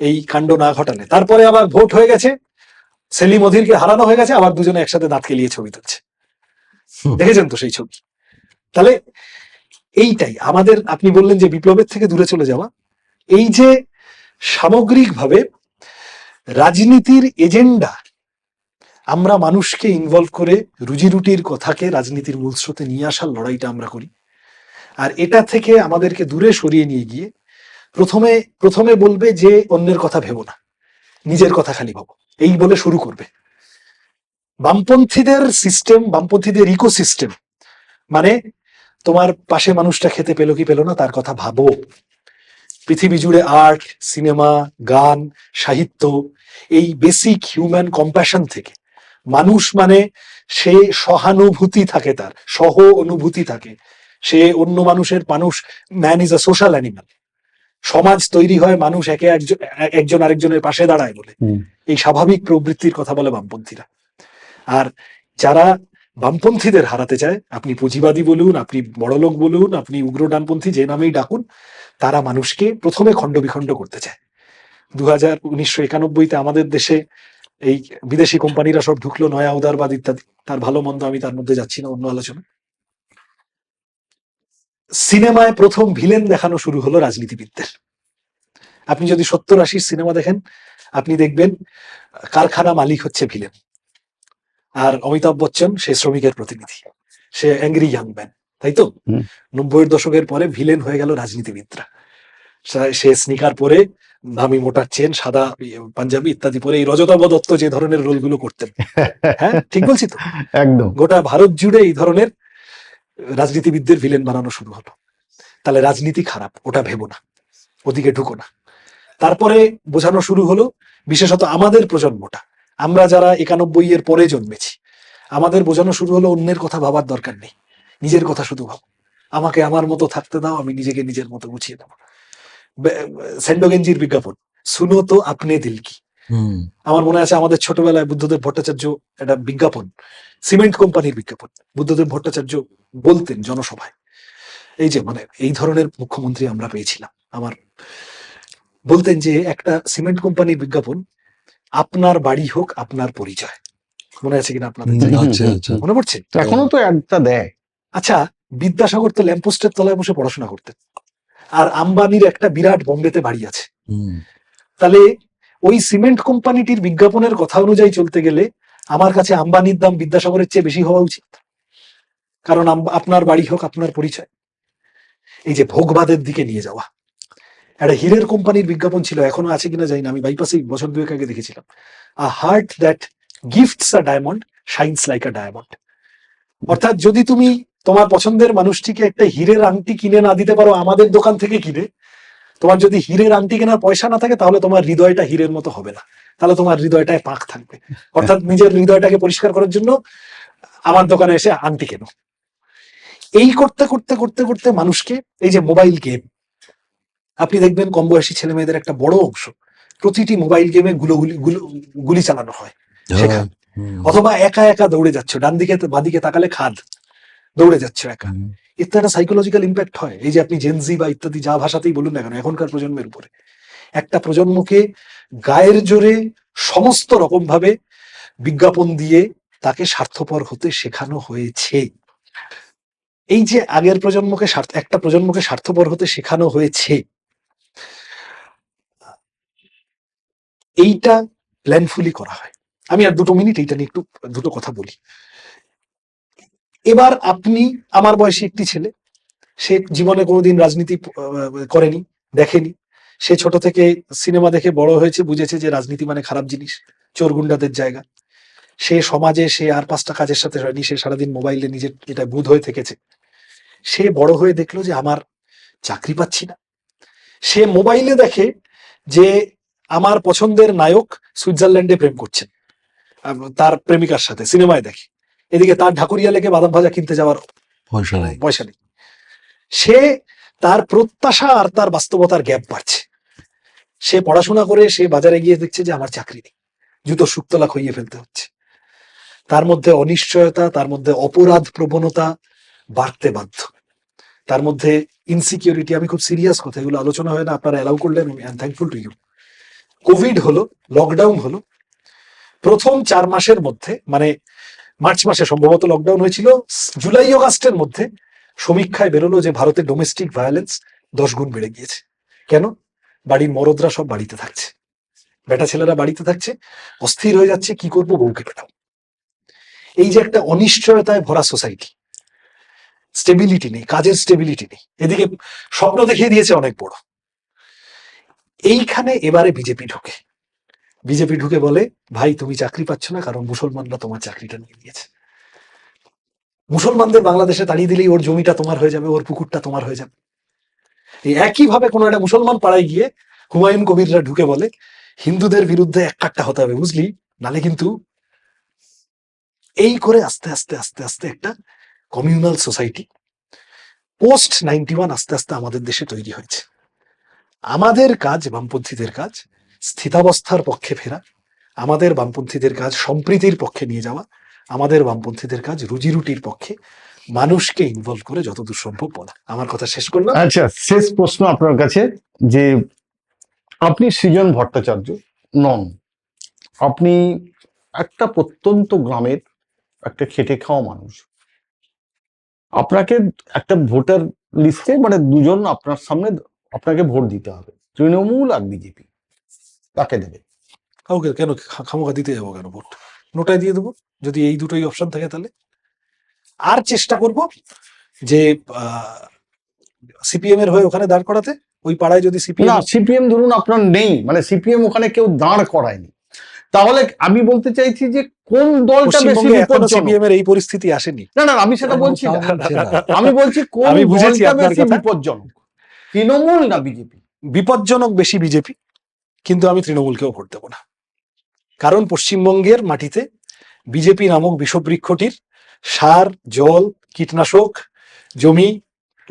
S1: এই কাণ্ড না ঘটালে, তারপরে আবার ভোট হয়ে গেছে, সেলিম অধীরকে হারানো হয়ে গেছে, আবার দুজনে একসাথে দাঁত কেলিয়ে ছবি তুলছে, দেখেছেন তো সেই ছবি। তাহলে এইটাই আমাদের, আপনি বললেন যে বিপ্লবের থেকে দূরে চলে যাওয়া, এই যে সামগ্রিকভাবে রাজনীতির এজেন্ডা, আমরা মানুষকে ইনভলভ করে রুজি রুটির কথাকে রাজনীতির মূল স্রোতে নিয়ে আসার লড়াইটা আমরা করি। আর এটা থেকে আমাদেরকে দূরে সরিয়ে নিয়ে গিয়ে প্রথমে বলবে যে অন্যের কথা ভেবো না, নিজের কথা খালি ভাবো, এই বলে শুরু করবে। বামপন্থীদের সিস্টেম, বামপন্থীদের ইকোসিস্টেম মানে তোমার পাশে মানুষটা খেতে পেলো কি পেলো না তার কথা ভাবো। পৃথিবী জুড়ে আর্ট, সিনেমা, গান, সাহিত্য, এই বেসিক হিউম্যান কম্প্যাশন থেকে, মানুষ মানে সে সহানুভূতি থাকে, তার সহ অনুভূতি থাকে, সে অন্য মানুষের man is a social animal. সমাজ তৈরি হয় মানুষ একজন আরেকজনের পাশে দাঁড়ায় বলে, এই স্বাভাবিক প্রবৃত্তির কথা বলে বামপন্থীরা। আর যারা বামপন্থীদের হারাতে চায়, আপনি পুঁজিবাদী বলুন, আপনি বড়লোক বলুন, আপনি উগ্র ডানপন্থী যে নামেই ডাকুন, তারা মানুষকে প্রথমে খণ্ড বিখণ্ড করতে চায়। 1991-তে আমাদের দেশে এই বিদেশি কোম্পানিরা সব ঢুকলো, নয়া উদারবাদ ইত্যাদি, তার ভালো মন্দ আমি তার মধ্যে যাচ্ছি না, অন্য আলোচনা। সিনেমায় প্রথম ভিলেন দেখানো শুরু হলো রাজনীতিবিদদের। আপনি যদি 70-80 সিনেমা দেখেন, আপনি দেখবেন কারখানা মালিক হচ্ছে ভিলেন, আর অমিতাভ বচ্চন সে শ্রমিকের প্রতিনিধি, সে অ্যাংরি ইয়াং ম্যান, তাই তো? 90-এর দশকের পরে ভিলেন হয়ে গেল রাজনীতিবিদরা। সে স্নিকার পরে, দামি মোটার চেন, সাদা পাঞ্জাবি ইত্যাদি পরে, এই রজতাভ দত্ত যে ধরনের রোলগুলো করতেন, হ্যাঁ ঠিক বলছি তো?
S2: একদম।
S1: গোটা ভারত জুড়ে এই ধরনের রাজনীতিবিদদের ভিলেন বানানো শুরু হলো। তাহলে রাজনীতি খারাপ, ওটা ভেবো না, ওদিকে ঢুকো না। তারপরে বোঝানো শুরু হলো, বিশেষত আমাদের প্রজন্মটা, আমরা যারা 91-এর পরে জন্মেছি, আমাদের বোঝানো শুরু হলো অন্যের কথা ভাবার দরকার নেই, নিজের কথা শুধু ভাবো। আমাকে আমার মতো থাকতে দাও, আমি নিজেকে নিজের মতো গুছিয়ে নেবো। সেন্ডোগেঞ্জির বিজ্ঞাপন, শুনো তো আপনি দিল কি।
S3: হুম
S1: আমার মনে আছে আমাদের ছোটবেলায় বুদ্ধদেব ভট্টাচার্য একটা বিজ্ঞাপন, সিমেন্ট কোম্পানির বিজ্ঞাপন, বুদ্ধদেব ভট্টাচার্য বলতেন জনসভায়, এই যে মানে এই ধরনের মুখ্যমন্ত্রী আমরা পেয়েছিলাম, আমার বলতেন যে একটা সিমেন্ট কোম্পানির বিজ্ঞাপন, আপনার বাড়ি হোক আপনার পরিচয়। মনে আছে কিনা আপনাদের?
S3: আচ্ছা আচ্ছা
S1: মনে পড়ছে?
S2: এখনো তো একটা দেয়।
S1: আচ্ছা, বিদ্যাসাগর তো ল্যাম্পপোস্টের তলায় বসে পড়াশোনা করতেন, আর আম্বানির একটা বিরাট বম্বেতে বাড়ি আছে।
S3: হুম
S1: তাহলে ওই সিমেন্ট কোম্পানিটির বিজ্ঞাপনের কথা অনুযায়ী চলতে গেলে আমার কাছে আম্বানির দাম বিদ্যাসাগরের চেয়ে বেশি হওয়া উচিত, কারণ আপনার বাড়ি হোক আপনার পরিচয়। এই যে ভোগবাদের দিকে নিয়ে যাওয়া। একটা হীরের কোম্পানির বিজ্ঞাপন ছিল, এখনো আছে কিনা জানি না, আমি বাইপাসে বছর দুয়েক আগে দেখেছিলাম, a heart that gifts a diamond shines like a diamond. অর্থাৎ যদি তুমি তোমার পছন্দের মানুষটিকে একটা হীরের আংটি কিনে না দিতে পারো আমাদের দোকান থেকে কিনে, তোমার যদি হীরের আংটি কেনার পয়সা না থাকে, তাহলে তোমার হৃদয়টা হীরের মতো হবে না, তাহলে তোমার হৃদয়টায় পাক থাকবে। অর্থাৎ নিজের হৃদয়টাকে পরিষ্কার করার জন্য আমার দোকানে এসে আংটি কেনো। এই করতে করতে করতে করতে মানুষকে, এই যে মোবাইল গেম, আপনি দেখবেন কম বয়সী ছেলে মেয়েদের একটা বড় অংশ প্রতিটি মোবাইল গেমে গুলি চালানো হয় শেখা, অথবা একা একা দৌড়ে যাচ্ছ, ডান দিকে বাদিকে তাকালে খাদ, দৌড়ে যাচ্ছ একা। এর তো একটা সাইকোলজিক্যাল ইম্প্যাক্ট হয়। এই যে আপনি জেনজি বা ইত্যাদি যা ভাষাতেই বলুন না কেন, এখনকার প্রজন্মের উপরে একটা প্রজন্মকে গায়ের জোরে সমস্ত রকম ভাবে বিজ্ঞাপন দিয়ে তাকে স্বার্থপর হতে শেখানো হয়েছে। এই যে আগের প্রজন্মকে একটা প্রজন্মকে স্বার্থপর হতে শেখানো হয়েছে, এইটা প্ল্যানফুলি করা হয়। আমি আর 2 মিনিট এইটা নিয়ে একটু দুটো কথা বলি। এবার আপনি, আমার বয়সী একটি ছেলে, সে জীবনে কোনোদিন রাজনীতি করেনি, দেখেনি, সে ছোট থেকে সিনেমা দেখে বড় হয়েছে, বুঝেছে যে রাজনীতি মানে খারাপ জিনিস, চোর গুন্ডাদের জায়গা। সে সমাজে সে আর 5টা কাজের সাথে হয়নি, সে সারাদিন মোবাইলে নিজের এটা বুঁদ হয়ে থেকেছে। সে বড় হয়ে দেখলো যে আমার চাকরি পাচ্ছি না। সে মোবাইলে দেখে যে আমার পছন্দের নায়ক সুইজারল্যান্ডে প্রেম করছেন তার প্রেমিকার সাথে, সিনেমায় দেখে। এদিকে তার ঢাকুরিয়া লেকে বাদাম ভাজা কিনতে যাওয়ার পয়সা নেই। সে, তার প্রত্যাশা আর তার বাস্তবতার গ্যাপ বাড়ছে। সে পড়াশোনা করে সে বাজারে গিয়ে দেখছে যে আমার চাকরি নেই, জুতো শুকতলা খইয়ে ফেলতে হচ্ছে। তার মধ্যে অনিশ্চয়তা, তার মধ্যে অপরাধ প্রবণতা বাড়তে বাধ্য, তার মধ্যে ইনসিকিউরিটি। আমি খুব সিরিয়াস কথা, এগুলো আলোচনা হয় না, আপনারা অ্যালাউ করলেন, আমি I am thankful to you. Covid হলো, লকডাউন হলো, প্রথম 4 মাসের মধ্যে, মানে মার্চ মাসে সম্ভবত লকডাউন হয়েছিল, জুলাই অগাস্টের মধ্যে সমীক্ষায় বেরোলো যে ভারতে ডোমেস্টিক ভায়োলেন্স 10 গুণ বেড়ে গিয়েছে। কেন? বাড়ির মরদরা সব বাড়িতে থাকছে, বেটা ছেলেরা বাড়িতে থাকছে, অস্থির হয়ে যাচ্ছে, কি করবো, বউকে পেটাও। এই যে একটা অনিশ্চয়তায় ভরা সোসাইটি, স্টেবিলিটি নেই, কাজের স্টেবিলিটি নেই, এদিকে স্বপ্ন দেখিয়ে দিয়েছে অনেক বড়। এইখানে এবারে বিজেপি ঢুকে বলে, ভাই তুমি চাকরি পাচ্ছ না কারণ মুসলমানরা তোমার চাকরিটা নিয়ে নিয়েছে। মুসলমানদের বাংলাদেশে তাড়িয়ে দিলেই ওর জমিটা তোমার হয়ে যাবে, ওর পুকুরটা তোমার হয়ে যাবে। এই একইভাবে কোনো একটা মুসলমান পাড়ায় গিয়ে হুমায়ুন কবিররা ঢুকে বলে, হিন্দুদের বিরুদ্ধে এক কাট্টা হতে হবে, বুঝলি, নালে কিন্তু। এই করে আস্তে আস্তে আস্তে আস্তে একটা কমিউনাল সোসাইটি পোস্ট 91 আস্তে আস্তে আমাদের দেশে তৈরি হয়েছে। আমাদের কাজ, বামপন্থীদের কাজ স্থিতাবস্থার পক্ষে ফেরা, আমাদের বামপন্থীদের কাজ সম্প্রীতির পক্ষে নিয়ে যাওয়া, আমাদের বামপন্থীদের কাজ রুজি রুটির পক্ষে মানুষকে ইনভলভ করে যতদূর সম্ভব বলা। আমার কথা শেষ করলাম।
S2: আচ্ছা, শেষ প্রশ্ন আপনার কাছে, যে আপনি সৃজন ভট্টাচার্য নন, আপনি একটা প্রত্যন্ত গ্রামের একটা খেটে খাওয়া মানুষ, আপনাকে একটা ভোটার লিস্টে মানে দুজন আপনার সামনে, আপনাকে ভোট দিতে হবে, তৃণমূল আর বিজেপি, কাকে দেবে?
S1: কাউকে কেন খামোখা দিতে যাবো কেন ভোট? নোটায় দিয়ে দেবো যদি এই দুটোই অপশন থাকে। তাহলে আর চেষ্টা করব যে সিপিএম এর হয়ে ওখানে দাঁড় করাতে, ওই পাড়ায় যদি
S2: না, সিপিএম ধরুন আপনার নেই, মানে সিপিএম ওখানে কেউ দাঁড় করায়নি, তাহলে আমি বলতে চাইছি যে কোন দলটা বেশি বিপজ্জনক?
S1: সিপিএম এর এই পরিস্থিতি আসেনি।
S2: না না, আমি সেটা বলছি না, আমি বলছি কোন দলটা বেশি বিপজ্জনক, তৃণমূল না বিজেপি?
S1: বিপজ্জনক বেশি বিজেপি, কিন্তু আমি তৃণমূলকেও ভোট দেবো না। কারণ পশ্চিমবঙ্গের মাটিতে বিজেপি নামক বিষবৃক্ষটির সার, জল, কীটনাশক, জমি,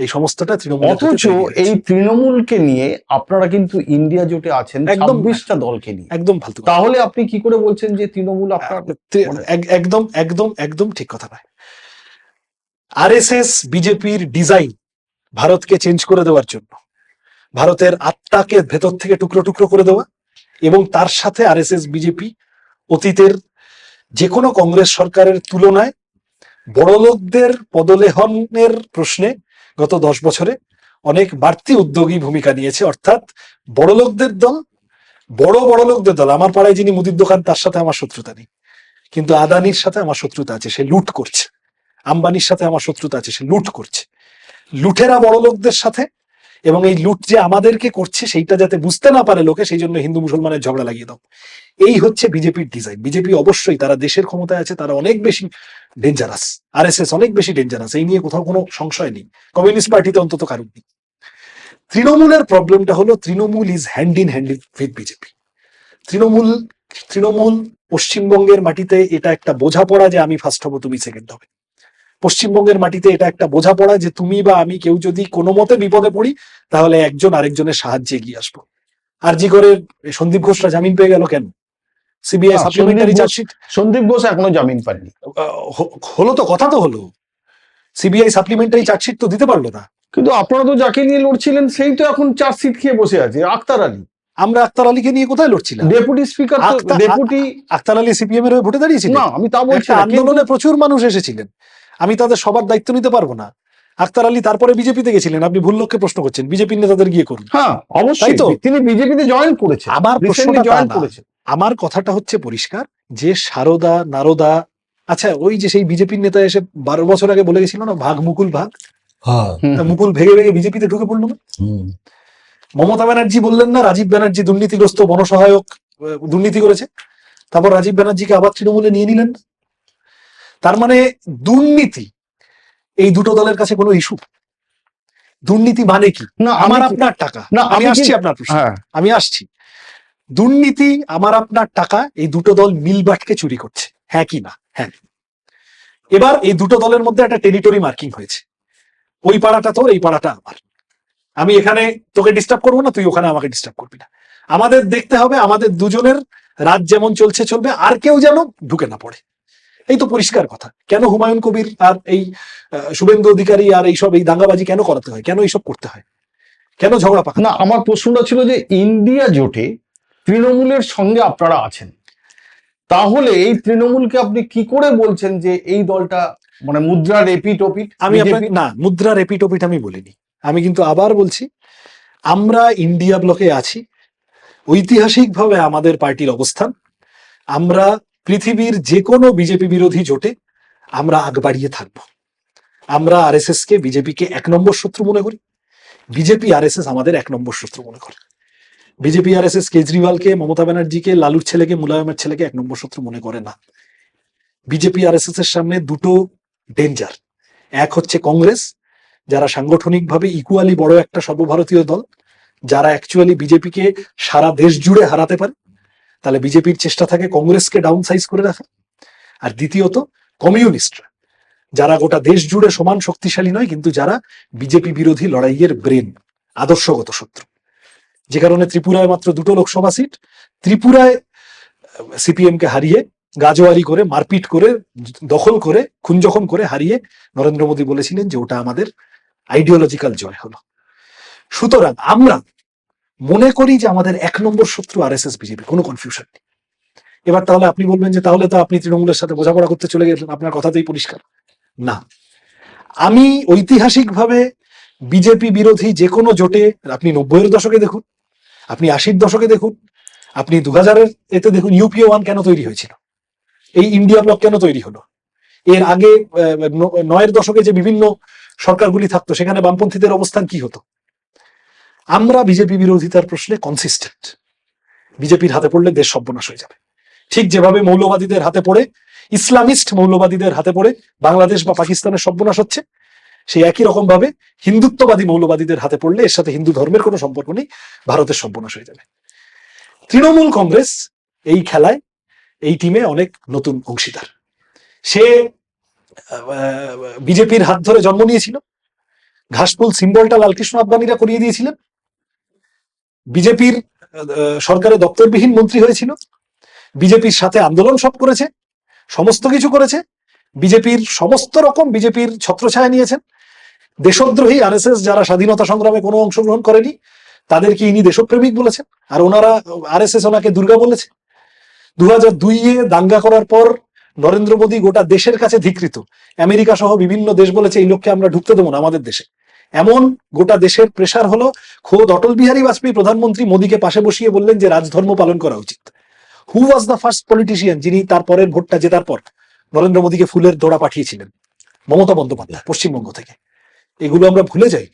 S1: এই সমস্তটা তৃণমূল
S2: অথচ এই তৃণমূলকে নিয়ে আপনারা কিন্তু ইন্ডিয়া জোটে আছেন
S1: একদম।
S2: 26টা দলকে নিয়ে।
S1: একদম ফালতু কথা।
S2: তাহলে আপনি কি করে বলছেন যে তৃণমূল আপনার
S1: একদম একদম একদম ঠিক কথা নয়। আরএসএস বিজেপির ডিজাইন ভারতকে চেঞ্জ করে দেওয়ার জন্য, ভারতের আত্মাকে ভেতর থেকে টুকরো টুকরো করে দেওয়া, এবং তার সাথে আরএসএস বিজেপি অতীতের যে কোনো কংগ্রেস সরকারের তুলনায় বড়লোকদের পদলেহনের প্রশ্নে গত 10 বছরে অনেক বাড়তি উদ্যোগী ভূমিকা নিয়েছে। অর্থাৎ বড়লোকদের দল, বড়লোকদের দল, আমার পাড়ায় যিনি মুদির দোকান তার সাথে আমার শত্রুতা নেই, কিন্তু আদানির সাথে আমার শত্রুতা আছে, সে লুট করছে। আম্বানির সাথে আমার শত্রুতা আছে, সে লুট করছে। লুঠেরা বড়লোকদের সাথে, এবং এই লুট যে আমাদেরকে করছে সেইটা যাতে বুঝতে না পারে লোকে, সেই জন্য হিন্দু মুসলমানের ঝগড়া লাগিয়ে দাও। এই হচ্ছে বিজেপির ডিজাইন। বিজেপি অবশ্যই তারা দেশের ক্ষমতায় আছে, তারা অনেক বেশি ডেঞ্জারাস, আরএসএস অনেক বেশি ডেঞ্জারাস, এই নিয়ে কোথাও কোনো সংশয় নেই। কমিউনিস্ট পার্টিতে অন্তত কারণ নেই। তৃণমূলের প্রবলেমটা হলো Trinamool is hand in with BJP. Trinamool পশ্চিমবঙ্গের মাটিতে এটা একটা বোঝাপড়া যে আমি ফার্স্ট হব, তুমি সেকেন্ড হবে। পশ্চিমবঙ্গের মাটিতে এটা একটা বোঝাপড়া যে তুমি বা আমি কেউ যদি কোনো মতে বিপদে পড়ি তাহলে একজন আরেকজনের সাহায্যে এগিয়ে আসবো। আরজি করে সন্দীপ ঘোষরা জামিন পেয়ে গেল কেন? CBI supplementary chargesheet,
S2: Sandip Ghosh এখনো জামিন পাননি।
S1: হলো তো, কথা তো হলো, সিবিআই সাপ্লিমেন্টারি চার্জশিট তো দিতে পারলো না।
S2: কিন্তু আপনারা তো যাকে নিয়ে লড়ছিলেন সেই তো এখন চার্জশিট খেয়ে বসে আছে, আক্তার আলী।
S1: আমরা আক্তার আলীকে নিয়ে কোথায় লড়ছিলাম?
S2: Deputy speaker, deputy
S1: Akhtar Ali CPM এর হয়ে ভোটে দাঁড়িয়েছিলেন।
S2: না, আমি তা বলছি
S1: একটা
S2: না,
S1: আন্দোলনে প্রচুর মানুষ এসেছিলেন, আমি তাদের সবার দায়িত্ব নিতে পারবো না। আক্তার আলী তারপরে বিজেপিতে গেছিলেন, আপনি ভুল লোককে প্রশ্ন করছেন, বিজেপির নেতাদের গিয়ে করুন।
S2: হ্যাঁ অবশ্যই,
S1: তাই তো?
S2: তিনি বিজেপিতে জয়েন করেছেন,
S1: আমার প্রশ্নটা তা
S2: জয়েন
S1: না।
S2: করেছেন।
S1: আমার কথাটা হচ্ছে পরিষ্কার যে সারদা নারদা, আচ্ছা ওই যে সেই বিজেপির নেতা এসে 12 বছর আগে বলে গেছিল না, ভাগ মুকুল ভাগ,
S3: হ্যাঁ।
S1: তা মুকুল ভেঙে ভেঙে বিজেপিতে ঢুকে পড়লো না?
S3: হুম।
S1: মমতা ব্যানার্জি বললেন না রাজীব ব্যানার্জি দুর্নীতিগ্রস্ত বনসহায়ক, দুর্নীতি করেছে, তারপর রাজীব ব্যানার্জিকে আবার তৃণমূলে নিয়ে নিলেন। তার মানে দুর্নীতি এই দুটো দলের কাছে কোনো ইস্যু? দুর্নীতি মানে কি?
S2: না,
S1: আমার আপনার টাকা।
S2: না,
S1: আমি আসছি আপনার প্রশ্ন,
S2: হ্যাঁ,
S1: আমি আসছি। দুর্নীতি আমার আপনার টাকা, এই দুটো দল মিলবাটকে চুরি করছে, হ্যাঁ কি না? হ্যাঁ। এবার এই দুটো দলের মধ্যে একটা টেরিটরি মার্কিং হয়েছে, ওই পাড়াটা তোর, এই পাড়াটা আমার। আমি এখানে তোকে ডিস্টার্ব করবো না, তুই ওখানে আমাকে ডিস্টার্ব করবি না। আমাদের দেখতে হবে আমাদের দুজনের রাত যেমন চলছে চলবে, আর কেউ যেন ঢুকে না পড়ে। এই তো পরিষ্কার কথা। কেন হুমায়ুন কবির আর এই শুভেন্দু অধিকারী আর এইসব এই দাঙ্গাবাজি কেন করাতে হয়? কেন এইসব করতে হয়? কেন ঝগড়া পাকা?
S2: না, আমার প্রশ্নটা ছিল যে ইন্ডিয়া জোটে তৃণমূলের সঙ্গে আপনারা আছেন, তাহলে এই তৃণমূলকে আপনি কি করে বলছেন যে এই দলটা মানে মুদ্রার এপিটোপিট?
S1: আমি আপনাকে না, মুদ্রার এপিটোপিট আমি বলিনি। আমি কিন্তু আবার বলছি, আমরা ইন্ডিয়া ব্লকে আছি, ঐতিহাসিকভাবে আমাদের পার্টির অবস্থান, আমরা পৃথিবীর যে কোনো বিজেপি বিরোধী জোটে আমরা আগ বাড়িয়ে থাকবো। আমরা আরএসএস কে বিজেপিকে 1 নম্বর শত্রু মনে করি, বিজেপি আরএসএস আমাদের 1 নম্বর শত্রু মনে করে। বিজেপি আরএসএস কেজরিওয়ালকে, মমতা ব্যানার্জিকে, লালুর ছেলেকে, মুলায়মের ছেলেকে 1 নম্বর শত্রু মনে করে না। বিজেপি আরএসএস এর সামনে দুটো ডেঞ্জার, এক হচ্ছে কংগ্রেস, যারা সাংগঠনিকভাবে ইকুয়ালি বড় একটা সর্বভারতীয় দল, যারা অ্যাকচুয়ালি বিজেপিকে সারা দেশ জুড়ে হারাতে পারে, তাহলে বিজেপির চেষ্টা থাকে কংগ্রেসকে ডাউন সাইজ করে রাখা। আর দ্বিতীয়ত কমিউনিস্টরা, যারা গোটা দেশ জুড়ে সমান শক্তিশালী নয়, কিন্তু যারা বিজেপি বিরোধী লড়াইয়ের ব্রেন, আদর্শগত শত্রু। যে কারণে ত্রিপুরায় মাত্র 2টো লোকসভা সিট, ত্রিপুরায় সিপিএম কে হারিয়ে, গাজোয়ারি করে, মারপিট করে, দখল করে, খুন জখম করে হারিয়ে নরেন্দ্র মোদী বলেছিলেন যে ওটা আমাদের আইডিওলজিক্যাল জয় হলো। সুতরাং আমরা মনে করি যে আমাদের 1 নম্বর শত্রু আরএসএস বিজেপি, কোনো কনফিউশন নেই। এবার তাহলে আপনি বলবেন যে তাহলে তো আপনি তৃণমূলের সাথে বোঝাপড়া করতে চলে গেলেন, আপনার কথাতেই পরিষ্কার। না, আমি ঐতিহাসিকভাবে বিজেপি বিরোধী যে কোনো জোটে, আপনি 90-এর দশকে দেখুন, আপনি 80-র দশকে দেখুন, আপনি 2000-এর এতে দেখুন, ইউপিএ 1 কেন তৈরি হয়েছিল, এই ইন্ডিয়া ব্লক কেন তৈরি হলো, এর আগে 9-এর দশকে যে বিভিন্ন সরকারগুলি থাকতো সেখানে বামপন্থীদের অবস্থান কি হতো। আমরা বিজেপি বিরোধিতার প্রশ্নে কনসিস্টেন্ট। বিজেপির হাতে পড়লে দেশ সর্বনাশ হয়ে যাবে, ঠিক যেভাবে মৌলবাদীদের হাতে পড়ে, ইসলামিস্ট মৌলবাদীদের হাতে পড়ে বাংলাদেশ বা পাকিস্তানের সর্বনাশ হচ্ছে, সেই একই রকম ভাবে হিন্দুত্ববাদী মৌলবাদীদের হাতে পড়লে, এর সাথে হিন্দু ধর্মের কোনো সম্পর্ক নেই, ভারতের সর্বনাশ হয়ে যাবে। তৃণমূল কংগ্রেস এই খেলায়, এই টিমে অনেক নতুন অংশীদার। সে বিজেপির হাত ধরে জন্ম নিয়েছিল, ঘাসফুল সিম্বলটা লালকৃষ্ণ আদবানীরা করিয়ে দিয়েছিলেন। বিজেপির সরকারে দপ্তরবিহীন মন্ত্রী হয়েছিল, বিজেপির সাথে আন্দোলন সব করেছে, সমস্ত কিছু করেছে, বিজেপির সমস্ত রকম বিজেপির ছত্রছায়া নিয়েছেন। দেশদ্রোহী আরএসএস যারা স্বাধীনতা সংগ্রামে কোনো অংশগ্রহণ করেনি তাদেরকে ইনি দেশপ্রেমিক বলেছেন, আর ওনারা আরএসএস ওনাকে দুর্গা বলেছে। 2002-এ দাঙ্গা করার পর নরেন্দ্র মোদী গোটা দেশের কাছে ধিকৃত, আমেরিকা সহ বিভিন্ন দেশ বলেছে এই লোককে আমরা ঢুকতে দেবো না আমাদের দেশে। এমন গোটা দেশের প্রেসার হলো, খোদ অটল বিহারী বাজপেয়ী প্রধানমন্ত্রী মোদীকে পাশে বসিয়ে বললেন যে রাজধর্ম পালন করা উচিত। হু ওয়াজ দ্য ফার্স্ট পলিটিশিয়ান যিনি তার পরের ভোটটা জেতার পর নরেন্দ্র মোদীকে ফুলের দোড়া পাঠিয়েছিলেন? মমতা বন্দ্যোপাধ্যায়, পশ্চিমবঙ্গ থেকে। এগুলো আমরা ভুলে যাই।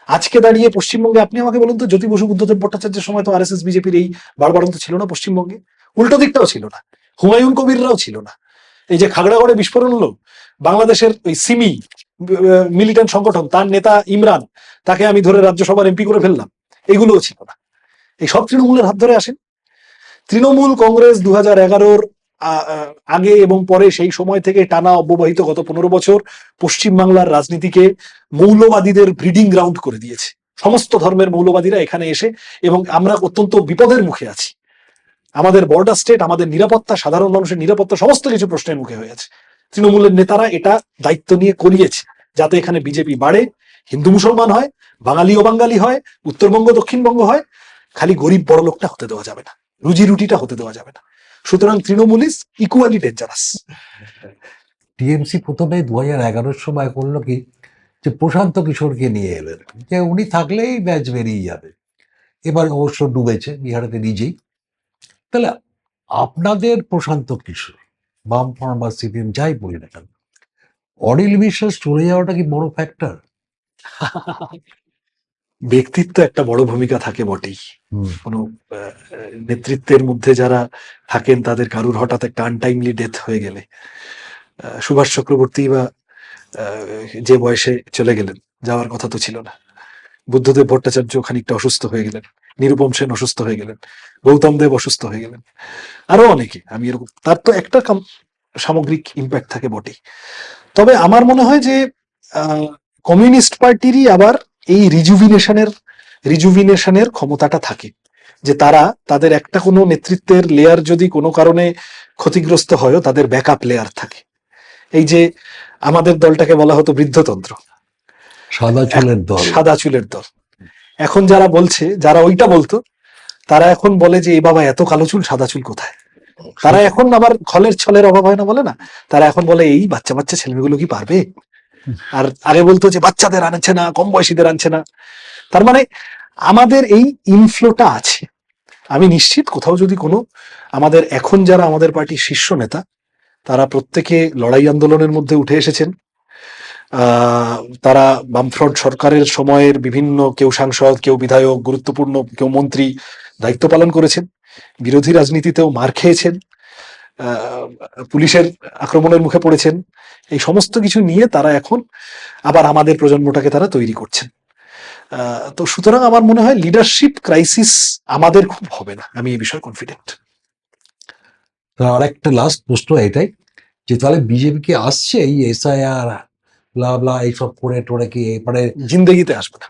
S1: আজকে দাঁড়িয়ে পশ্চিমবঙ্গে আপনি আমাকে বলুন তো, জ্যোতি বসু বুদ্ধদেব ভট্টাচার্যের সময় তো আরএসএস বিজেপির এই বাড়বাড়ন্ত ছিল না পশ্চিমবঙ্গে? উল্টো দিকটাও ছিল না, হুমায়ুন কবিররাও ছিল না। এই যে খাগড়াগড়ে বিস্ফোরণ হলো, বাংলাদেশের ওই সিমি মিলিটেন্ট সংগঠন, তার নেতা ইমরান, তাকে আমি ধরে রাজ্যসভার এমপি করে ফেললাম, এগুলোও ছিল না। এই সব তৃণমূলের হাত ধরে আসেন। তৃণমূল কংগ্রেস 2011-র আগে এবং পরে, সেই সময় থেকে টানা অব্যবহিত গত 15 বছর পশ্চিমবাংলার রাজনীতিকে মৌলবাদীদের ব্রিডিং গ্রাউন্ড করে দিয়েছে। সমস্ত ধর্মের মৌলবাদীরা এখানে এসে, এবং আমরা অত্যন্ত বিপদের মুখে আছি। আমাদের বর্ডার স্টেট, আমাদের নিরাপত্তা, সাধারণ মানুষের নিরাপত্তা, সমস্ত কিছু প্রশ্নের মুখে হয়ে আছে। তৃণমূলের নেতারা এটা দায়িত্ব নিয়ে করিয়েছে যাতে এখানে বিজেপি বাড়ে, হিন্দু মুসলমান হয়, বাঙালি ও বাঙালি হয়, উত্তরবঙ্গ দক্ষিণবঙ্গ হয়। খালি গরিব বড় লোকটা হতে দেওয়া যাবে না, রুজি রুটিটা হতে দেওয়া যাবে না। সুতরাং Trinamool is equally dangerous.
S3: TMC প্রথমে 2011-র সময় করলো কি, যে প্রশান্ত কিশোরকে নিয়ে এলেন, যে উনি থাকলেই ম্যাচ বেরিয়ে যাবে। এবার অবশ্য ডুবেছে বিহারেতে নিজেই। তাহলে আপনাদের প্রশান্ত কিশোর, বামফ্রন্ট বা সিপিএম যাই বলি না কেন, অনিল বিশ্বাস চলে যাওয়াটা কি বড় ফ্যাক্টর?
S1: ব্যক্তিত্ব একটা বড় ভূমিকা থাকে বটেই। কোনো নেতৃত্বের মধ্যে যারা থাকেন তাদের কারুর হঠাৎ একটা আনটাইমলি ডেথ হয়ে গেলে, সুভাষ চক্রবর্তী বা যে বয়সে চলে গেলেন, যাওয়ার কথা তো ছিল না। বুদ্ধদেব ভট্টাচার্য খানিকটা অসুস্থ হয়ে গেলেন, নিরুপম সেন অসুস্থ হয়ে গেলেন, গৌতম দেব অসুস্থ হয়ে গেলেন, আরো অনেকে। আমি এরকম, তার তো একটা সামগ্রিক ইম্প্যাক্ট থাকে বটেই। তবে আমার মনে হয় যে কমিউনিস্ট পার্টিরই আবার এই রিজুভিনেশনের ক্ষমতাটা থাকে, যে তারা তাদের একটা কোনো নেতৃত্বের লেয়ার যদি কোনো কারণে ক্ষতিগ্রস্ত হয়, তাদের ব্যাকআপ লেয়ার থাকে। এই যে আমাদের দলটাকে বলা হতো বৃদ্ধতন্ত্র,
S3: সাদা চুলের দল।
S1: সাদা চুলের দল। এখন যারা বলছে, যারা ওইটা বলতো, তারা এখন বলে যে এই বাবা এত কালো চুল, সাদা চুল কোথায়? তারা এখন আবার খলের ছলের অভাব হয় না বলে না, তারা এখন বলে এই বাচ্চা বাচ্চা ছেলেমেয়েগুলো কি পারবে? আর আগে বলতো যে বাচ্চাদের আনছে না, কম বয়সীদের আনছে না। তার মানে আমাদের এই ইনফ্লোটা আছে। আমি নিশ্চিত কোথাও যদি কোনো আমাদের এখন যারা আমাদের পার্টির শীর্ষ নেতা, তারা প্রত্যেকে লড়াই আন্দোলনের মধ্যে উঠে এসেছেন। তারা বামফ্রন্ট সরকারের সময়ের বিভিন্ন, কেউ সাংসদ, কেউ বিধায়ক, গুরুত্বপূর্ণ কেউ মন্ত্রী দায়িত্ব পালন করেছেন, বিরোধী রাজনীতিতেও মার খেয়েছেন, পুলিশের আক্রমণের মুখে পড়েছেন। এই সমস্ত কিছু নিয়ে তারা এখন আবার আমাদের প্রজন্মটাকে তারা তৈরি করছেন। তো সুতরাং আমার মনে হয় লিডারশিপ ক্রাইসিস আমাদের খুব হবে না, আমি এই বিষয়ে কনফিডেন্ট।
S3: আর একটা লাস্ট প্রশ্ন এটাই, যে তাহলে বিজেপি কি আসছে এই এসআইআর ব্লা এইসব করে টোরে কি এবারে
S1: জিন্দেগিতে আসবে না,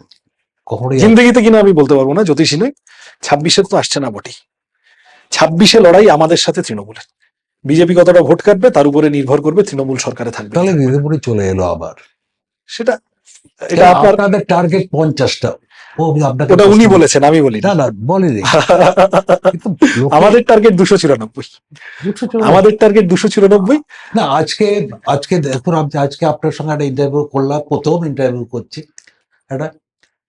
S3: কখনোই?
S1: জিন্দেগিতে কিনা আমি বলতে পারবো না, জ্যোতিষী নই। 26-এ তো আসছে না বটেই। 26-এ লড়াই আমাদের সাথে তৃণমূলের। বিজেপি কতটা ভোট কাটবে তার উপরে নির্ভর করবে তৃণমূল সরকারে থাকবে।
S3: তাহলে দিদিপুরি চলে এলো আবার।
S1: সেটা, এটা
S3: আপনাদের টার্গেট 50টা।
S1: ওটা উনি বলেছেন, আমি বলি
S3: না, না বলেনি।
S1: আমাদের টার্গেট 294। আমাদের টার্গেট 294।
S3: না, আজকে দেখুন, আজকে আপনার সঙ্গে একটা ইন্টারভিউ করলাম, প্রথম ইন্টারভিউ করছি একটা।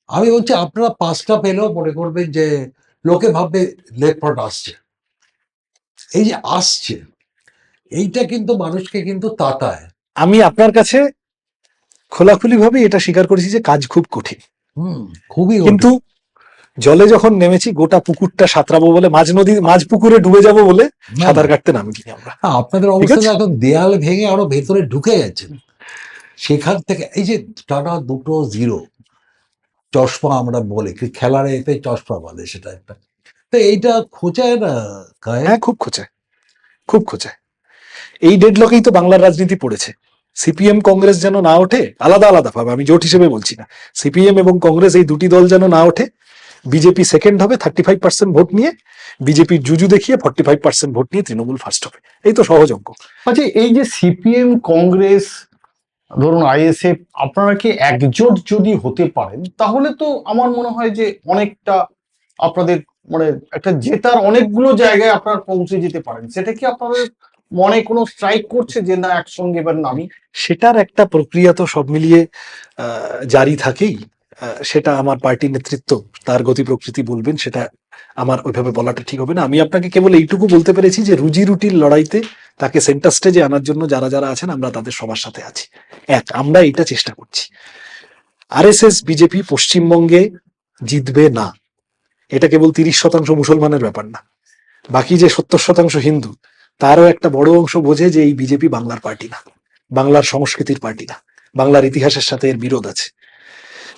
S3: আমি বলছি আপনারা 5টা পেলেও মনে করবেন যে লোকে ভাববে লেফট ফ্রন্ট আসছে। এই যে আসছে, এইটা কিন্তু মানুষকে কিন্তু তাতায়।
S1: আমি আপনার কাছে খোলাখুলি ভাবে এটা স্বীকার করেছি যে কাজ খুব কঠিন,
S3: খুবই।
S1: কিন্তু জলে যখন নেমেছি, গোটা পুকুরটা সাঁতরাবো বলে, মাঝ পুকুরে ডুবে যাব বলে সাঁতার কাটতে নামিনি আমরা।
S3: আপনাদের অবস্থা এখন দেয়াল ভেঙে আরো ভেতরে ঢুকে গেছে। সেখান থেকে এই যে টানা 2 0 চশমা আমরা বলি, খেলার এতে চশমা বলে, সেটা একটা। তো এইটা খোঁচায় না?
S1: হ্যাঁ, খুব খোঁচায়, খুব খোঁচায়। এই ডেডলকেই তো বাংলার রাজনীতি পড়েছে। সিপিএম কংগ্রেস যেন না ওঠে, আলাদা আলাদা ভাবে, আমি জোট হিসেবে বলছি না, সিপিএম এবং কংগ্রেস এই দুটি দল যেন না ওঠে, বিজেপি সেকেন্ড হবে 35% ভোট নিয়ে, বিজেপির জুজু দেখিয়ে 45% ভোট নিয়ে তৃণমূল ফার্স্ট হবে। এই তো সহজ অঙ্ক।
S2: আচ্ছা, এই যে সিপিএম কংগ্রেস ধরুন আইএসএফ, আপনারা কি একজোট যদি হতে পারেন তাহলে তো আমার মনে হয় যে অনেকটা আপনাদের মানে একটা জেতার অনেকগুলো জায়গায় আপনারা পৌঁছে যেতে পারেন। সেটা কি আপনাদের মনে কোনো স্ট্রাইক করছে যে না একসঙ্গে এবার নামি?
S1: সেটার একটা প্রক্রিয়া তো সব মিলিয়ে জারি থাকেই। সেটা আমার পার্টি নেতৃত্ব তার গতি প্রকৃতি বলবেন, সেটা আমার ওইভাবে বলাটা ঠিক হবে না। আমি আপনাকে কেবল এইটুকু বলতে পেরেছি যে রুজি রুটির লড়াইতে তাকে সেন্টার স্টেজে আনার জন্য যারা যারা আছেন আমরা তাদের সবার সাথে আছি। আমরা এটা চেষ্টা করছি। আরএসএস বিজেপি পশ্চিমবঙ্গে জিতবে না, এটা কেবল 30% মুসলমানের ব্যাপার না, বাকি যে 70% হিন্দু তারও একটা বড় অংশ বোঝে যে এই বিজেপি বাংলার পার্টি না, বাংলার সংস্কৃতির পার্টি না, বাংলার ইতিহাসের সাথে এর বিরোধ আছে।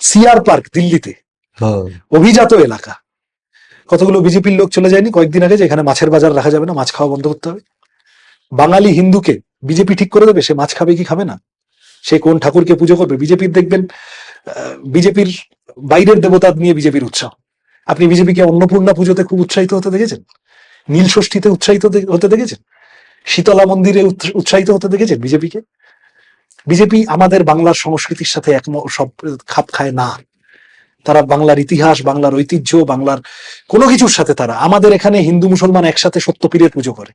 S1: সিআর পার্ক দিল্লিতে
S3: হ্যাঁ,
S1: অভিজাত এলাকা, কতগুলো বিজেপির লোক চলে যায়নি কয়েকদিন আগে যে এখানে মাছের বাজার রাখা যাবে না, মাছ খাওয়া বন্ধ করতে হবে। বাঙালি হিন্দুকে বিজেপি ঠিক করে দেবে সে মাছ খাবে কি খাবে না, সে কোন ঠাকুরকে পুজো করবে। বিজেপির দেখবেন বিজেপির বাইরের দেবতা নিয়ে বিজেপির উৎসাহ। আপনি বিজেপিকে অন্নপূর্ণা পুজোতে খুব উৎসাহিত হতে দেখেছেন, নীল ষষ্ঠীতে উৎসাহিত হতে দেখেছেন, শীতলা মন্দিরে উৎসাহিত হতে দেখেছেন বিজেপিকে? বিজেপি আমাদের বাংলার সংস্কৃতির সাথে সব খাপ খায় না। তারা বাংলার ইতিহাস, বাংলার ঐতিহ্য, বাংলার কোনো কিছুর সাথে তারা, আমাদের এখানে হিন্দু মুসলমান একসাথে সত্যপীরের পুজো করে,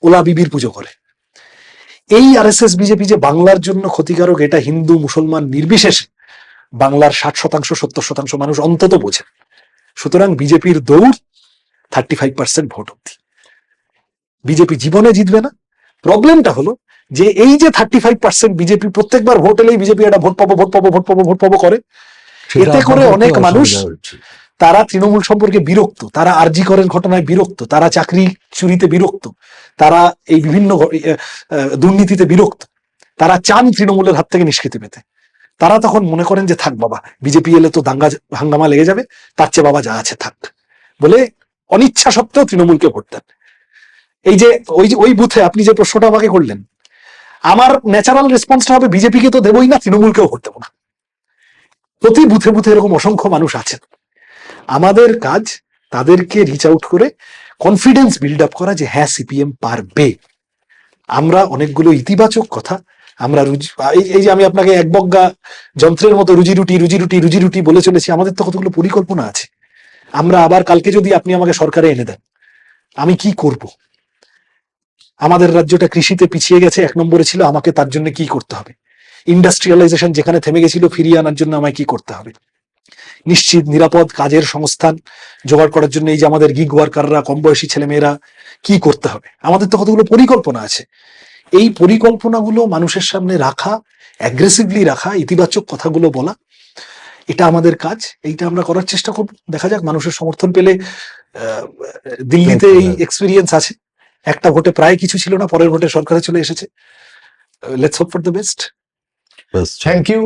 S1: ওলা বিবির পুজো করে। এই আরএসএস বিজেপি যে বাংলার জন্য ক্ষতিকারক এটা হিন্দু মুসলমান নির্বিশেষে বাংলার 60% 70% মানুষ অন্তত বোঝে। সুতরাং বিজেপির দৌড় 35% ভোট অব্দি। বিজেপি জীবনে জিতবে না। প্রবলেমটা হলো যে এই যে 35% বিজেপি প্রত্যেকবার ভোট এলেই বিজেপি একটা ভোট পাবো ভোট পাবো ভোট পাবো ভোট পাবো করে,
S3: সেটা
S1: এতে করে
S3: আমাদের
S1: অনেক
S3: তো
S1: মানুষ
S3: অসুবিধা হচ্ছে।
S1: তারা তৃণমূল সম্পর্কে বিরক্ত, তারা আরজি করের ঘটনায় বিরক্ত, তারা চাকরি চুরিতে বিরক্ত, তারা এই বিভিন্ন দুর্নীতিতে বিরক্ত, তারা চান তৃণমূলের হাত থেকে নিষ্কৃতি পেতে। তারা তখন মনে করেন যে থাক বাবা, বিজেপি এলে তো দাঙ্গা হাঙ্গামা লেগে যাবে, তার চেয়ে বাবা যা আছে থাক, বলে অনিচ্ছা সত্ত্বেও তৃণমূলকে ভোট দেন। এই যে ওই বুথে আপনি যে প্রশ্নটা আমাকে করলেন, আমার ন্যাচারাল রেসপন্সটা হবে বিজেপিকে তো দেবই না, তৃণমূলকেও ভোট দেবো না। প্রতি বুথে বুথে এরকম অসংখ্য মানুষ আছেন। আমাদের কাজ তাদেরকে রিচ আউট করে কনফিডেন্স বিল্ড আপ করা যে হ্যাঁ সিপিএম পারবে। আমরা অনেকগুলো ইতিবাচক কথা আমরা এই যে আমি আপনাকে এক বজ্ঞা যন্ত্রের মতো রুজি রুটি রুজি রুটি রুজি রুটি বলে চলেছি, আমাদের তো কতগুলো পরিকল্পনা আছে। আমরা আবার কালকে যদি আপনি আমাকে সরকারে এনে দেন, আমি কি করব? আমাদের রাজ্যটা কৃষিতে পিছিয়ে গেছে, 1 নম্বরে ছিল, আমাকে তার জন্য কি করতে হবে? ইন্ডাস্ট্রিয়ালাইজেশন যেখানে থেমে গেছিল ফিরিয়ে আনার জন্য আমায় কি করতে হবে? নিশ্চিত নিরাপদ কাজের সংস্থান জোগাড় করার জন্য এই যে আমাদের গিগ ওয়ার্কাররা, কম বয়সী ছেলেমেয়েরা, কি করতে হবে? আমাদের তো কতগুলো পরিকল্পনা আছে। এই পরিকল্পনাগুলো মানুষের সামনে রাখা, অ্যাগ্রেসিভলি রাখা, ইতিবাচক কথাগুলো বলা, এটা আমাদের কাজ। এইটা আমরা করার চেষ্টা করব। দেখা যাক, মানুষের সমর্থন পেলে। দিল্লিতে এই এক্সপিরিয়েন্স আছে, একটা ভোটে প্রায় কিছু ছিল না, পরের ভোটে সরকারে চলে এসেছে। Let's hope for the best.
S3: ব্যাস।
S2: থ্যাংক ইউ,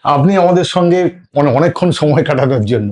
S2: আপনি আমাদের সঙ্গে অনেকক্ষণ সময় কাটানোর জন্য।